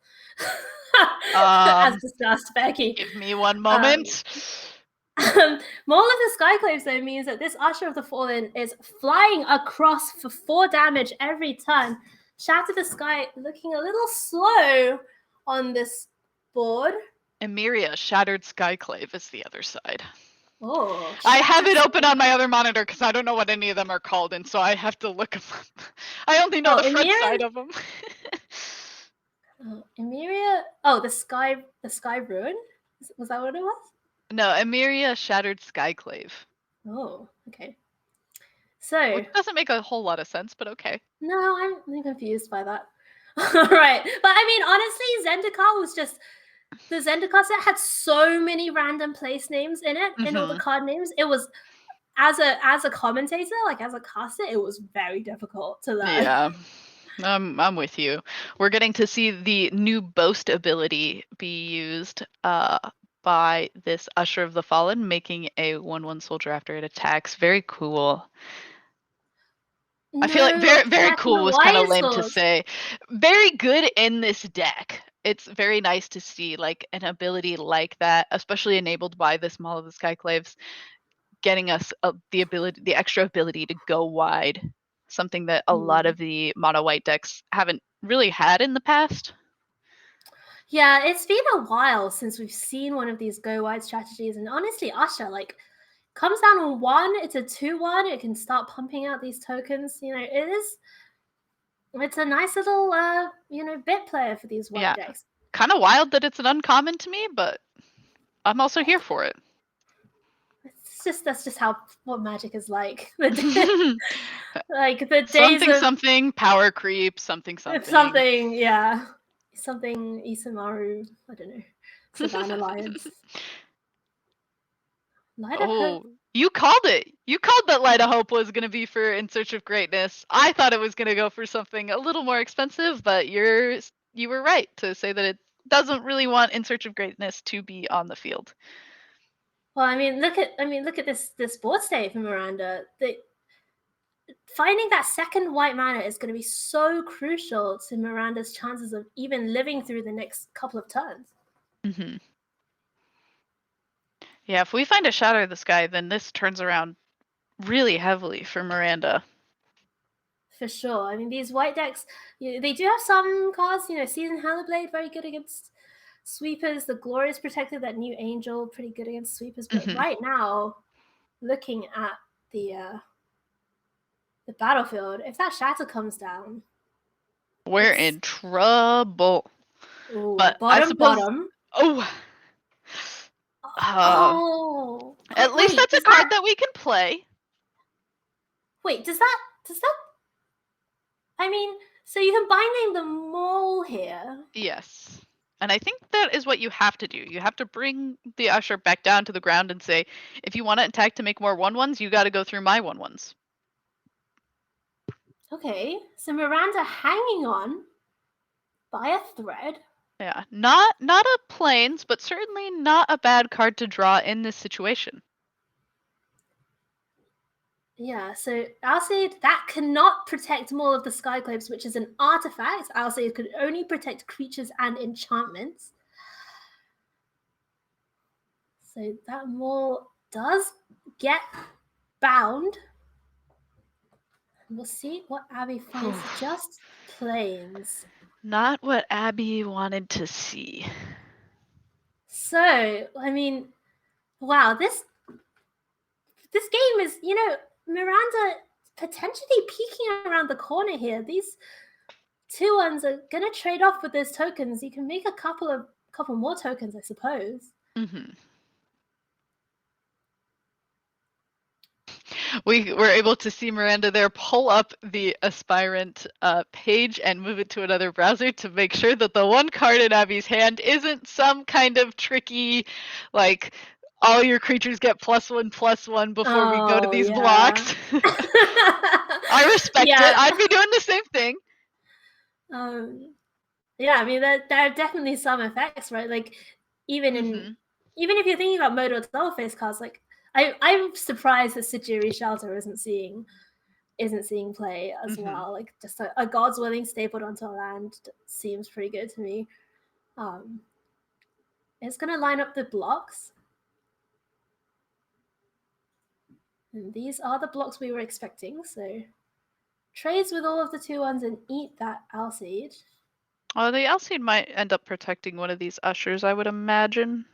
A: As discussed, Becky.
D: Give me 1 moment.
A: Maul of the Skyclaves, though, means that this Usher of the Fallen is flying across for 4 damage every turn. Shatter the Sky looking a little slow on this board.
D: Emeria, Shattered Skyclave is the other side.
A: Oh,
D: I have it open on my other monitor because I don't know what any of them are called, and so I have to look them up. I only know the front side of them.
A: Emeria. Oh, the Sky Ruin? Was that what it was?
D: No, Emeria, Shattered Skyclave.
A: Oh, okay. So
D: which doesn't make a whole lot of sense, but okay.
A: No, I'm confused by that. Right. But I mean, honestly, Zendikar was just the Zendikar set had so many random place names in it, in all the card names. It was as a commentator, like as a caster, it was very difficult to learn.
D: Yeah. I'm with you. We're getting to see the new boast ability be used by this Usher of the Fallen, making a 1/1 soldier after it attacks. Very cool. I feel like very cool was kind of lame to say. Very good in this deck. It's very nice to see like an ability like that, especially enabled by this Maul of the Skyclaves, getting us the extra ability to go wide. Something that a lot of the mono white decks haven't really had in the past.
A: Yeah, it's been a while since we've seen one of these go wide strategies, and honestly, Usher comes down on 1, it's a 2/1, it can start pumping out these tokens. It's a nice little bit player for these white decks.
D: Kind of wild that it's an uncommon to me, but I'm also here for it.
A: That's just what Magic is like. Like the days
D: something power creep, something
A: yeah, something Isamaru, I don't know, Savannah Lions. Light of Hope.
D: You called it. You called that Light of Hope was going to be for In Search of Greatness. I thought it was going to go for something a little more expensive, but you were right to say that it doesn't really want In Search of Greatness to be on the field.
A: Well, look at this board state for Miranda. Finding that second white mana is going to be so crucial to Miranda's chances of even living through the next couple of turns.
D: Mm-hmm. Yeah, if we find a Shatter of the Sky, then this turns around really heavily for Miranda.
A: For sure. These white decks, they do have some cards. Season Hellblade, very good against sweepers. The Glorious Protector, that new Angel, pretty good against sweepers. But right now, looking at the battlefield, if that Shatter comes down,
D: we're in trouble.
A: Ooh,
D: but
A: bottom.
D: At least that's a card that we can play.
A: Wait, does that? So you can bind name the Mole here.
D: Yes. And I think that is what you have to do. You have to bring the Usher back down to the ground and say, if you want to attack to make more 1/1s, you got to go through my 1/1s.
A: Okay, so Miranda hanging on by a thread.
D: Yeah, not a plains, but certainly not a bad card to draw in this situation.
A: Yeah, so Alseid, that cannot protect Maul of the Skyclaves, which is an artifact. Alseid could only protect creatures and enchantments. So that Maul does get bound. We'll see what Abby finds. Just planes.
D: Not what Abby wanted to see.
A: So, I mean, wow, this game is, Miranda potentially peeking around the corner here. These 2-1s are gonna trade off with those tokens. You can make a couple more tokens, I suppose.
D: Mm-hmm. We were able to see Miranda there pull up the aspirant page and move it to another browser to make sure that the one card in Abby's hand isn't some kind of tricky, like, all your creatures get +1/+1 before we go to these blocks. I respect it. I'd be doing the same thing.
A: Yeah, I mean, there are definitely some effects, right? Like, even if you're thinking about Modal Dollface cards, like, I'm surprised that Sejiri Shelter isn't seeing play as well. Like, just a God's Willing stapled onto a land seems pretty good to me. It's gonna line up the blocks. And these are the blocks we were expecting, so trades with all of the 2-1s and eat that Alseid.
D: Oh, the Alseid might end up protecting one of these ushers, I would imagine.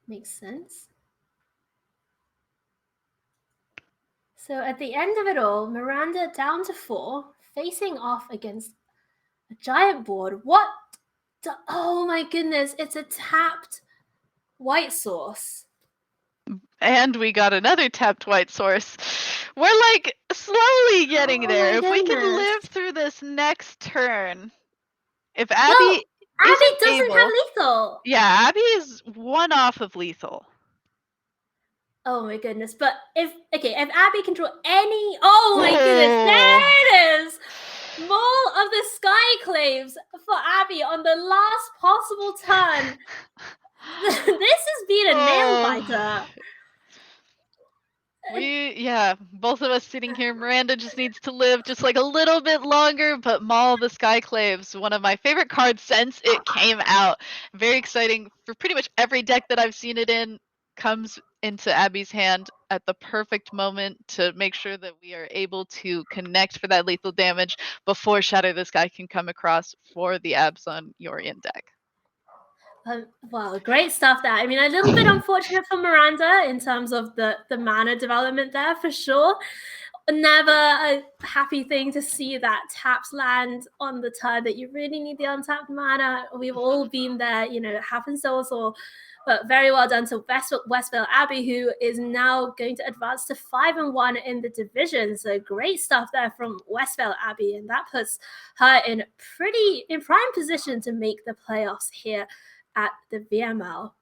A: Makes sense. So at the end of it all, Miranda down to 4, facing off against a giant board. What? Oh my goodness, it's a tapped white source.
D: And we got another tapped white source. We're like slowly getting there. If we can live through this next turn. If Abby
A: doesn't have lethal.
D: Yeah, Abby is one off of lethal.
A: Oh my goodness. But if Abby can draw any, oh my goodness, there it is. Maul of the Skyclaves for Abby on the last possible turn. This has been a nail biter.
D: Both of us sitting here. Miranda just needs to live just like a little bit longer, but Maul of the Skyclaves, one of my favorite cards since it came out. Very exciting for pretty much every deck that I've seen it in. Comes into Abby's hand at the perfect moment to make sure that we are able to connect for that lethal damage before Shatter the Sky can come across for the Abs on Yorion deck.
A: Well, great stuff there. I mean, a little bit unfortunate for Miranda in terms of the mana development there, for sure. Never a happy thing to see that taps land on the turn that you really need the untapped mana. We've all been there, it happens to us all. But very well done to Westvale Abbey, who is now going to advance to 5-1 in the division. So great stuff there from Westvale Abbey, and that puts her in prime position to make the playoffs here at the VML.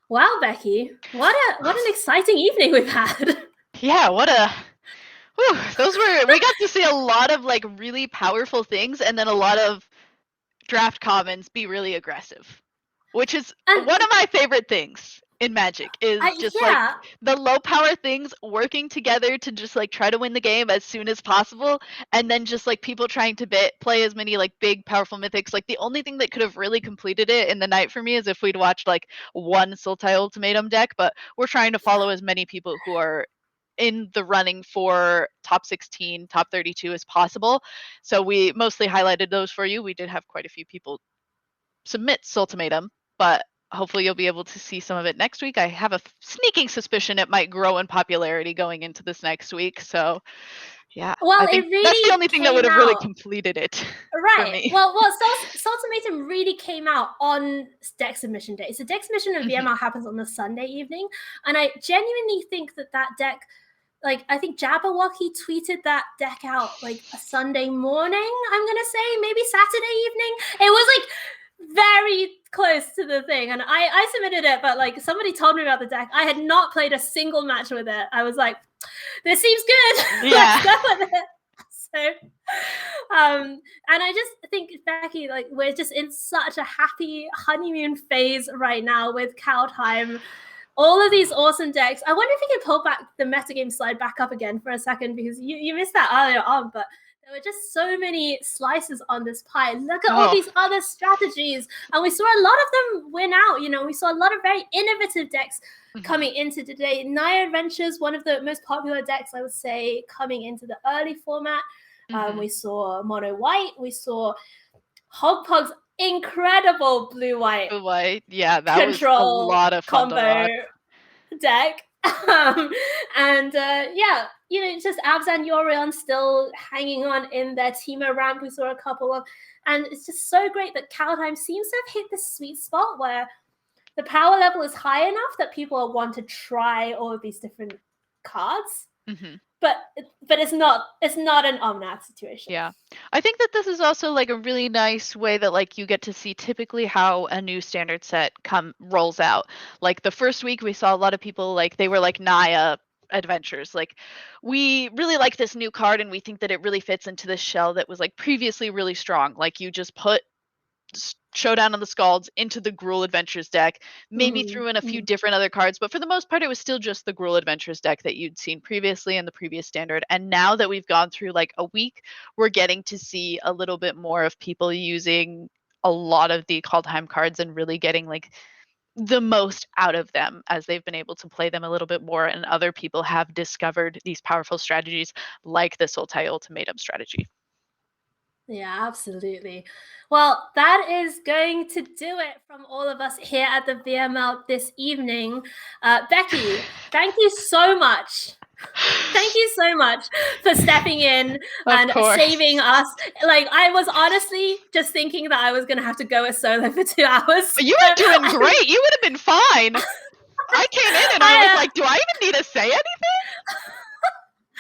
A: Wow, Becky, what an exciting evening we've had.
D: Yeah, we got to see a lot of like really powerful things, and then a lot of draft commons be really aggressive. Which is one of my favorite things in Magic is like the low power things working together to just like try to win the game as soon as possible, and then just like people trying to play as many like big powerful mythics. Like the only thing that could have really completed it in the night for me is if we'd watched like one Sultai Ultimatum deck, but we're trying to follow as many people who are in the running for top 16, top 32 as possible. So we mostly highlighted those for you. We did have quite a few people submit Sultimatum, but hopefully you'll be able to see some of it next week. I have a sneaking suspicion it might grow in popularity going into this next week. So, yeah.
A: Well, I think
D: that's the only thing that would have really completed it.
A: Right.
D: For me.
A: Well, Sultimatum really came out on deck submission day. So deck submission of VML happens on the Sunday evening. And I genuinely think that deck, like, I think Jabberwocky tweeted that deck out like a Sunday morning, I'm going to say, maybe Saturday evening. It was like very close to the thing, and I submitted it, but like somebody told me about the deck. I had not played a single match with it. I was like, this seems good. Let's go with it. So and I just think, Becky, like, we're just in such a happy honeymoon phase right now with Kaldheim. All of these awesome decks. I wonder if you can pull back the metagame slide back up again for a second, because you missed that earlier on, but There were just so many slices on this pie. Look at all these other strategies. And we saw a lot of them win out. We saw a lot of very innovative decks coming into today. Naya Adventures, one of the most popular decks, I would say, coming into the early format. We saw Mono White. We saw Hogpug's incredible blue-white
D: Yeah, that
A: control
D: was a lot of fun
A: combo
D: to
A: deck. Just Abs and Yorion still hanging on in their Teemo ramp. We saw a couple of, and it's just so great that Kaldheim seems to have hit this sweet spot where the power level is high enough that people want to try all of these different cards. But it's not an Omnath situation.
D: Yeah. I think that this is also like a really nice way that like you get to see typically how a new standard set rolls out. Like the first week we saw a lot of people like they were like Naya Adventures. Like we really like this new card and we think that it really fits into this shell that was like previously really strong. Like you just put Showdown on the Scalds into the Gruul Adventures deck, maybe threw in a few different other cards, but for the most part it was still just the Gruul Adventures deck that you'd seen previously in the previous standard. And now that we've gone through like a week, we're getting to see a little bit more of people using a lot of the Kaldheim cards and really getting like the most out of them as they've been able to play them a little bit more, and other people have discovered these powerful strategies like the Sultai Ultimatum strategy.
A: Yeah, absolutely. Well, that is going to do it from all of us here at the VML this evening. Becky, thank you so much. Thank you so much for stepping in and saving us. Like, I was honestly just thinking that I was going to have to go a solo for 2 hours.
D: You were doing great. You would have been fine. I came in and I was like, do I even need to say anything?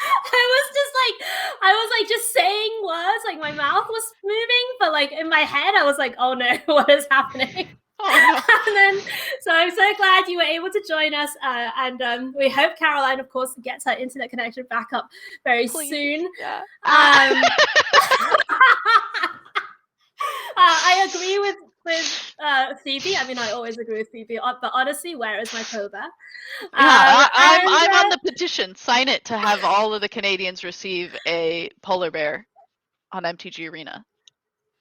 A: I was just saying words, like my mouth was moving, but like in my head, I was like, oh no, what is happening? Oh, no. And then, so I'm so glad you were able to join us. And we hope Caroline, of course, gets her internet connection back up very soon.
D: Yeah.
A: I agree with Phoebe. I mean, I always agree with Phoebe, but honestly, where is my polar bear?
D: I'm on the petition. Sign it to have all of the Canadians receive a polar bear on MTG Arena.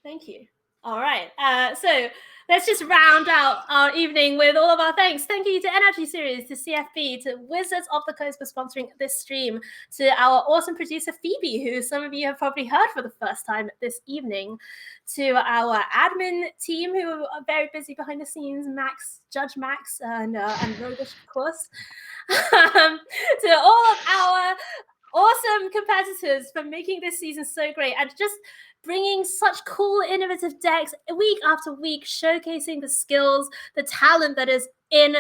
A: Thank you. All right. So let's just round out our evening with all of our thanks. Thank you to Energy Series, to CFB, to Wizards of the Coast for sponsoring this stream, to our awesome producer Phoebe, who some of you have probably heard for the first time this evening, to our admin team who are very busy behind the scenes, Max, Judge Max, and Rogish, of course, to all of our awesome competitors for making this season so great and just bringing such cool, innovative decks week after week, showcasing the skills, the talent that is in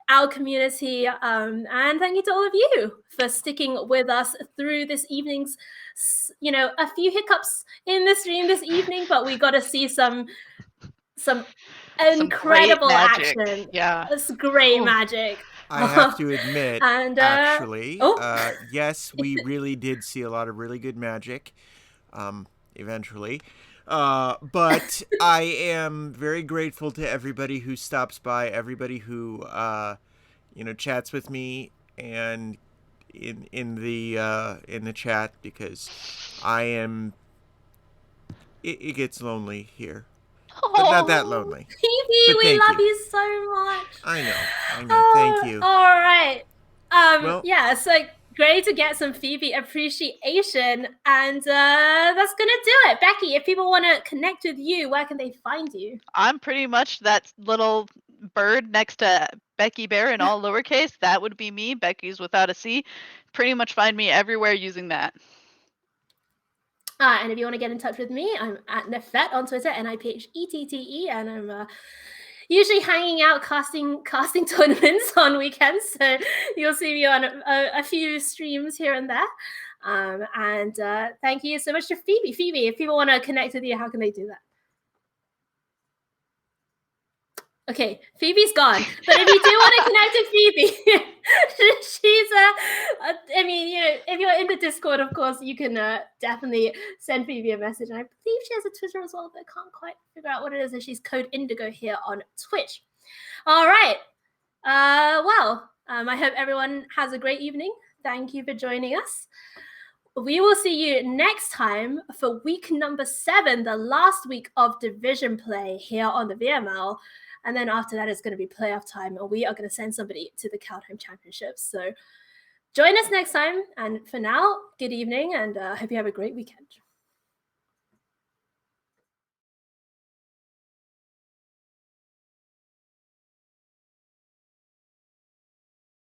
A: our community. And thank you to all of you for sticking with us through this evening's, a few hiccups in the stream this evening, but we got to see some incredible action.
D: Yeah.
A: It's great magic.
B: I have to admit, actually, yes, we really did see a lot of really good magic. Eventually. But I am very grateful to everybody who stops by, everybody who, chats with me and in the chat, because it gets lonely here. But not that lonely.
A: Phoebe, we love you so much.
B: I know. Thank you.
A: All right. So great to get some Phoebe appreciation, and that's gonna do it. Becky, if people want to connect with you, where can they find you?
D: I'm pretty much that little bird next to Becky Bear in all lowercase. That would be me. Becky's without a C. Pretty much find me everywhere using that.
A: And if you want to get in touch with me, I'm at Nefette on Twitter, NIPHETTE, and I'm usually hanging out casting tournaments on weekends, so you'll see me on a few streams here and there. And thank you so much to Phoebe. Phoebe, if people want to connect with you, how can they do that? Okay, Phoebe's gone. But if you do want to connect with Phoebe, she's if you're in the Discord, of course, you can definitely send Phoebe a message. And I believe she has a Twitter as well, but I can't quite figure out what it is. And she's Code Indigo here on Twitch. All right. I hope everyone has a great evening. Thank you for joining us. we will see you next time for week number 7, the last week of division play here on the VML. And then after that, it's going to be playoff time, and we are going to send somebody to the Cowtime Championships. So join us next time. And for now, good evening, and hope you have a great weekend.